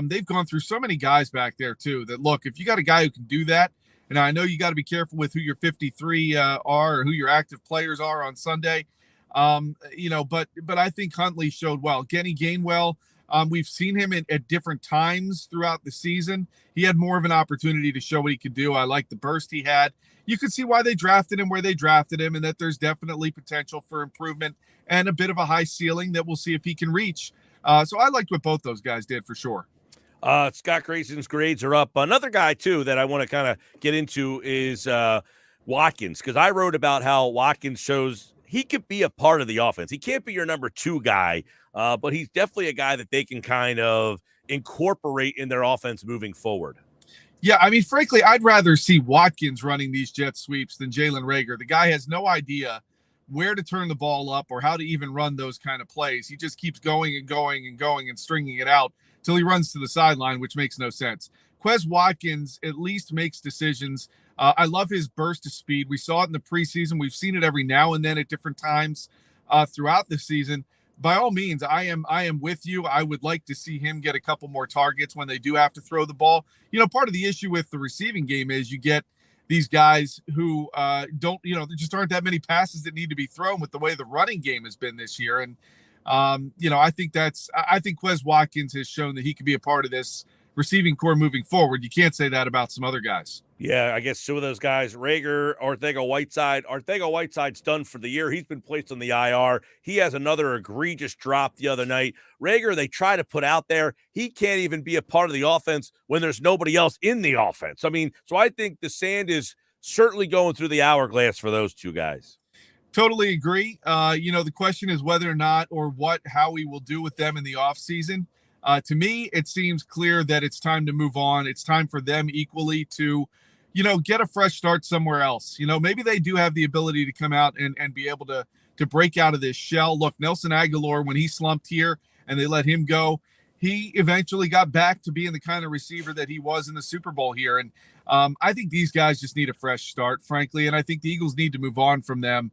They've gone through so many guys back there, too, that, look, if you got a guy who can do that, and I know you got to be careful with who your 53 are or who your active players are on Sunday. But I think Huntley showed well. Kenny Gainwell, we've seen him at different times throughout the season. He had more of an opportunity to show what he could do. I like the burst he had. You could see why they drafted him where they drafted him, and that there's definitely potential for improvement and a bit of a high ceiling that we'll see if he can reach. So I liked what both those guys did for sure. Scott Grayson's grades are up. Another guy, too, that I want to kind of get into is Watkins, because I wrote about how Watkins shows he could be a part of the offense. He can't be your number two guy, but he's definitely a guy that they can kind of incorporate in their offense moving forward. Yeah, I mean, frankly, I'd rather see Watkins running these jet sweeps than Jalen Reagor. The guy has no idea where to turn the ball up or how to even run those kind of plays. He just keeps going and going and going and stringing it out till he runs to the sideline, which makes no sense. Quez Watkins at least makes decisions. I love his burst of speed. We saw it in the preseason. We've seen it every now and then at different times throughout the season. By all means, I am with you. I would like to see him get a couple more targets when they do have to throw the ball. Part of the issue with the receiving game is you get these guys who don't, there just aren't that many passes that need to be thrown with the way the running game has been this year. And, I think Quez Watkins has shown that he can be a part of this receiving core moving forward. You can't say that about some other guys. Yeah, I guess two of those guys, Reagor, Arcega-Whiteside. Arcega-Whiteside's done for the year. He's been placed on the IR. He has another egregious drop the other night. Reagor, they try to put out there. He can't even be a part of the offense when there's nobody else in the offense. I mean, so I think the sand is certainly going through the hourglass for those two guys. Totally agree. The question is whether or not or how we will do with them in the offseason. To me, it seems clear that it's time to move on. It's time for them equally to, get a fresh start somewhere else. Maybe they do have the ability to come out and be able to break out of this shell. Look, Nelson Aguilar, when he slumped here and they let him go, he eventually got back to being the kind of receiver that he was in the Super Bowl here. And I think these guys just need a fresh start, frankly. And I think the Eagles need to move on from them.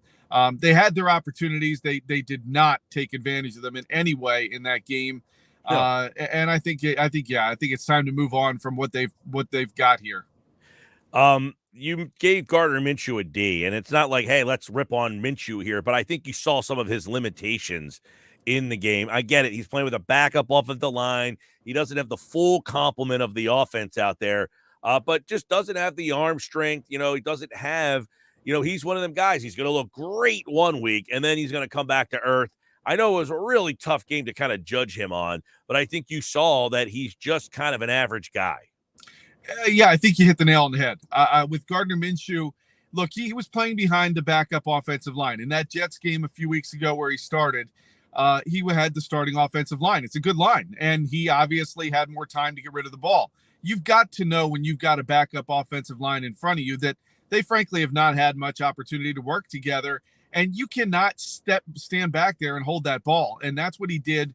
They had their opportunities. They did not take advantage of them in any way in that game. No. And I think it's time to move on from what they've got here. You gave Gardner Minshew a D, and it's not like, hey, let's rip on Minshew here, but I think you saw some of his limitations in the game. I get it. He's playing with a backup off of the line. He doesn't have the full complement of the offense out there, but just doesn't have the arm strength. He doesn't have, he's one of them guys. He's going to look great one week, and then he's going to come back to earth. I know it was a really tough game to kind of judge him on, but I think you saw that he's just kind of an average guy. Yeah, I think you hit the nail on the head. With Gardner Minshew, look, he was playing behind the backup offensive line. In that Jets game a few weeks ago where he started, he had the starting offensive line. It's a good line, and he obviously had more time to get rid of the ball. You've got to know when you've got a backup offensive line in front of you that they frankly have not had much opportunity to work together, and you cannot stand back there and hold that ball. And that's what he did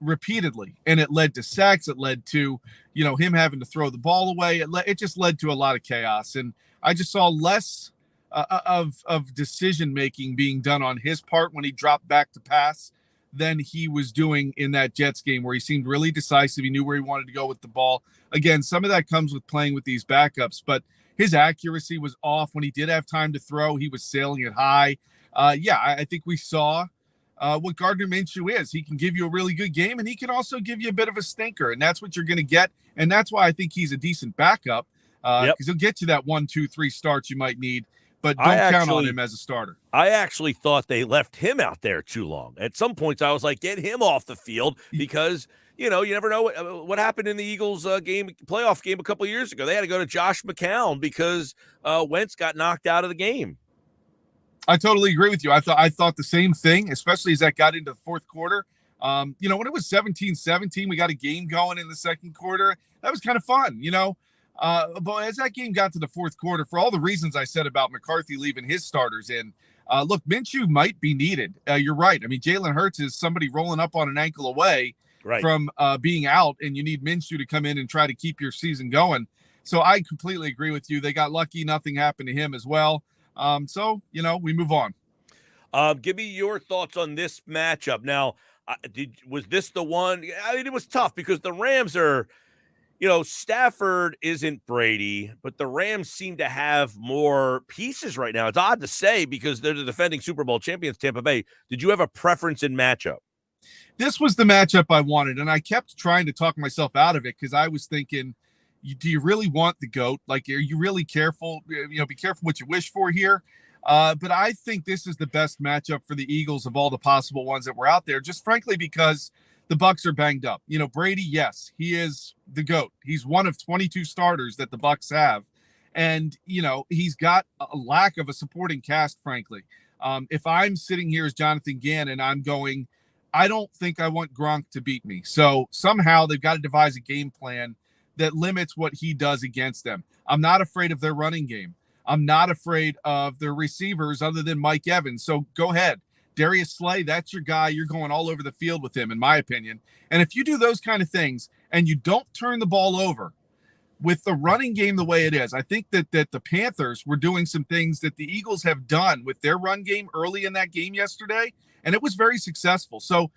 repeatedly, and it led to sacks. It led to him having to throw the ball away. It just led to a lot of chaos, and I just saw less of decision making being done on his part when he dropped back to pass than he was doing in that Jets game, where he seemed really decisive. He knew where he wanted to go with the ball. Again, some of that comes with playing with these backups, but his accuracy was off. When he did have time to throw, he was sailing it high. I think we saw what Gardner Minshew is. He can give you a really good game, and he can also give you a bit of a stinker, and that's what you're going to get. And that's why I think he's a decent backup, because he'll get you that 1, 2, 3 starts you might need, but don't count on him as a starter. I actually thought they left him out there too long. At some points, I was like, get him off the field, because you never know what happened in the Eagles playoff game a couple of years ago. They had to go to Josh McCown because Wentz got knocked out of the game. I totally agree with you. I thought the same thing, especially as that got into the fourth quarter. When it was 17-17, we got a game going in the second quarter. That was kind of fun, But as that game got to the fourth quarter, for all the reasons I said about McCarthy leaving his starters in, look, Minshew might be needed. You're right. I mean, Jalen Hurts is somebody rolling up on an ankle away from being out, and you need Minshew to come in and try to keep your season going. So I completely agree with you. They got lucky. Nothing happened to him as well. We move on. Give me your thoughts on this matchup. Now, was this the one? I mean, it was tough because the Rams are, Stafford isn't Brady, but the Rams seem to have more pieces right now. It's odd to say because they're the defending Super Bowl champions, Tampa Bay. Did you have a preference in matchup? This was the matchup I wanted, and I kept trying to talk myself out of it because I was thinking, do you really want the GOAT? Like, are you really careful? Be careful what you wish for here. But I think this is the best matchup for the Eagles of all the possible ones that were out there, just frankly because the Bucs are banged up. Brady, yes, he is the GOAT. He's one of 22 starters that the Bucs have. And, he's got a lack of a supporting cast, frankly. If I'm sitting here as Jonathan Gannon, I'm going, I don't think I want Gronk to beat me. So somehow they've got to devise a game plan that limits what he does against them. I'm not afraid of their running game. I'm not afraid of their receivers other than Mike Evans. So go ahead. Darius Slay, that's your guy. You're going all over the field with him, in my opinion. And if you do those kind of things and you don't turn the ball over with the running game the way it is, I think that the Panthers were doing some things that the Eagles have done with their run game early in that game yesterday, and it was very successful. So,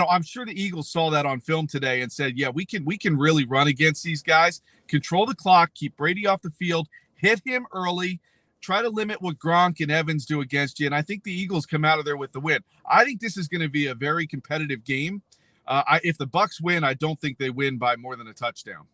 I'm sure the Eagles saw that on film today and said, yeah, we can really run against these guys, control the clock, keep Brady off the field, hit him early, try to limit what Gronk and Evans do against you. And I think the Eagles come out of there with the win. I think this is going to be a very competitive game. If the Bucs win, I don't think they win by more than a touchdown.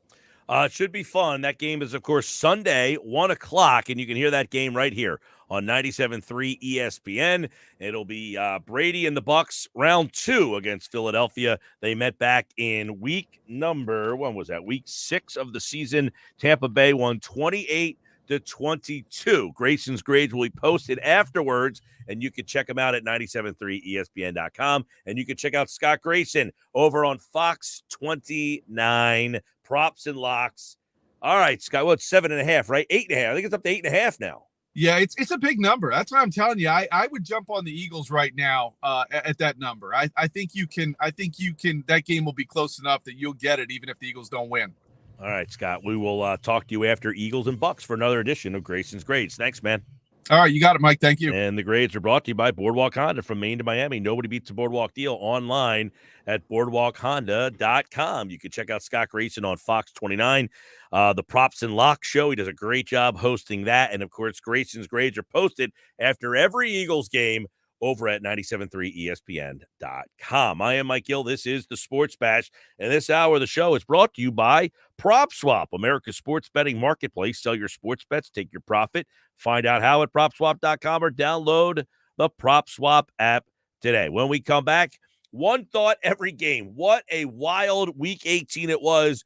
It should be fun. That game is, of course, Sunday, 1:00, and you can hear that game right here on 97.3 ESPN. It'll be Brady and the Bucs round 2 against Philadelphia. They met back in week 6 of the season. Tampa Bay won 28 to 22. Grayson's grades will be posted afterwards, and you can check them out at 973ESPN.com. And you can check out Scott Grayson over on Fox 29, Props and Locks. All right, Scott, well, it's 7.5, right? 8.5. I think it's up to 8.5 now. Yeah, it's a big number. That's what I'm telling you. I would jump on the Eagles right now at that number. I think you can. That game will be close enough that you'll get it, even if the Eagles don't win. All right, Scott. We will talk to you after Eagles and Bucks for another edition of Grayson's Grades. Thanks, man. All right, you got it, Mike. Thank you. And the grades are brought to you by Boardwalk Honda. From Maine to Miami, nobody beats a Boardwalk deal online at boardwalkhonda.com. You can check out Scott Grayson on Fox 29, the Props and Lock Show. He does a great job hosting that. And, of course, Grayson's grades are posted after every Eagles game over at 973ESPN.com. I am Mike Gill. This is the Sports Bash. And this hour of the show is brought to you by PropSwap, America's sports betting marketplace. Sell your sports bets, take your profit. Find out how at PropSwap.com or download the PropSwap app today. When we come back, one thought every game. What a wild Week 18 it was.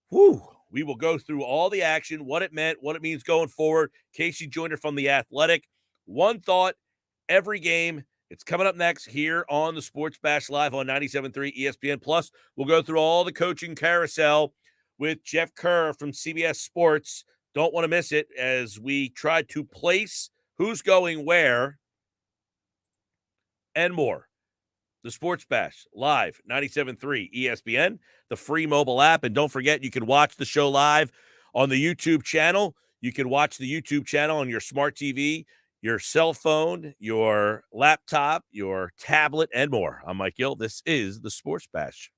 Whew. We will go through all the action, what it meant, what it means going forward. Casey Joyner from The Athletic. One thought every game. It's coming up next here on the Sports Bash Live on 97.3 ESPN. Plus, we'll go through all the coaching carousel with Jeff Kerr from CBS Sports. Don't want to miss it as we try to place who's going where and more. The Sports Bash Live, 97.3 ESPN, the free mobile app. And don't forget, you can watch the show live on the YouTube channel. You can watch the YouTube channel on your smart TV, your cell phone, your laptop, your tablet, and more. I'm Mike Gill. This is the Sports Bash.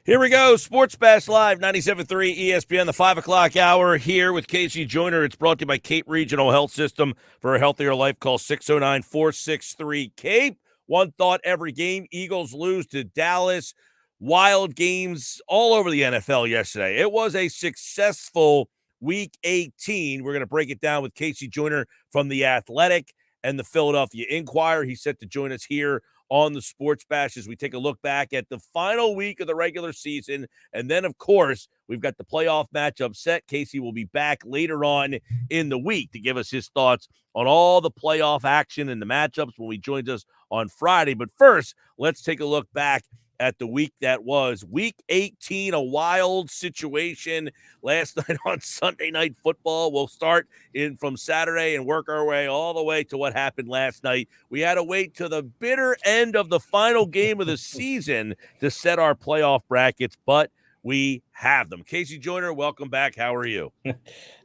Here we go. Sports Bash Live, 97.3 ESPN, the 5 o'clock hour here with Casey Joyner. It's brought to you by Cape Regional Health System. For a healthier life, call 609-463-CAPE. One thought every game. Eagles lose to Dallas. Wild games all over the NFL yesterday. It was a successful Week 18. We're going to break it down with Casey Joyner from The Athletic and the Philadelphia Inquirer. He's set to join us here on the Sports Bash as we take a look back at the final week of the regular season. And then, of course, we've got the playoff matchup set. Casey will be back later on in the week to give us his thoughts on all the playoff action and the matchups when he joins us on Friday. But first, let's take a look back at the week that was. Week 18, a wild situation last night on Sunday Night Football. We'll start in from Saturday and work our way all the way to what happened last night. We had to wait to the bitter end of the final game of the season to set our playoff brackets, but we have them. Casey Joyner, welcome back. How are you?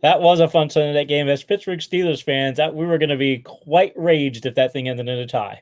That was a fun Sunday night game. As Pittsburgh Steelers fans, we were going to be quite raged if that thing ended in a tie.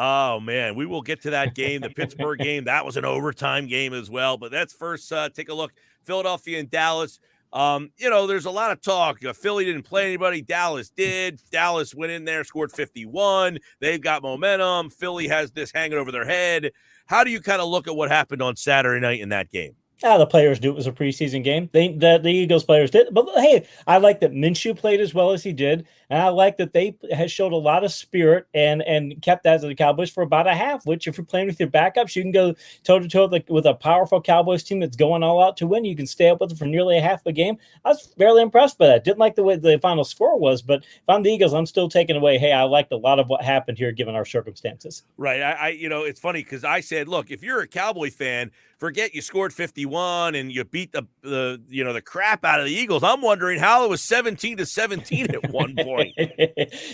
Oh, man, we will get to that game, the Pittsburgh game. That was an overtime game as well. But let's first take a look. Philadelphia and Dallas. There's a lot of talk. Philly didn't play anybody. Dallas did. Dallas went in there, scored 51. They've got momentum. Philly has this hanging over their head. How do you kind of look at what happened on Saturday night in that game? The players knew it was a preseason game. The Eagles players did. But, hey, I like that Minshew played as well as he did. And I like that they has showed a lot of spirit and kept that as the Cowboys for about a half, which if you're playing with your backups, you can go toe-to-toe with a powerful Cowboys team that's going all out to win. You can stay up with it for nearly a half a game. I was fairly impressed by that. Didn't like the way the final score was, but if I'm the Eagles, I'm still taking away, hey, I liked a lot of what happened here given our circumstances. Right. It's funny because I said, look, if you're a Cowboy fan, forget you scored 51 and you beat the crap out of the Eagles. I'm wondering how it was 17-17 at one point.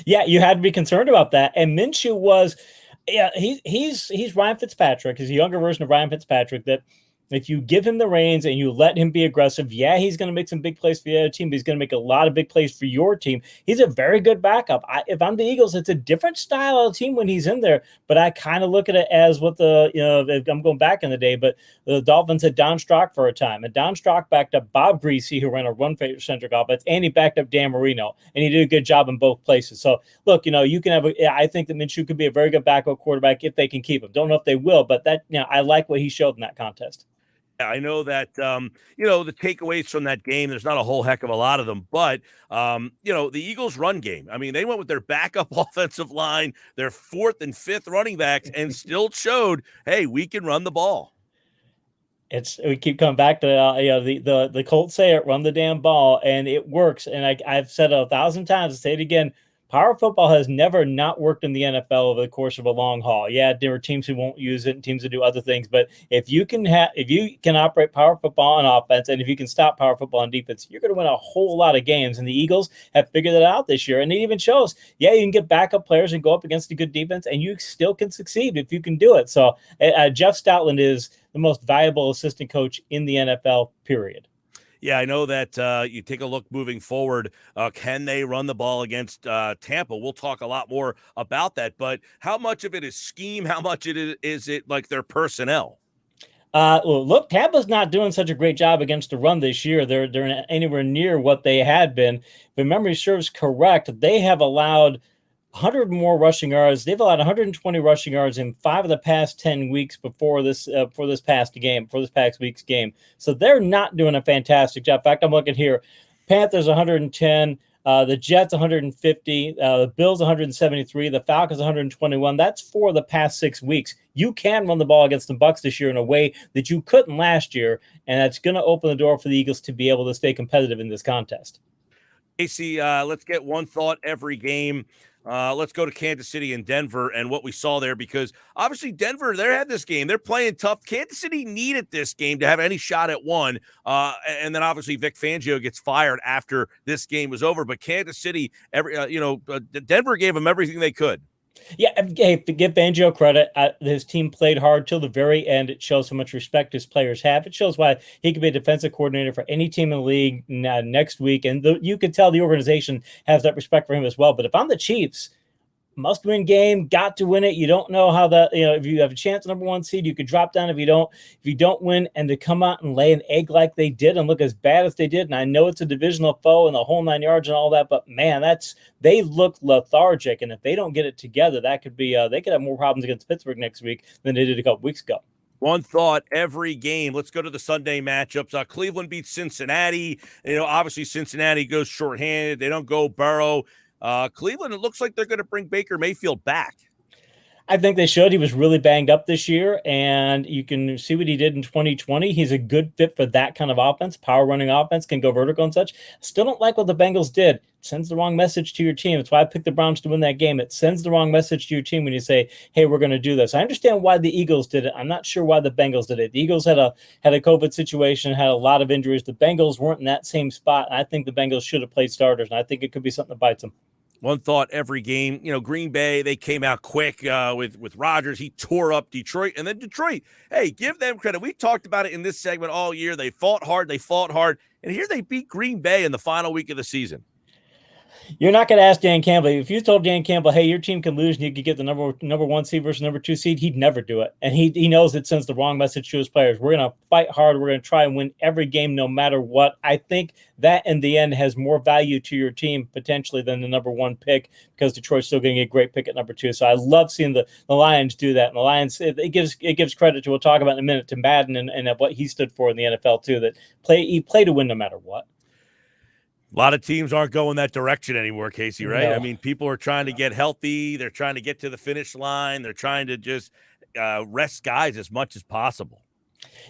Yeah, you had to be concerned about that. And Minshew was, he's Ryan Fitzpatrick. He's a younger version of Ryan Fitzpatrick that if you give him the reins and you let him be aggressive, he's going to make some big plays for the other team, but he's going to make a lot of big plays for your team. He's a very good backup. If I'm the Eagles, it's a different style of team when he's in there, but I kind of look at it as what I'm going back in the day, but the Dolphins had Don Strock for a time, and Don Strock backed up Bob Greasy, who ran a run-centric offense, and he backed up Dan Marino, and he did a good job in both places. So, look, you can have I think that Minshew could be a very good backup quarterback if they can keep him. Don't know if they will, but I like what he showed in that contest. I know that, the takeaways from that game, there's not a whole heck of a lot of them, but, the Eagles run game, I mean, they went with their backup offensive line, their fourth and fifth running backs, and still showed, hey, we can run the ball. We keep coming back to the Colts say it, run the damn ball, and it works. And I've said it 1,000 times, I'll say it again. Power football has never not worked in the NFL over the course of a long haul. Yeah, there are teams who won't use it and teams who do other things. But if you can operate power football on offense and if you can stop power football on defense, you're going to win a whole lot of games. And the Eagles have figured that out this year. And it even shows, you can get backup players and go up against a good defense, and you still can succeed if you can do it. So Jeff Stoutland is the most valuable assistant coach in the NFL, period. Yeah, I know that you take a look moving forward. Can they run the ball against Tampa? We'll talk a lot more about that. But how much of it is scheme? How much is it like their personnel? Look, Tampa's not doing such a great job against the run this year. They're anywhere near what they had been. If memory serves correct, they have allowed 100 more rushing yards. They've allowed 120 rushing yards in 5 of the past 10 weeks before this past week's game. So they're not doing a fantastic job. In fact, I'm looking here. Panthers 110, the Jets 150, the Bills 173, the Falcons 121. That's for the past 6 weeks. You can run the ball against the Bucs this year in a way that you couldn't last year, and that's going to open the door for the Eagles to be able to stay competitive in this contest. Casey, let's get one thought every game. Let's go to Kansas City and Denver and what we saw there, because obviously Denver, they had this game. They're playing tough. Kansas City needed this game to have any shot at one. And then obviously Vic Fangio gets fired after this game was over. But Kansas City, Denver gave them everything they could. Yeah, hey, to give Fangio credit, his team played hard till the very end. It shows how much respect his players have. It shows why he could be a defensive coordinator for any team in the league next week. And you can tell the organization has that respect for him as well. But if I'm the Chiefs, must-win game, got to win it. You don't know how that, if you have a chance number 1 seed, you could drop down if you don't win, and to come out and lay an egg like they did and look as bad as they did. And I know it's a divisional foe and the whole 9 yards and all that, but man, they look lethargic. And if they don't get it together, that could be, they could have more problems against Pittsburgh next week than they did a couple weeks ago. One thought every game. Let's go to the Sunday matchups. Cleveland beats Cincinnati. Obviously Cincinnati goes shorthanded. They don't go Burrow. Cleveland, it looks like they're going to bring Baker Mayfield back. I think they should. He was really banged up this year, and you can see what he did in 2020. He's a good fit for that kind of offense. Power running offense, can go vertical and such. Still don't like what the Bengals did. It sends the wrong message to your team. That's why I picked the Browns to win that game. It sends the wrong message to your team when you say, hey, we're going to do this. I understand why the Eagles did it. I'm not sure why the Bengals did it. The Eagles had a COVID situation, had a lot of injuries. The Bengals weren't in that same spot. I think the Bengals should have played starters, and I think it could be something that bites them. One thought every game, Green Bay, they came out quick with Rodgers. He tore up Detroit. And then Detroit, hey, give them credit. We talked about it in this segment all year. They fought hard. And here they beat Green Bay in the final week of the season. You're not going to ask Dan Campbell. If you told Dan Campbell, hey, your team can lose and you could get the number 1 seed versus number 2 seed, he'd never do it. And he knows it sends the wrong message to his players. We're going to fight hard. We're going to try and win every game no matter what. I think that in the end has more value to your team potentially than the number 1 pick, because Detroit's still going to get a great pick at number 2. So I love seeing the Lions do that. And the Lions, it gives credit to, we'll talk about in a minute, to Madden and what he stood for in the NFL too, that he play to win no matter what. A lot of teams aren't going that direction anymore, Casey, right? No. I mean, people are trying to get healthy. They're trying to get to the finish line. They're trying to just rest guys as much as possible.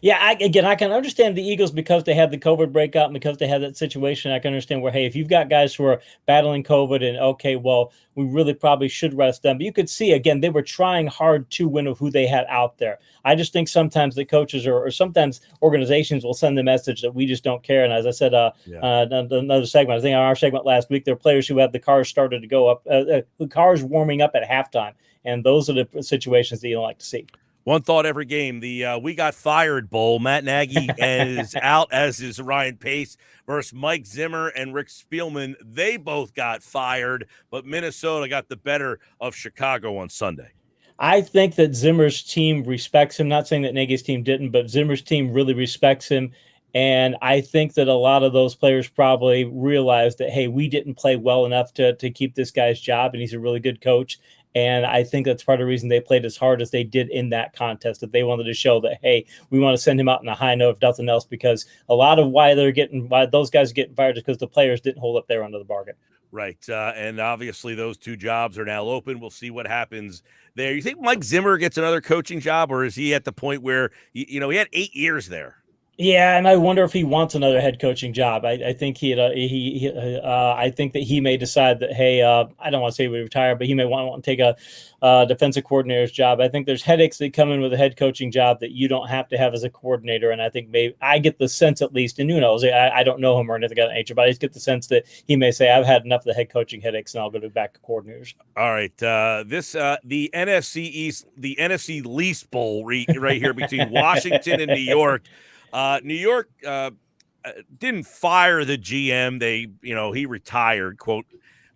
Yeah, I can understand the Eagles because they had the COVID breakout and because they had that situation. I can understand where, hey, if you've got guys who are battling COVID and, okay, well, we really probably should rest them. But you could see, again, they were trying hard to win of who they had out there. I just think sometimes the coaches or sometimes organizations will send the message that we just don't care. And as I said, another segment, I think on our segment last week, there are players who have the cars started to go up, the cars warming up at halftime. And those are the situations that you don't like to see. One thought every game, the We Got Fired Bowl. Matt Nagy is out, as is Ryan Pace, versus Mike Zimmer and Rick Spielman. They both got fired, but Minnesota got the better of Chicago on Sunday. I think that Zimmer's team respects him. Not saying that Nagy's team didn't, but Zimmer's team really respects him. And I think that a lot of those players probably realized that, hey, we didn't play well enough to keep this guy's job, and he's a really good coach. And I think that's part of the reason they played as hard as they did in that contest, that they wanted to show that, hey, we want to send him out on a high note, if nothing else, because a lot of why those guys are getting fired is because the players didn't hold up their end of the bargain. Right. And obviously those 2 jobs are now open. We'll see what happens there. You think Mike Zimmer gets another coaching job, or is he at the point where, he had 8 years there? Yeah, and I wonder if he wants another head coaching job. I think I think that he may decide that, hey, I don't want to say he would retire, but he may want to take a defensive coordinator's job. I think there's headaches that come in with a head coaching job that you don't have to have as a coordinator. And I think maybe I get the sense, at least, and who knows, I don't know him or anything of that nature, but I just get the sense that he may say, I've had enough of the head coaching headaches and I'll go back to coordinators. All right. The NFC East, the NFC Least Bowl right here between Washington and New York. New York didn't fire the GM. He retired, quote.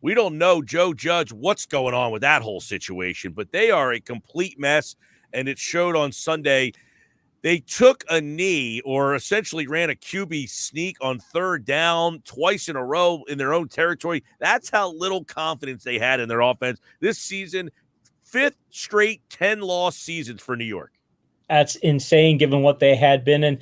We don't know, Joe Judge, what's going on with that whole situation, but they are a complete mess, and it showed on Sunday. They took a knee, or essentially ran a QB sneak on 3rd down twice in a row in their own territory. That's how little confidence they had in their offense this season. 5th straight 10-loss seasons for New York. That's insane given what they had been. And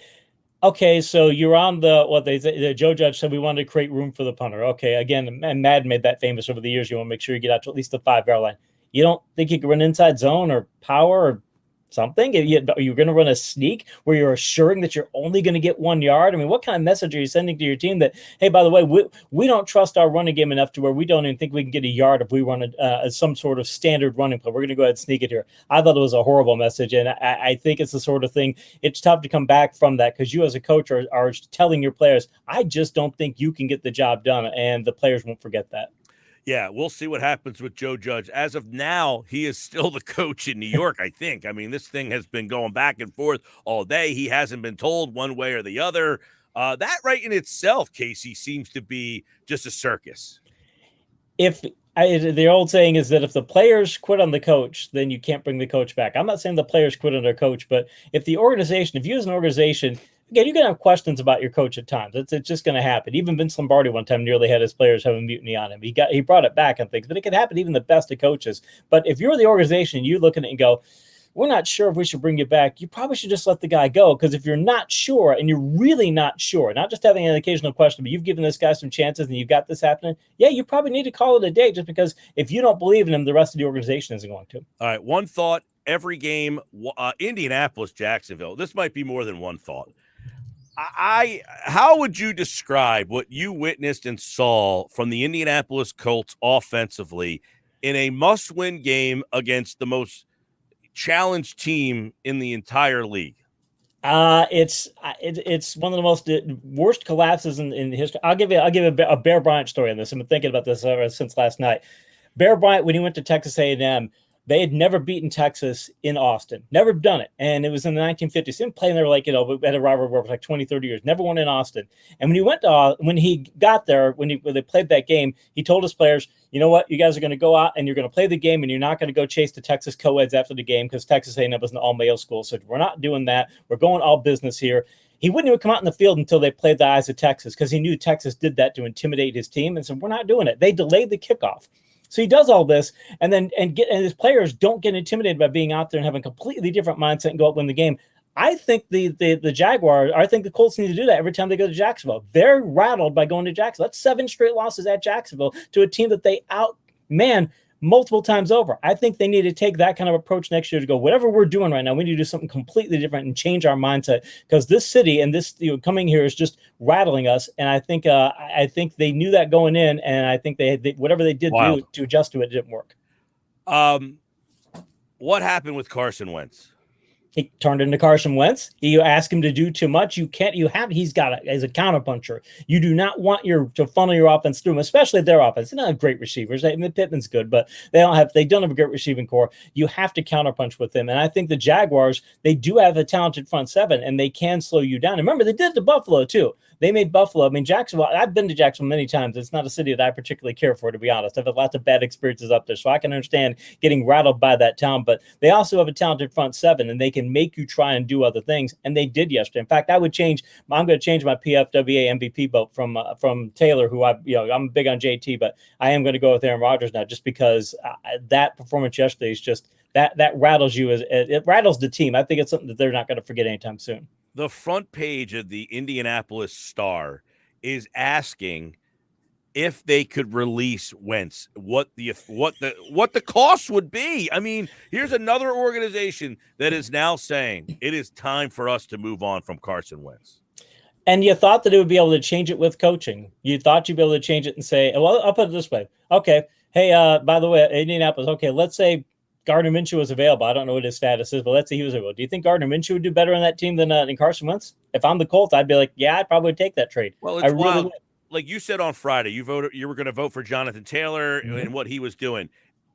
okay, so you're on Joe Judge said we wanted to create room for the punter. Okay, again, and Madden made that famous over the years. You want to make sure you get out to at least the 5-yard line. You don't think you can run inside zone or power or something? You're going to run a sneak where you're assuring that you're only going to get 1 yard? I mean, what kind of message are you sending to your team that, hey, by the way, we don't trust our running game enough to where we don't even think we can get a yard if we run some sort of standard running play. We're going to go ahead and sneak it here. I thought it was a horrible message, and I think it's the sort of thing, it's tough to come back from that because you as a coach are telling your players, I just don't think you can get the job done, and the players won't forget that. Yeah, we'll see what happens with Joe Judge. As of now, he is still the coach in New York, I think. I mean, this thing has been going back and forth all day. He hasn't been told one way or the other. That right in itself, Casey, seems to be just a circus. If The old saying is that if the players quit on the coach, then you can't bring the coach back. I'm not saying the players quit on their coach, but if you as an organization, again, you're going to have questions about your coach at times. It's just going to happen. Even Vince Lombardi one time nearly had his players have a mutiny on him. He brought it back on things, but it can happen even the best of coaches. But if you're the organization, you look at it and go, we're not sure if we should bring you back, you probably should just let the guy go. Because if you're not sure, and you're really not sure, not just having an occasional question, but you've given this guy some chances and you've got this happening, yeah, you probably need to call it a day, just because if you don't believe in him, the rest of the organization isn't going to. All right, one thought every game, Indianapolis, Jacksonville. This might be more than one thought. How would you describe what you witnessed and saw from the Indianapolis Colts offensively in a must-win game against the most challenged team in the entire league? It's one of the most worst collapses in history. I'll give you a Bear Bryant story on this. I've been thinking about this since last night. Bear Bryant, when he went to Texas A&M, they had never beaten Texas in Austin, never done it. And it was in the 1950s. They've been playing there like, at a rivalry for like 20, 30 years, never won in Austin. And when he got there, when they played that game, he told his players, you know what, you guys are going to go out and you're going to play the game, and you're not going to go chase the Texas co-eds after the game, because Texas A&M was an all-male school. So we're not doing that. We're going all business here. He wouldn't even come out in the field until they played the eyes of Texas, because he knew Texas did that to intimidate his team. And so we're not doing it. They delayed the kickoff. So he does all this, and his players don't get intimidated by being out there and having a completely different mindset and go out win the game. I think the Jaguars, I think the Colts need to do that every time they go to Jacksonville. They're rattled by going to Jacksonville. That's 7 straight losses at Jacksonville to a team that they outman multiple times over. I think they need to take that kind of approach next year to go, whatever we're doing right now, we need to do something completely different and change our mindset, because this city and this coming here is just rattling us. And I think they knew that going in, and I think they whatever they did do to adjust to it didn't work. What happened with Carson Wentz? He turned into Carson Wentz. You ask him to do too much. He's a counterpuncher. You do not want to funnel your offense through him, especially their offense. They're not great receivers. Pittman's good, but they don't have a great receiving core. You have to counterpunch with them. And I think the Jaguars, they do have a talented front seven, and they can slow you down. And remember, they did it to Buffalo too. They made Buffalo. I mean, Jacksonville, I've been to Jacksonville many times. It's not a city that I particularly care for, to be honest. I've had lots of bad experiences up there, so I can understand getting rattled by that town. But they also have a talented front seven, and they can make you try and do other things. And they did yesterday. In fact, I'm going to change my PFWA MVP vote from Taylor, who I'm big on JT, but I am going to go with Aaron Rodgers now, just because that performance yesterday is just that rattles you. It rattles the team. I think it's something that they're not going to forget anytime soon. The front page of the Indianapolis Star is asking if they could release Wentz, what the cost would be. I mean, here's another organization that is now saying it is time for us to move on from Carson Wentz. And you thought that it would be able to change it with coaching. You thought you'd be able to change it and say, well, I'll put it this way. Okay, hey, by the way, Indianapolis, okay, let's say Gardner Minshew was available. I don't know what his status is, but let's say he was available. Do you think Gardner Minshew would do better on that team than Carson Wentz? If I'm the Colts, I'd be like, yeah, I'd probably take that trade. Well, it's wild. Like you said on Friday, you were going to vote for Jonathan Taylor and what he was doing.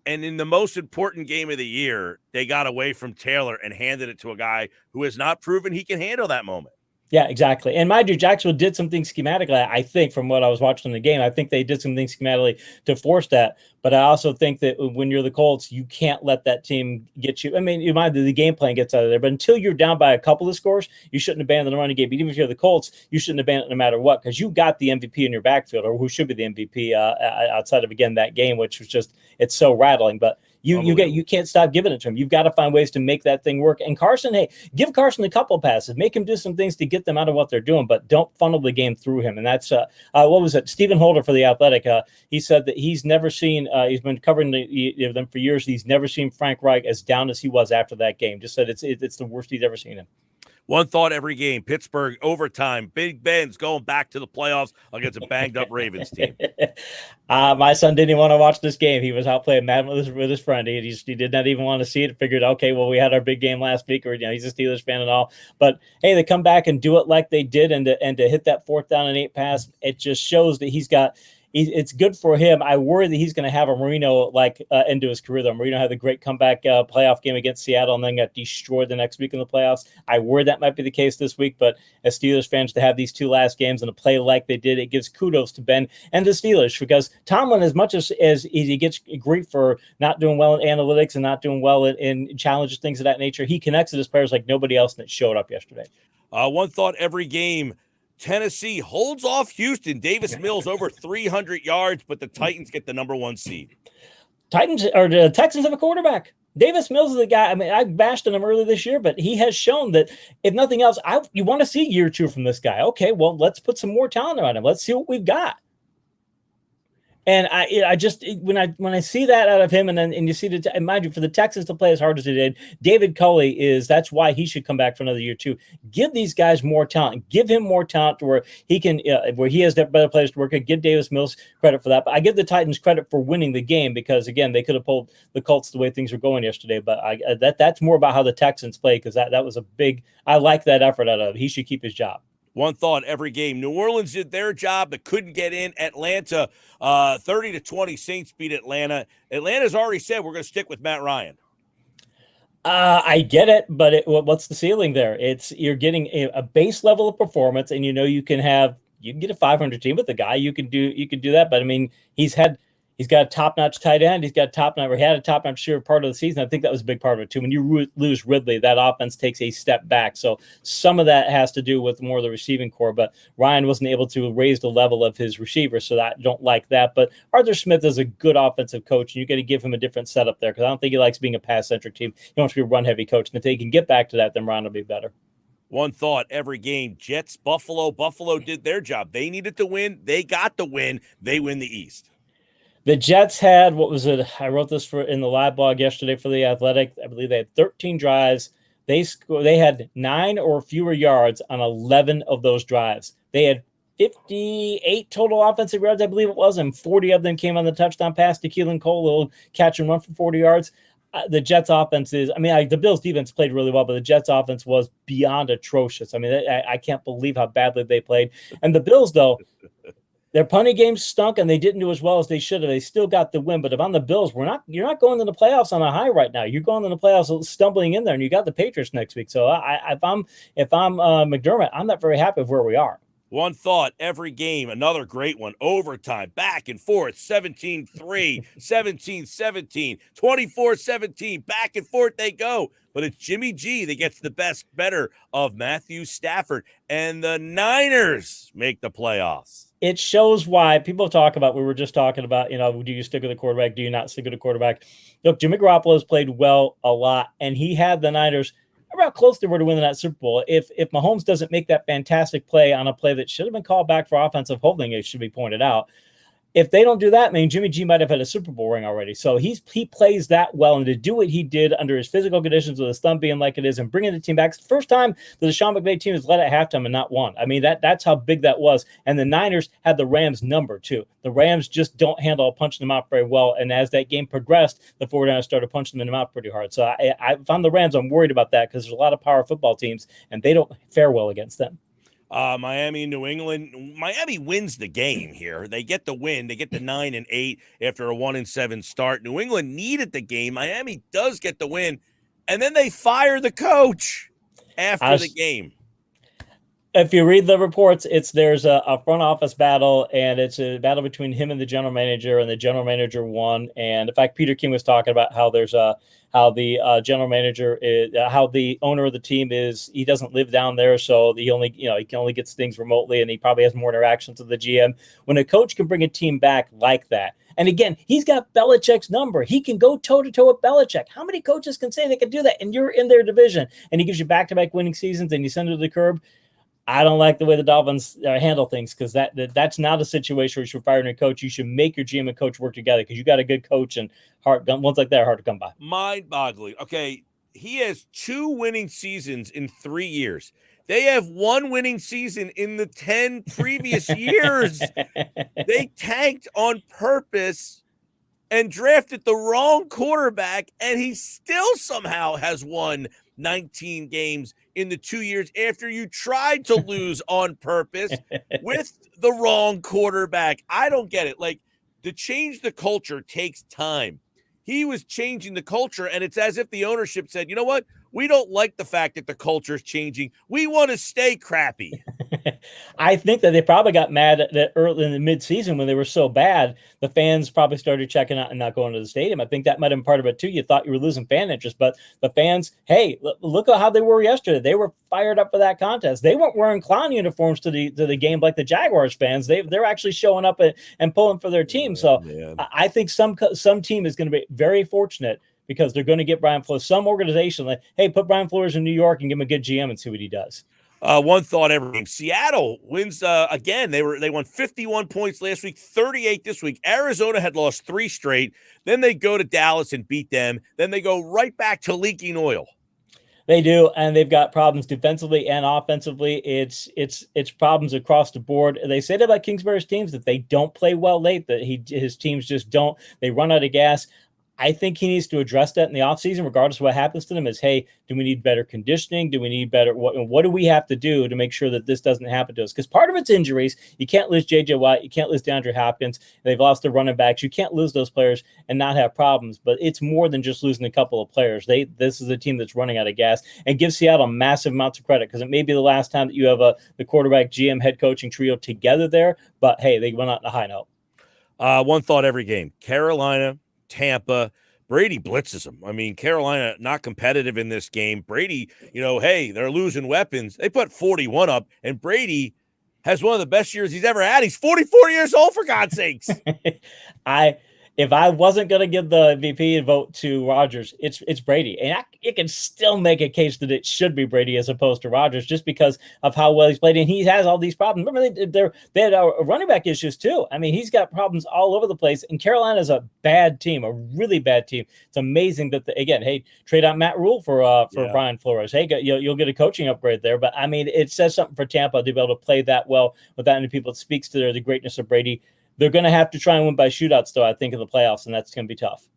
And in the most important game of the year, they got away from Taylor and handed it to a guy who has not proven he can handle that moment. Yeah, exactly. And mind you, Jacksonville did something schematically, I think, from what I was watching in the game. I think they did something schematically to force that. But I also think that when you're the Colts, you can't let that team get you. I mean, you might the game plan gets out of there, but until you're down by a couple of scores, you shouldn't abandon the running game. But even if you're the Colts, you shouldn't abandon it no matter what, because you got the MVP in your backfield, or who should be the MVP outside of, again, that game, which was just, it's so rattling. But you can't stop giving it to him. You've got to find ways to make that thing work. And Carson, hey, give Carson a couple passes, make him do some things to get them out of what they're doing, but don't funnel the game through him. And that's what was it? Stephen Holder for The Athletic. He said that he's never seen. He's been covering them for years. He's never seen Frank Reich as down as he was after that game. Just said it's the worst he's ever seen him. One thought every game, Pittsburgh overtime, Big Ben's going back to the playoffs against a banged-up Ravens team. My son didn't even want to watch this game. He was out playing Madden with his friend. He did not even want to see it. Figured, okay, well, we had our big game last week, or he's a Steelers fan and all. But, hey, they come back and do it like they did, and to hit that 4th down and 8 pass, it just shows that he's got – it's good for him. I worry that he's going to have a Marino-like end to his career, though. Marino had the great comeback playoff game against Seattle and then got destroyed the next week in the playoffs. I worry that might be the case this week, but as Steelers fans, to have these two last games and to play like they did, it gives kudos to Ben and the Steelers, because Tomlin, as much as he gets grief for not doing well in analytics and not doing well in challenges, things of that nature, he connects with his players like nobody else that showed up yesterday. One thought every game. Tennessee holds off Houston. Davis Mills over 300 yards, but the Titans get the number 1 seed. The Texans have a quarterback. Davis Mills is the guy. I mean, I bashed on him earlier this year, but he has shown that if nothing else, you want to see year 2 from this guy. Okay, well, let's put some more talent around him. Let's see what we've got. And I just when I see that out of him, and you see and mind you, for the Texans to play as hard as they did, David Culley that's why he should come back for another year too. Give these guys more talent. Give him more talent to where he can where he has better players to work at. Give Davis Mills credit for that. But I give the Titans credit for winning the game, because again, they could have pulled the Colts the way things were going yesterday. But that's more about how the Texans play, because that was a big. I like that effort out of him. He should keep his job. One thought every game. New Orleans did their job, but couldn't get in. Atlanta, 30-20, Saints beat Atlanta. Atlanta's already said we're going to stick with Matt Ryan. I get it, but what's the ceiling there? You're getting a base level of performance, and you can get a 500 team with the guy. You can do that, but I mean, he's got a top-notch tight end. He had a top-notch receiver part of the season. I think that was a big part of it, too. When you lose Ridley, that offense takes a step back. So some of that has to do with more of the receiving core, but Ryan wasn't able to raise the level of his receivers, so I don't like that. But Arthur Smith is a good offensive coach, and you got to give him a different setup there, because I don't think he likes being a pass-centric team. He wants to be a run-heavy coach, and if they can get back to that, then Ryan will be better. One thought every game. Jets, Buffalo. Buffalo did their job. They needed to win. They got the win. They win the East. The Jets had, what was it? I wrote this in the live blog yesterday for The Athletic. I believe they had 13 drives. They had 9 or fewer yards on 11 of those drives. They had 58 total offensive yards, I believe it was, and 40 of them came on the touchdown pass to Keelan Cole, a little catch and run for 40 yards. The Jets offense the Bills defense played really well, but the Jets offense was beyond atrocious. I mean, I can't believe how badly they played. And the Bills, though, their punting game stunk, and they didn't do as well as they should have. They still got the win, but if I'm the Bills, you're not going to the playoffs on a high right now. You're going to the playoffs stumbling in there, and you got the Patriots next week. So if I'm McDermott, I'm not very happy with where we are. One thought every game, another great one. Overtime, back and forth, 17-3, 17-17, 24-17, back and forth they go. But it's Jimmy G that gets the better of Matthew Stafford, and the Niners make the playoffs. It shows why people talk about, we were just talking about, do you stick with a quarterback? Do you not stick with a quarterback? Look, Jimmy Garoppolo has played well a lot, and he had the Niners about close they were to winning that Super Bowl. If Mahomes doesn't make that fantastic play on a play that should have been called back for offensive holding, it should be pointed out. If they don't do that, I mean, Jimmy G might have had a Super Bowl ring already. So he plays that well, and to do what he did under his physical conditions with his thumb being like it is and bringing the team back. It's the first time that the Sean McVay team has led at halftime and not won. I mean, that's how big that was. And the Niners had the Rams number too. The Rams just don't handle punching them out very well. And as that game progressed, the 49ers started punching them in the mouth pretty hard. So if I'm the Rams, I'm worried about that, because there's a lot of power football teams, and they don't fare well against them. Miami, New England. Miami wins the game here. They get the win. They get the 9-8 after a 1-7 start. New England needed the game. Miami does get the win, and then they fire the coach after the game. If you read the reports, there's a front office battle, and it's a battle between him and the general manager, and the general manager won. And in fact, Peter King was talking about how there's how the general manager is, how the owner of the team he doesn't live down there, so he can only get things remotely, and he probably has more interactions with the GM. When a coach can bring a team back like that, and again, he's got Belichick's number. He can go toe-to-toe with Belichick. How many coaches can say they can do that? And you're in their division, and he gives you back-to-back winning seasons, and you send it to the curb. I don't like the way the Dolphins handle things, because that's not a situation where you should fire a coach. You should make your GM and coach work together, because you got a good coach, and ones like that are hard to come by. Mind-boggling. Okay, he has 2 winning seasons in 3 years. They have 1 winning season in the 10 previous years. They tanked on purpose and drafted the wrong quarterback, and he still somehow has won 19 games in the 2 years after you tried to lose on purpose with the wrong quarterback. I don't get it. Like, to change the culture takes time. He was changing the culture, and it's as if the ownership said, you know what? We don't like the fact that the culture is changing. We want to stay crappy. I think that they probably got mad at that early in the midseason when they were so bad. The fans probably started checking out and not going to the stadium. I think that might have been part of it too. You thought you were losing fan interest, but the fans, hey, look at how they were yesterday. They were fired up for that contest. They weren't wearing clown uniforms to the game like the Jaguars fans. They're actually showing up and pulling for their team. So I think some team is going to be very fortunate because they're going to get Brian Flores. Some organization like, hey, put Brian Flores in New York and give him a good GM and see what he does. One thought every game. Seattle wins again. They won 51 points last week, 38 this week. Arizona had lost 3 straight. Then they go to Dallas and beat them. Then they go right back to leaking oil. They do, and they've got problems defensively and offensively. It's problems across the board. They say that about Kingsbury's teams that they don't play well late. That his teams just don't. They run out of gas. I think he needs to address that in the offseason, regardless of what happens to them, is, hey, do we need better conditioning? Do we need better? What do we have to do to make sure that this doesn't happen to us? Because part of it's injuries. You can't lose J.J. Watt. You can't lose DeAndre Hopkins. They've lost their running backs. You can't lose those players and not have problems. But it's more than just losing a couple of players. This is a team that's running out of gas. And give Seattle massive amounts of credit because it may be the last time that you have the quarterback, GM, head coaching trio together there. But, hey, they went out on a high note. One thought every game. Carolina, Tampa, Brady blitzes them. I mean, Carolina not competitive in this game. Brady, hey, they're losing weapons. They put 41 up, and Brady has one of the best years he's ever had. He's 44 years old, for God's sakes. If I wasn't going to give the MVP vote to Rodgers, it's Brady. And it can still make a case that it should be Brady as opposed to Rodgers just because of how well he's played. And he has all these problems. Remember, they had running back issues too. I mean, he's got problems all over the place. And Carolina's a bad team, a really bad team. It's amazing that, trade out Matt Rule for Brian Flores. Hey, you'll get a coaching upgrade there. But, I mean, it says something for Tampa to be able to play that well with that many people. It speaks to the greatness of Brady. They're going to have to try and win by shootouts, though, I think, in the playoffs, and that's going to be tough.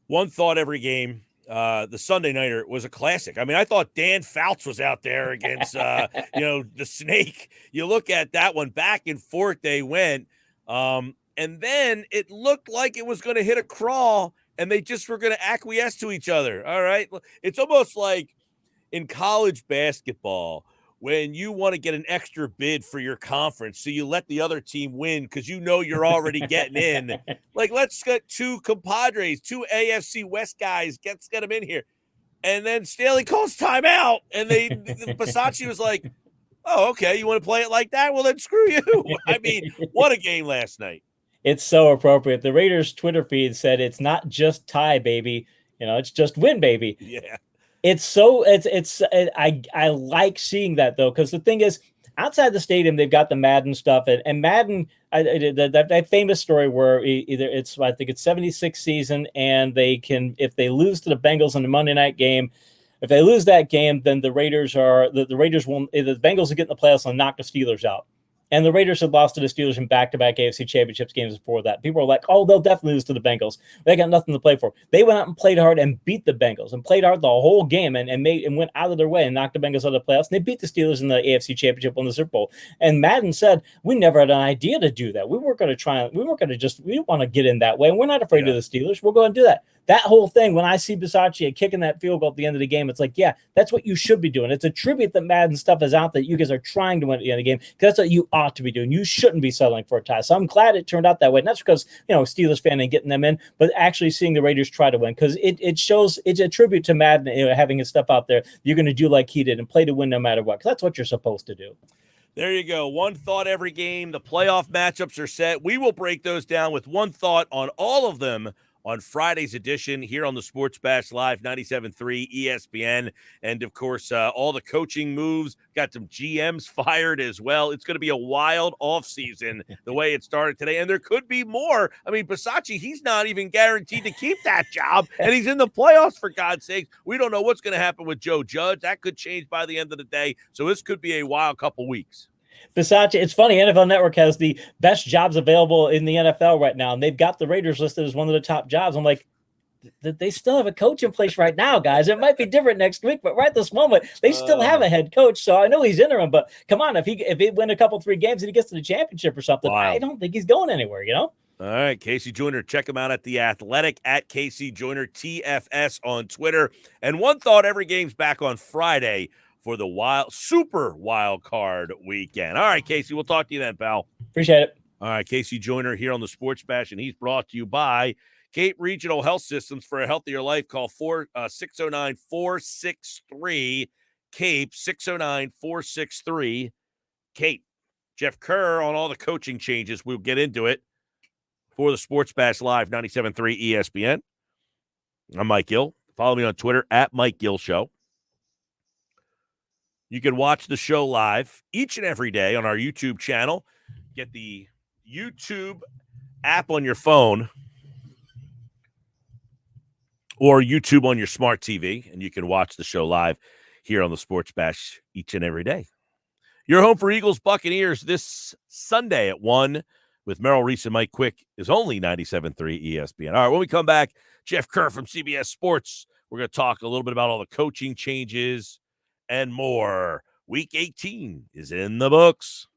One thought every game, the Sunday Nighter was a classic. I mean, I thought Dan Fouts was out there against, the Snake. You look at that one, back and forth they went, and then it looked like it was going to hit a crawl, and they just were going to acquiesce to each other, all right? It's almost like in college basketball when you want to get an extra bid for your conference, so you let the other team win because you're already getting in. Like, let's get 2 compadres, 2 AFC West guys, get them in here. And then Staley calls timeout, and Bisaccia was like, oh, okay, you want to play it like that? Well, then screw you. I mean, what a game last night. It's so appropriate. The Raiders Twitter feed said it's not just tie, baby. It's just win, baby. Yeah. I like seeing that though, because the thing is, outside the stadium, they've got the Madden stuff, and Madden, that famous story where I think it's 76 season, and if they lose to the Bengals in the Monday night game, if they lose that game, then the Bengals will get in the playoffs and knock the Steelers out. And the Raiders had lost to the Steelers in back-to-back AFC Championships games before that. People are like, oh, they'll definitely lose to the Bengals. They got nothing to play for. They went out and played hard and beat the Bengals and played hard the whole game and went out of their way and knocked the Bengals out of the playoffs. And they beat the Steelers in the AFC Championship on the Super Bowl. And Madden said, we never had an idea to do that. We weren't going to we want to get in that way. And we're not afraid of the Steelers. We'll go and do that. That whole thing, when I see Bisaccia kicking that field goal at the end of the game, it's like, yeah, that's what you should be doing. It's a tribute that Madden stuff is out that you guys are trying to win at the end of the game because that's what you ought to be doing. You shouldn't be settling for a tie. So I'm glad it turned out that way. And that's because, Steelers fan and getting them in, but actually seeing the Raiders try to win because it shows it's a tribute to Madden, having his stuff out there. You're going to do like he did and play to win no matter what because that's what you're supposed to do. There you go. One thought every game. The playoff matchups are set. We will break those down with one thought on all of them on Friday's edition here on the Sports Bash Live 97.3 ESPN. And, of course, all the coaching moves, got some GMs fired as well. It's going to be a wild offseason the way it started today. And there could be more. I mean, Bisaccia, he's not even guaranteed to keep that job, and he's in the playoffs, for God's sake. We don't know what's going to happen with Joe Judge. That could change by the end of the day. So this could be a wild couple weeks. Bisaccia, it's funny, NFL Network has the best jobs available in the NFL right now, and they've got the Raiders listed as one of the top jobs. I'm like, they still have a coach in place right now, guys. It might be different next week, but right this moment, they still have a head coach. So I know he's interim, but come on, if he win a couple 3 games and he gets to the championship or something, I don't think he's going anywhere. All right, Casey Joyner, check him out at The Athletic, at Casey Joyner TFS on Twitter. And one thought, every game's back on Friday for the super wild card weekend. All right, Casey, we'll talk to you then, pal. Appreciate it. All right, Casey Joyner here on the Sports Bash, and he's brought to you by Cape Regional Health Systems. For a healthier life, call 609-463 Cape, 609-463 Cape. Jeff Kerr on all the coaching changes. We'll get into it for the Sports Bash Live, 97.3 ESPN. I'm Mike Gill. Follow me on Twitter at Mike Gill Show. You can watch the show live each and every day on our YouTube channel. Get the YouTube app on your phone or YouTube on your smart TV, and you can watch the show live here on the Sports Bash each and every day. Your home for Eagles Buccaneers this Sunday at 1 with Merrill Reese and Mike Quick is only 97.3 ESPN. All right, when we come back, Jeff Kerr from CBS Sports. We're going to talk a little bit about all the coaching changes and more. Week 18 is in the books.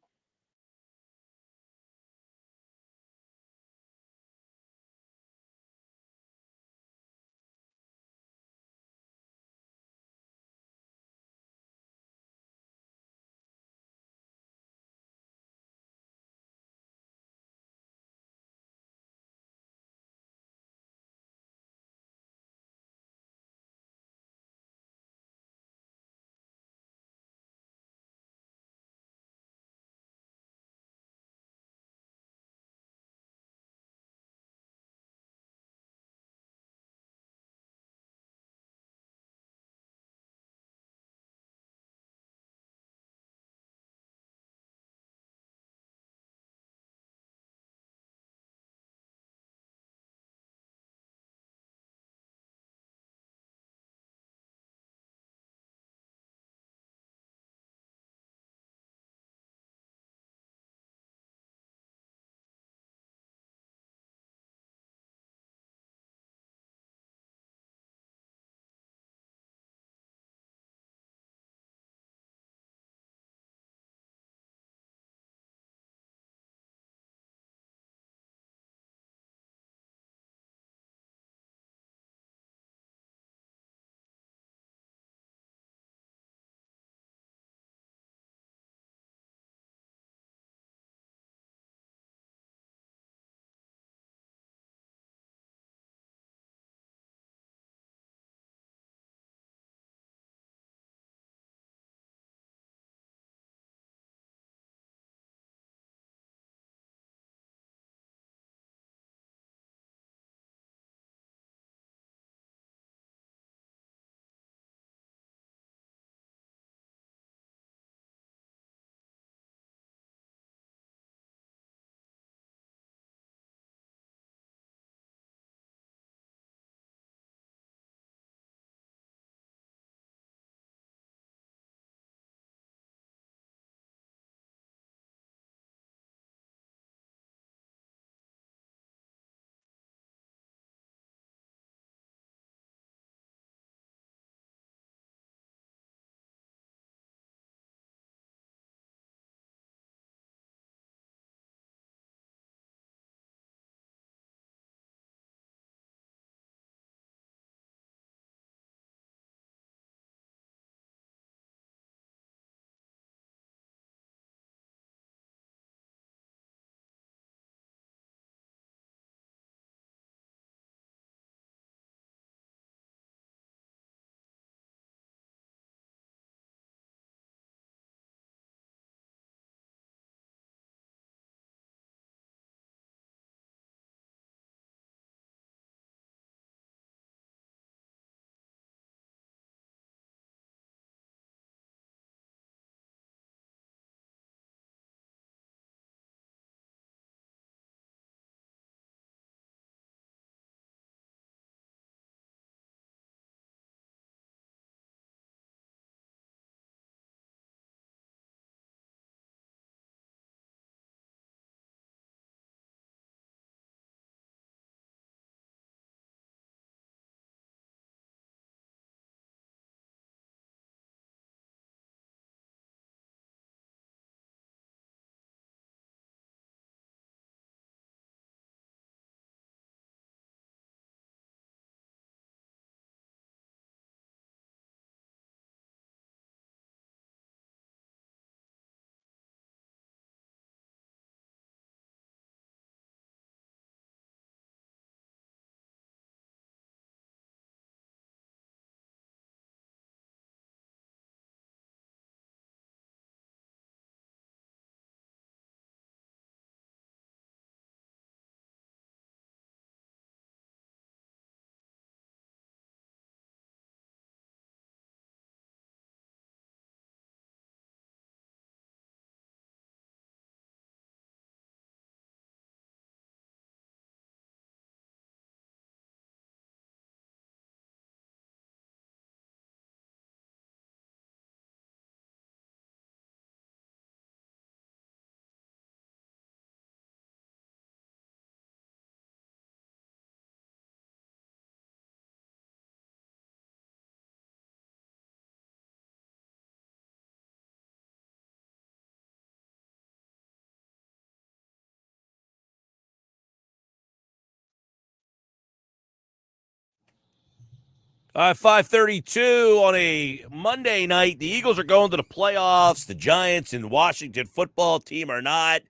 5:32 on a Monday night. The Eagles are going to the playoffs. The Giants and Washington football team are not.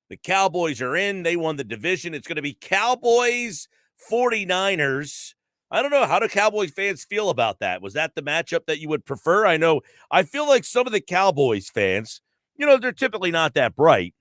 The Cowboys are in. They won the division. It's going to be Cowboys, 49ers. I don't know. How do Cowboys fans feel about that? Was that the matchup that you would prefer? I feel like some of the Cowboys fans, they're typically not that bright.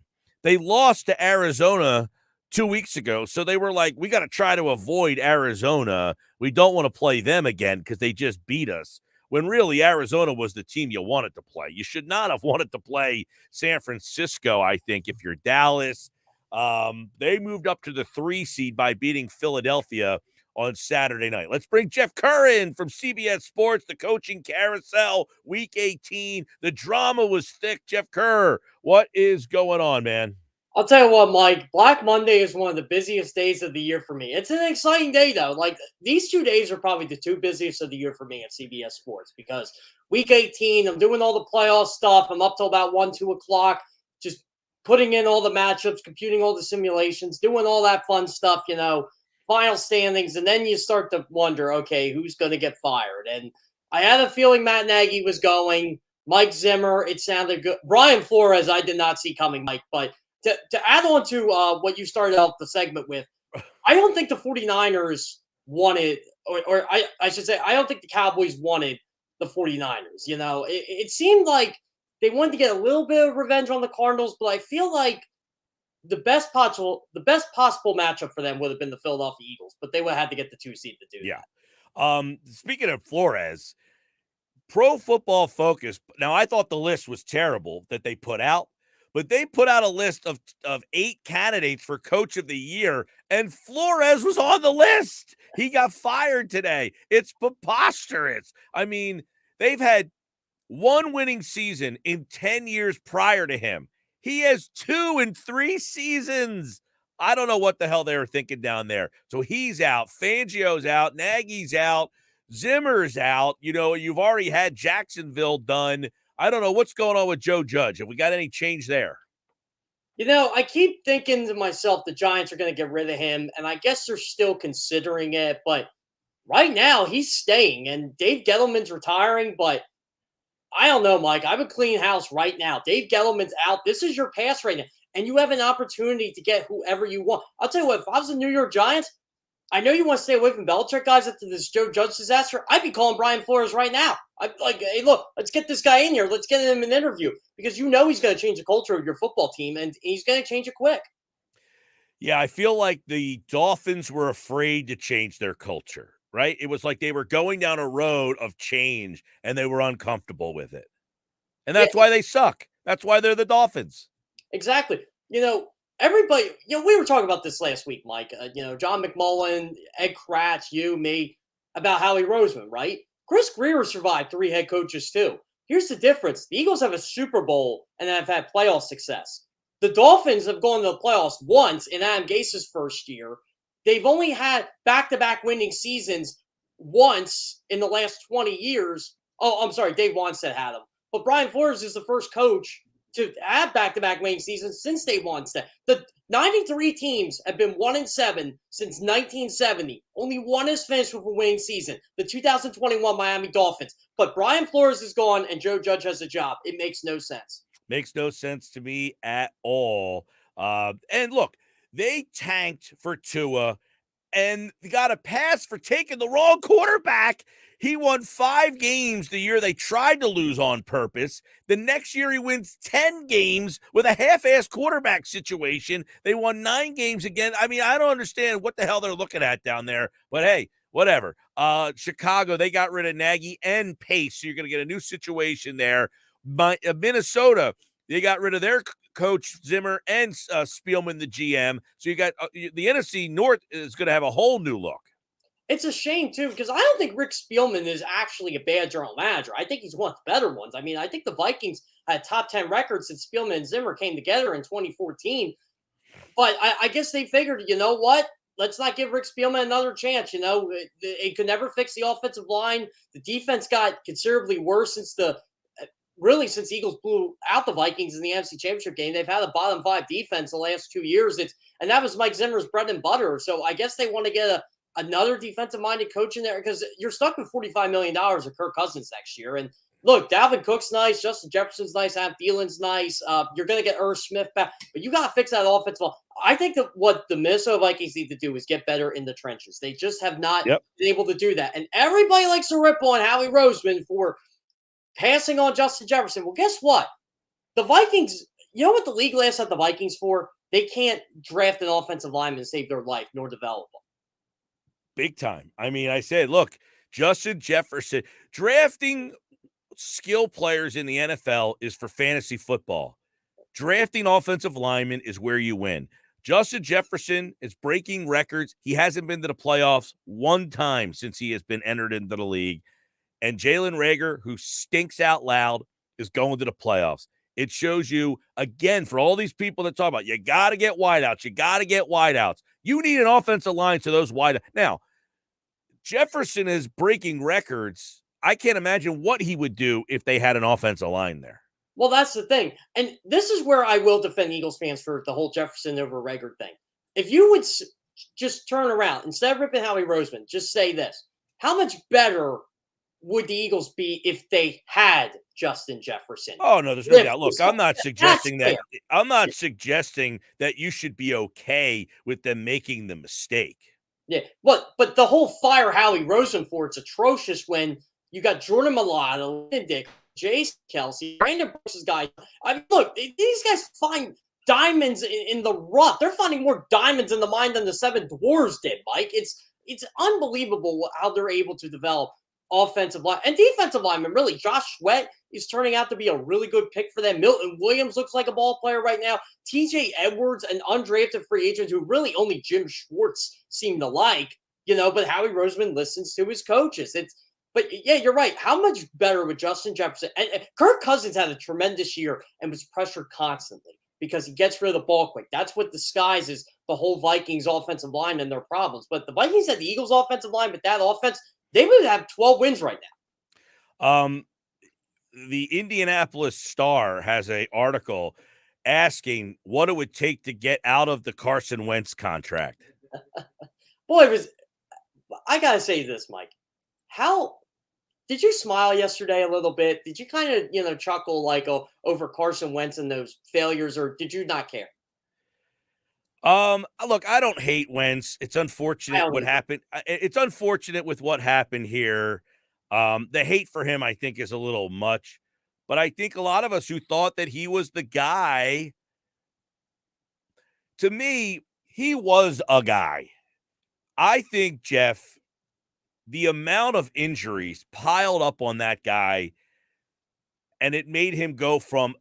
They lost to Arizona 2 weeks ago, so they were like, we got to try to avoid Arizona. We don't want to play them again because they just beat us. When really Arizona was the team you wanted to play. You should not have wanted to play San Francisco, I think, if you're Dallas. They moved up to the 3 seed by beating Philadelphia on Saturday night. Let's bring Geoff Kerr in from CBS Sports, the coaching carousel, week 18. The drama was thick. Geoff Kerr, what is going on, man? I'll tell you what, Mike, Black Monday is one of the busiest days of the year for me. It's an exciting day, though. Like, these 2 days are probably the 2 busiest of the year for me at CBS Sports because week 18, I'm doing all the playoff stuff. I'm up till about 1, 2 o'clock, just putting in all the matchups, computing all the simulations, doing all that fun stuff, final standings. And then you start to wonder, okay, who's going to get fired? And I had a feeling Matt Nagy was going. Mike Zimmer, it sounded good. Brian Flores, I did not see coming, Mike, but to add on to what you started out the segment with, I don't think the 49ers wanted, or I should say, I don't think the Cowboys wanted the 49ers. It seemed like they wanted to get a little bit of revenge on the Cardinals, but I feel like the best possible matchup for them would have been the Philadelphia Eagles, but they would have had to get the 2 seed to do that. Speaking of Flores, Pro Football Focus, now I thought the list was terrible that they put out. But they put out a list of 8 candidates for Coach of the Year, and Flores was on the list. He got fired today. It's preposterous. I mean, they've had 1 winning season in 10 years prior to him. He has 2 in 3 seasons. I don't know what the hell they were thinking down there. So he's out. Fangio's out. Nagy's out. Zimmer's out. You've already had Jacksonville done. I don't know what's going on with Joe Judge. Have we got any change there? I keep thinking to myself the Giants are going to get rid of him, and I guess they're still considering it. But right now, he's staying, and Dave Gettleman's retiring. But I don't know, Mike. I would clean house right now. Dave Gettleman's out. This is your pass right now, and you have an opportunity to get whoever you want. I'll tell you what, if I was the New York Giants, I know you want to stay away from Belichick guys after this Joe Judge disaster. I'd be calling Brian Flores right now. I'd like, hey, look, let's get this guy in here. Let's get him an interview because he's going to change the culture of your football team, and he's going to change it quick. Yeah, I feel like the Dolphins were afraid to change their culture, right? It was like they were going down a road of change, and they were uncomfortable with it. And that's why they suck. That's why they're the Dolphins. Exactly. Everybody, we were talking about this last week, Mike. John McMullen, Ed Kratz, you, me, about Howie Roseman, right? Chris Greer survived 3 head coaches too. Here's the difference. The Eagles have a Super Bowl and have had playoff success. The Dolphins have gone to the playoffs once in Adam Gase's first year. They've only had back-to-back winning seasons once in the last 20 years. Oh, I'm sorry, Dave Wanstead had them. But Brian Flores is the first coach to have back-to-back winning seasons since Dave Wanstead. The 93 teams have been 1-7 since 1970. Only one has finished with a winning season, the 2021 Miami Dolphins. But Brian Flores is gone and Joe Judge has a job. It makes no sense. Makes no sense to me at all. And look, they tanked for Tua and got a pass for taking the wrong quarterback. He won 5 games the year they tried to lose on purpose. The next year he wins 10 games with a half-ass quarterback situation. They won 9 games again. I mean, I don't understand what the hell they're looking at down there. But hey, whatever. Chicago, they got rid of Nagy and Pace, so you're going to get a new situation there. Minnesota, they got rid of their coach Zimmer and Spielman, the GM. So you got the NFC North is going to have a whole new look. It's a shame, too, because I don't think Rick Spielman is actually a bad general manager. I think he's one of the better ones. I mean, I think the Vikings had top 10 records since Spielman and Zimmer came together in 2014. But I guess they figured, you know what? Let's not give Rick Spielman another chance. It could never fix the offensive line. The defense got considerably worse since the Eagles blew out the Vikings in the NFC Championship game. They've had a bottom 5 defense the last 2 years. And that was Mike Zimmer's bread and butter. So I guess they want to get another defensive-minded coach in there? Because you're stuck with $45 million of Kirk Cousins next year. And look, Dalvin Cook's nice, Justin Jefferson's nice, Adam Thielen's nice. You're going to get Irv Smith back, but you got to fix that offensive line. I think that what the Minnesota Vikings need to do is get better in the trenches. They just have not been able to do that. And everybody likes to rip on Howie Roseman for passing on Justin Jefferson. Well, guess what? The Vikings, you know what the league laughs at the Vikings for? They can't draft an offensive lineman to save their life nor develop them. Big time. I mean, I said, look, Justin Jefferson, drafting skill players in the NFL is for fantasy football. Drafting offensive linemen is where you win. Justin Jefferson is breaking records. He hasn't been to the playoffs one time since he has been entered into the league. And Jalen Reagor, who stinks out loud, is going to the playoffs. It shows you, again, for all these people that talk about, you got to get wideouts. You got to get wideouts. You need an offensive line to those wideouts. Now, Jefferson is breaking records. I can't imagine what he would do if they had an offensive line there. Well, that's the thing. And this is where I will defend Eagles fans for the whole Jefferson over Reagor thing. If you would just turn around, instead of ripping Howie Roseman, just say this. How much better would the Eagles be if they had Justin Jefferson? Oh, no, there's no doubt. Look, I'm not suggesting that. I'm not suggesting that you should be okay with them making the mistake. Yeah, but the whole fire Howie Roseman for, it's atrocious when you got Jordan Mailata, Dick, Jason Kelsey, Brandon Brooks' guys. I mean, look, these guys find diamonds in the rough. They're finding more diamonds in the mine than the Seven Dwarves did, Mike. It's unbelievable how they're able to develop offensive line and defensive linemen. Really, Josh Sweat is turning out to be a really good pick for them. Milton Williams looks like a ball player right now. TJ Edwards, an undrafted free agent who really only Jim Schwartz seemed to like, but Howie Roseman listens to his coaches. But yeah, you're right. How much better would Justin Jefferson and Kirk Cousins had a tremendous year and was pressured constantly because he gets rid of the ball quick. That's what disguises the whole Vikings offensive line and their problems. But the Vikings had the Eagles offensive line, but that offense, they would have 12 wins right now. The Indianapolis Star has an article asking what it would take to get out of the Carson Wentz contract. Boy, I got to say this, Mike. How did you smile yesterday a little bit? Did you kind of, chuckle like over Carson Wentz and those failures, or did you not care? Look, I don't hate Wentz. It's unfortunate what happened. It's unfortunate with what happened here. The hate for him, I think, is a little much, but I think a lot of us who thought that he was the guy, to me, he was a guy. I think, Geoff, the amount of injuries piled up on that guy, and it made him go from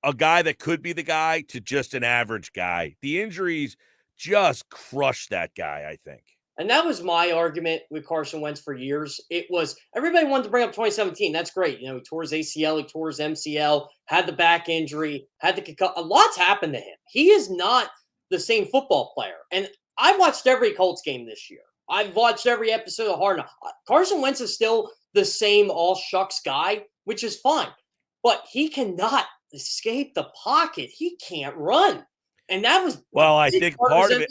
a guy that could be the guy to just an average guy. The injuries just crushed that guy, I think. And that was my argument with Carson Wentz for years. It was everybody wanted to bring up 2017. That's great. He tore his ACL, he tore his MCL, had the back injury, had the concussion. A lot's happened to him. He is not the same football player. And I watched every Colts game this year. I've watched every episode of Hard Knocks. Carson Wentz is still the same all shucks guy, which is fine. But he cannot escape the pocket. He can't run. And that was I think part of it.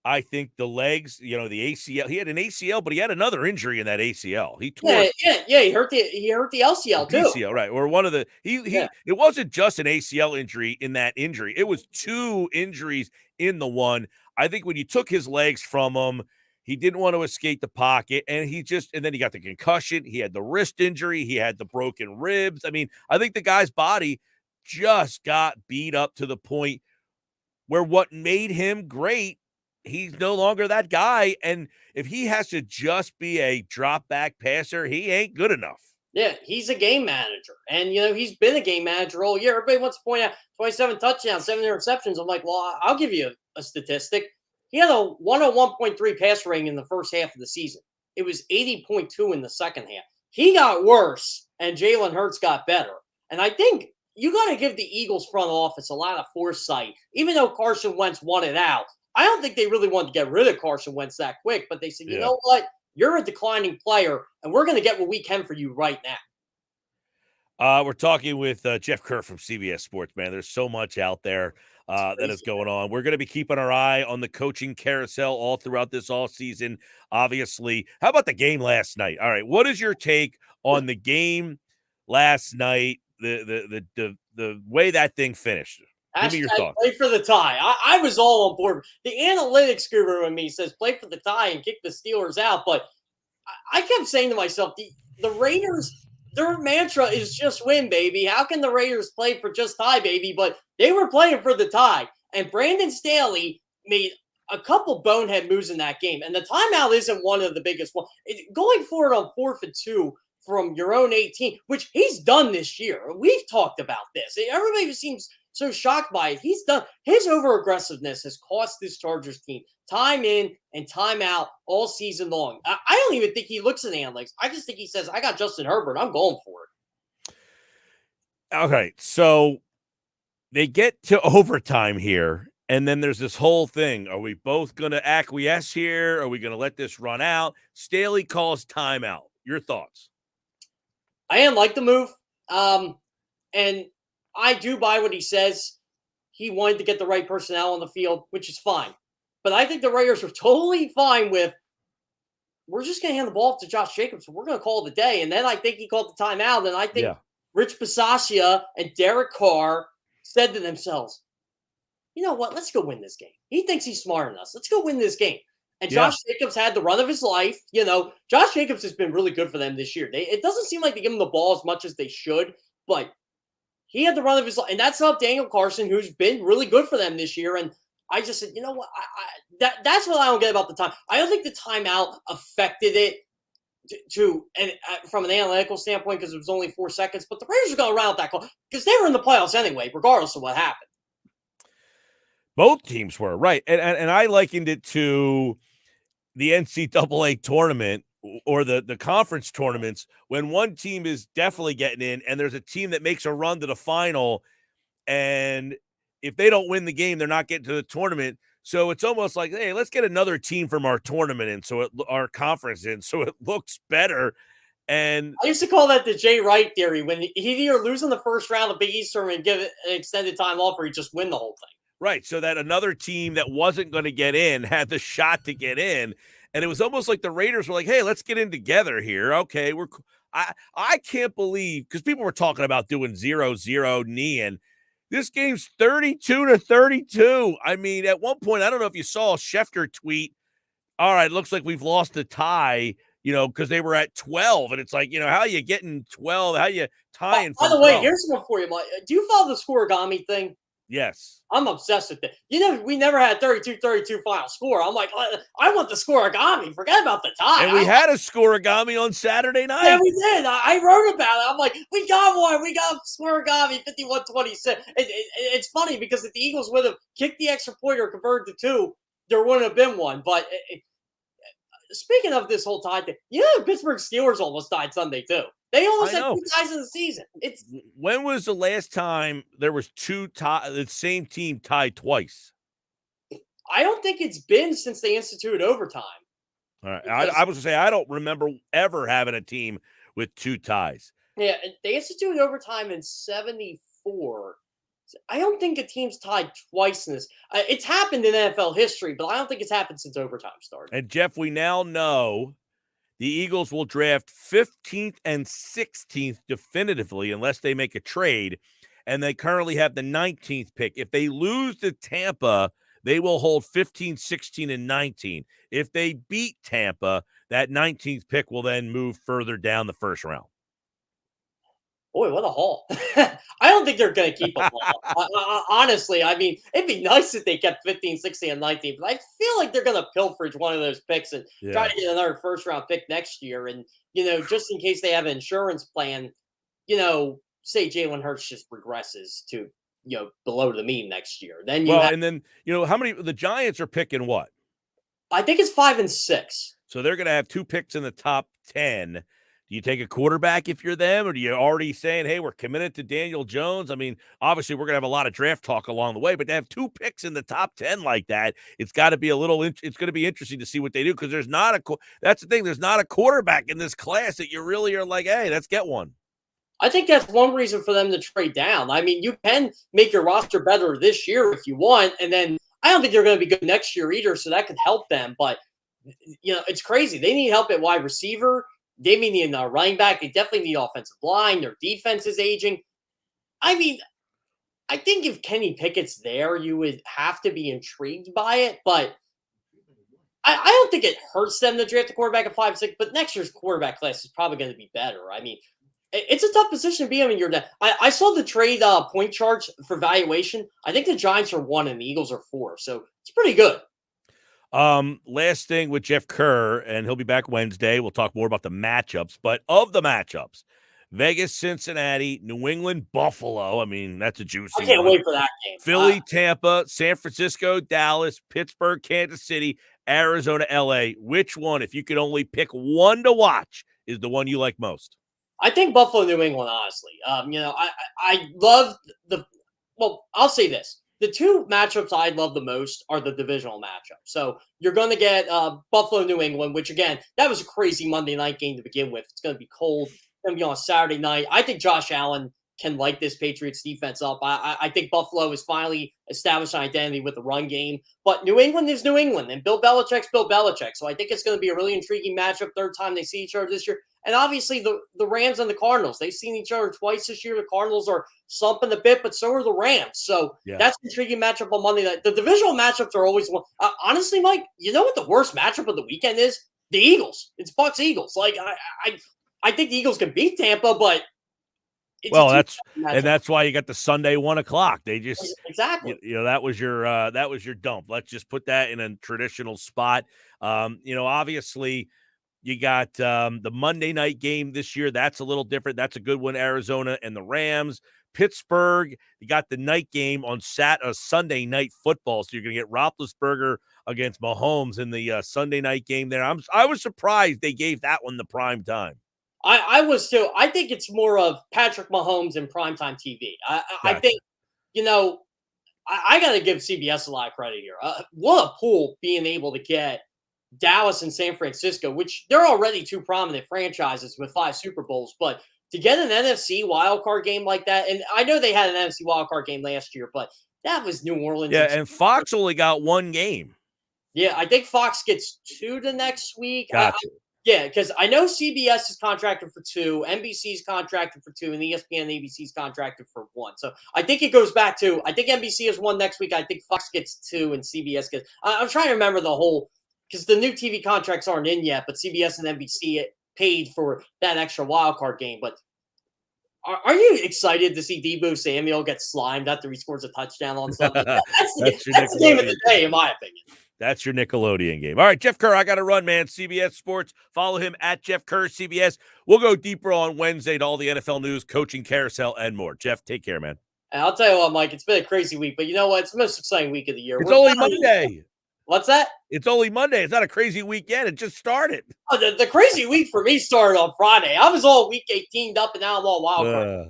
I think the legs, the ACL. He had an ACL, but he had another injury in that ACL. He tore. Yeah. He hurt the LCL too. ACL, right? Or one of the. It wasn't just an ACL injury in that injury. It was two injuries in the one. I think when you took his legs from him, he didn't want to escape the pocket, and then he got the concussion. He had the wrist injury. He had the broken ribs. I mean, I think the guy's body just got beat up to the point where what made him great, he's no longer that guy. And if he has to just be a drop back passer, he ain't good enough. Yeah, he's a game manager. And, he's been a game manager all year. Everybody wants to point out 27 touchdowns, 7 interceptions. I'm like, well, I'll give you a statistic. He had a 101.3 passer rating in the first half of the season. It was 80.2 in the second half. He got worse, and Jalen Hurts got better. And I think you got to give the Eagles front office a lot of foresight. Even though Carson Wentz wanted out, I don't think they really wanted to get rid of Carson Wentz that quick. But they said, you know what? You're a declining player, and we're going to get what we can for you right now. We're talking with Jeff Kerr from CBS Sports, man. There's so much out there. that is going on. We're going to be keeping our eye on the coaching carousel all throughout this all season. Obviously, how about the game last night? All right, what is your take on the game last night? The way that thing finished. Give me your thoughts. Play for the tie. I was all on board. The analytics guru in me says play for the tie and kick the Steelers out, but I kept saying to myself, the Raiders, their mantra is just win, baby. How can the Raiders play for just tie, baby? But they were playing for the tie. And Brandon Staley made a couple bonehead moves in that game. And the timeout isn't one of the biggest ones. Going forward on 4th and 2 from your own 18, which he's done this year. We've talked about this. Everybody seems so shocked by it. He's done. His over-aggressiveness has cost this Chargers team time in and time out all season long. I don't even think he looks at the analytics. I just think he says, I got Justin Herbert. I'm going for it. Okay, so they get to overtime here, and then there's this whole thing. Are we both going to acquiesce here? Are we going to let this run out? Staley calls timeout. Your thoughts? I am like the move. And I do buy what he says. He wanted to get the right personnel on the field, which is fine. But I think the Raiders are totally fine with, we're just going to hand the ball to Josh Jacobs. We're going to call it a day. And then I think he called the timeout. And I think Rich Bisaccia and Derek Carr said to themselves, you know what? Let's go win this game. He thinks he's smarter than us. Let's go win this game. And Josh Jacobs had the run of his life. You know, Josh Jacobs has been really good for them this year. It doesn't seem like they give him the ball as much as they should, but he had the run of his life. And that's not Daniel Carson, who's been really good for them this year. And I just said, you know what? That's what I don't get about the time. I don't think the timeout affected it from an analytical standpoint because it was only 4 seconds. But the Raiders are going to round out that call because they were in the playoffs anyway, regardless of what happened. Both teams were, right. And I likened it to the NCAA tournament or the conference tournaments when one team is definitely getting in and there's a team that makes a run to the final, and if they don't win the game, they're not getting to the tournament. So it's almost like, hey, let's get another team from our tournament in, our conference in, so it looks better. And I used to call that the Jay Wright theory, when he'd either lose in the first round of Big East tournament and give it an extended time off, or he'd just win the whole thing. Right, so that another team that wasn't going to get in had the shot to get in. And it was almost like the Raiders were like, hey, let's get in together here. Okay, I can't believe, because people were talking about doing 0-0 knee, and this game's 32-32. I mean, at one point, I don't know if you saw Schefter tweet, all right, looks like we've lost the tie, because they were at 12. And it's like, how are you getting 12? How are you tying? By the way, here's one for you, Mike. Do you follow the scoregami thing? Yes. I'm obsessed with it. We never had 32-32 final score. I'm like, I want the scoregami. Forget about the tie. And we had a scoregami on Saturday night. Yeah, we did. I wrote about it. I'm like, we got one. We got scoregami 51-26. It's funny because if the Eagles would have kicked the extra point or converted to 2, there wouldn't have been one. But speaking of this whole tie thing, the Pittsburgh Steelers almost died Sunday too. They almost had 2 ties in the season. When was the last time there was 2 the same team tied twice? I don't think it's been since they instituted overtime. All right. I was going to say, I don't remember ever having a team with 2 ties. Yeah, they instituted overtime in 74. I don't think a team's tied twice in this. It's happened in NFL history, but I don't think it's happened since overtime started. And, Jeff, we now know the Eagles will draft 15th and 16th definitively unless they make a trade, and they currently have the 19th pick. If they lose to Tampa, they will hold 15, 16, and 19. If they beat Tampa, that 19th pick will then move further down the first round. Boy, what a haul. I don't think they're going to keep them all. Honestly, I mean, it'd be nice if they kept 15, 16, and 19, but I feel like they're going to pilferage one of those picks and try to get another first-round pick next year. And, just in case they have an insurance plan, say Jalen Hurts just regresses to, below the mean next year. Then how many – the Giants are picking what? I think it's 5 and 6. So they're going to have 2 picks in the top 10. Do you take a quarterback if you're them, or do you already saying, hey, we're committed to Daniel Jones? I mean, obviously we're going to have a lot of draft talk along the way, but to have 2 picks in the top 10 like that, it's got to be it's going to be interesting to see what they do, because that's the thing. There's not a quarterback in this class that you really are like, hey, let's get one. I think that's one reason for them to trade down. I mean, you can make your roster better this year if you want, and then I don't think they're going to be good next year either, so that could help them. But it's crazy. They need help at wide receiver. They may need a running back. They definitely need offensive line. Their defense is aging. I mean, I think if Kenny Pickett's there, you would have to be intrigued by it, but I don't think it hurts them to draft a quarterback at 5-6, but next year's quarterback class is probably going to be better. I mean, it's a tough position to be in when you're that. I saw the trade point charts for valuation. I think the Giants are 1 and the Eagles are 4, so it's pretty good. Last thing with Jeff Kerr, and he'll be back Wednesday. We'll talk more about the matchups, but of the matchups, Vegas, Cincinnati, New England, Buffalo. I mean, that's a juicy I can't one. wait for that game. Philly, Tampa, San Francisco, Dallas, Pittsburgh, Kansas City, Arizona, LA. Which one, if you could only pick one to watch, is the one you like most? I think Buffalo, New England, honestly. I love I'll say this. The two matchups I love the most are the divisional matchups. So you're going to get Buffalo, New England, which, again, that was a crazy Monday night game to begin with. It's going to be cold. It's going to be on a Saturday night. I think Josh Allen can light this Patriots defense up. I think Buffalo has finally established an identity with the run game. But New England is New England, and Bill Belichick's Bill Belichick. So I think it's going to be a really intriguing matchup, third time they see each other this year. And obviously the Rams and the Cardinals, they've seen each other twice this year. The Cardinals are slumping a bit, but so are the Rams. So that's an intriguing matchup on Monday night. The divisional matchups are always one. Honestly, Mike, you know what the worst matchup of the weekend is? The Eagles. It's Bucs-Eagles. Like, I think the Eagles can beat Tampa, but that's why you got the Sunday 1 o'clock. They just exactly. That was your dump. Let's just put that in a traditional spot. Obviously you got the Monday night game this year. That's a little different. That's a good one. Arizona and the Rams. Pittsburgh, you got the night game on Sunday night football. So you're going to get Roethlisberger against Mahomes in the Sunday night game there. I was surprised they gave that one the prime time. I was too. I think it's more of Patrick Mahomes in primetime TV. I think, I got to give CBS a lot of credit here. What a pull being able to get Dallas and San Francisco, which they're already two prominent franchises with 5 Super Bowls, but to get an NFC wildcard game like that, and I know they had an NFC wildcard game last year, but that was New Orleans. Yeah, and Fox only got 1 game. Yeah, I think Fox gets 2 the next week. Gotcha. Yeah, because I know CBS is contracted for 2, NBC's contracted for 2, and ESPN and ABC's contracted for 1. So I think it goes back to, I think NBC has 1 next week. I think Fox gets 2, and CBS gets. I'm trying to remember the whole, because the new TV contracts aren't in yet, but CBS and NBC paid for that extra wild card game. But are you excited to see Deebo Samuel get slimed after he scores a touchdown on Sunday? That's the game of the day, in my opinion. That's your Nickelodeon game. All right, Jeff Kerr, I got to run, man. CBS Sports. Follow him at Jeff Kerr, CBS. We'll go deeper on Wednesday to all the NFL news, coaching carousel, and more. Jeff, take care, man. And I'll tell you what, Mike, it's been a crazy week, but you know what? It's the most exciting week of the year. It's only Monday. What's that? It's only Monday. It's not a crazy weekend. It just started. Oh, the crazy week for me started on Friday. I was all week 18 up, and now I'm all wild card.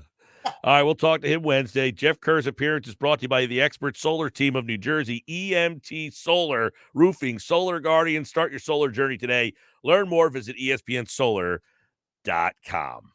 All right, we'll talk to him Wednesday. Jeff Kerr's appearance is brought to you by the expert solar team of New Jersey, EMT Solar Roofing, Solar Guardian. Start your solar journey today. Learn more. Visit ESPNsolar.com.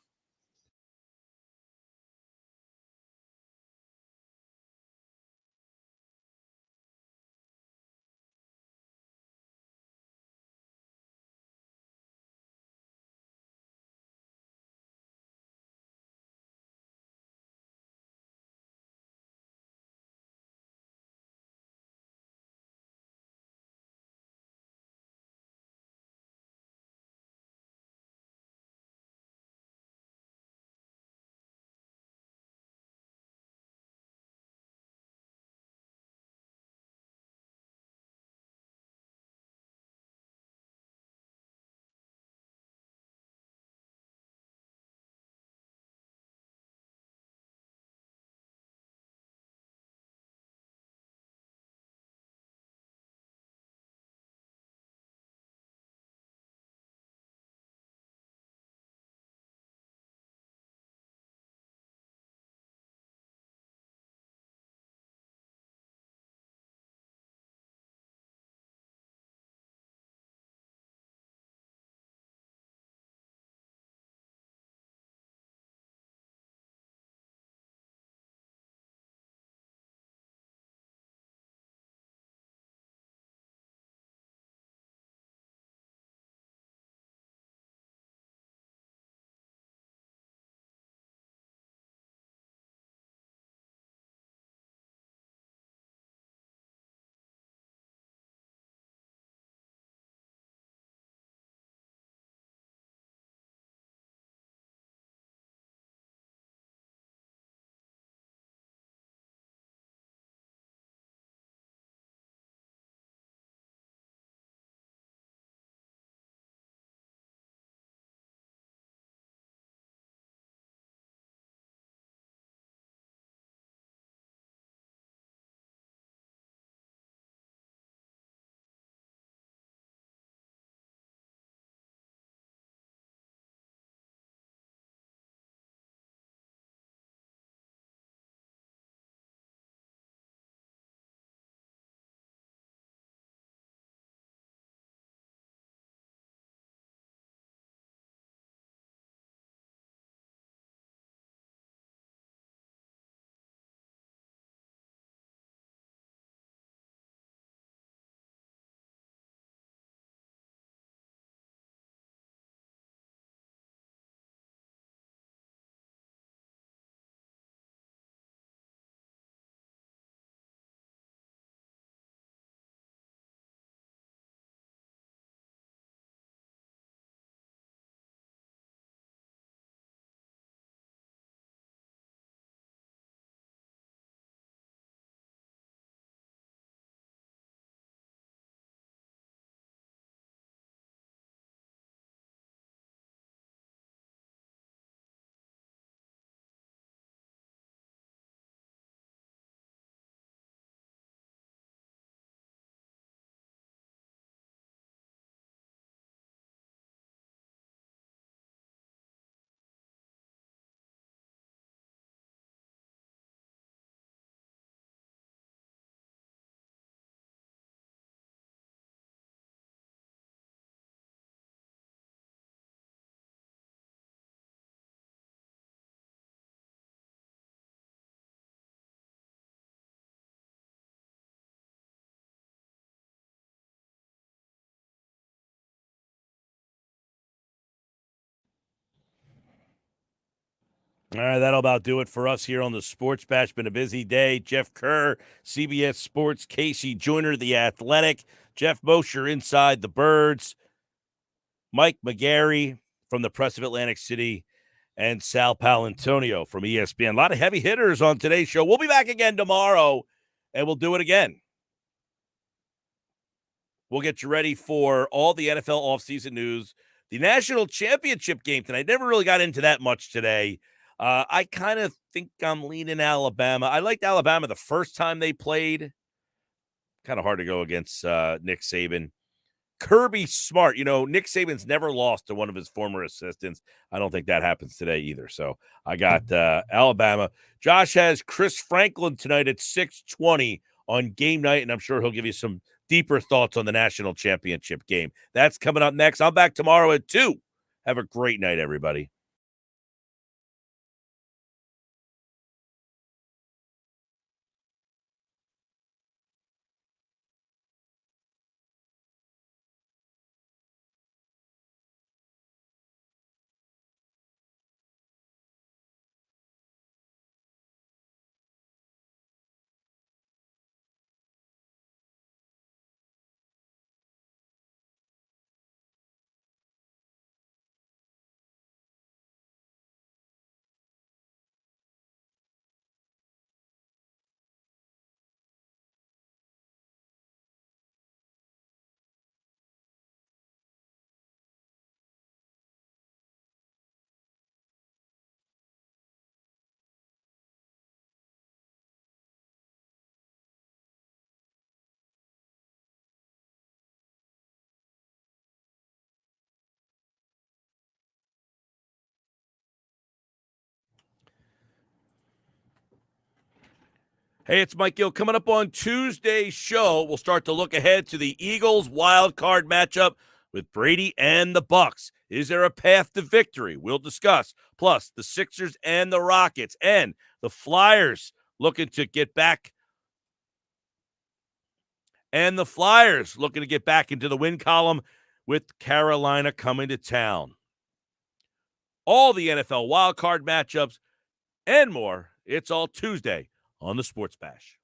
All right, that'll about do it for us here on the Sports Bash. Been a busy day. Jeff Kerr, CBS Sports, Casey Joyner, The Athletic, Jeff Mosher inside the Birds, Mike McGarry from the Press of Atlantic City, and Sal Palantonio from ESPN. A lot of heavy hitters on today's show. We'll be back again tomorrow, and we'll do it again. We'll get you ready for all the NFL offseason news. The national championship game tonight. Never really got into that much today. I kind of think I'm leaning Alabama. I liked Alabama the first time they played. Kind of hard to go against Nick Saban. Kirby Smart. Nick Saban's never lost to one of his former assistants. I don't think that happens today either. So I got Alabama. Josh has Chris Franklin tonight at 6:20 on game night, and I'm sure he'll give you some deeper thoughts on the national championship game. That's coming up next. I'm back tomorrow at 2. Have a great night, everybody. Hey, it's Mike Gill. Coming up on Tuesday's show, we'll start to look ahead to the Eagles wild card matchup with Brady and the Bucks. Is there a path to victory? We'll discuss. Plus, the Sixers and the Rockets and the Flyers looking to get back. And the Flyers looking to get back into the win column with Carolina coming to town. All the NFL wild card matchups and more. It's all Tuesday on the Sports Bash.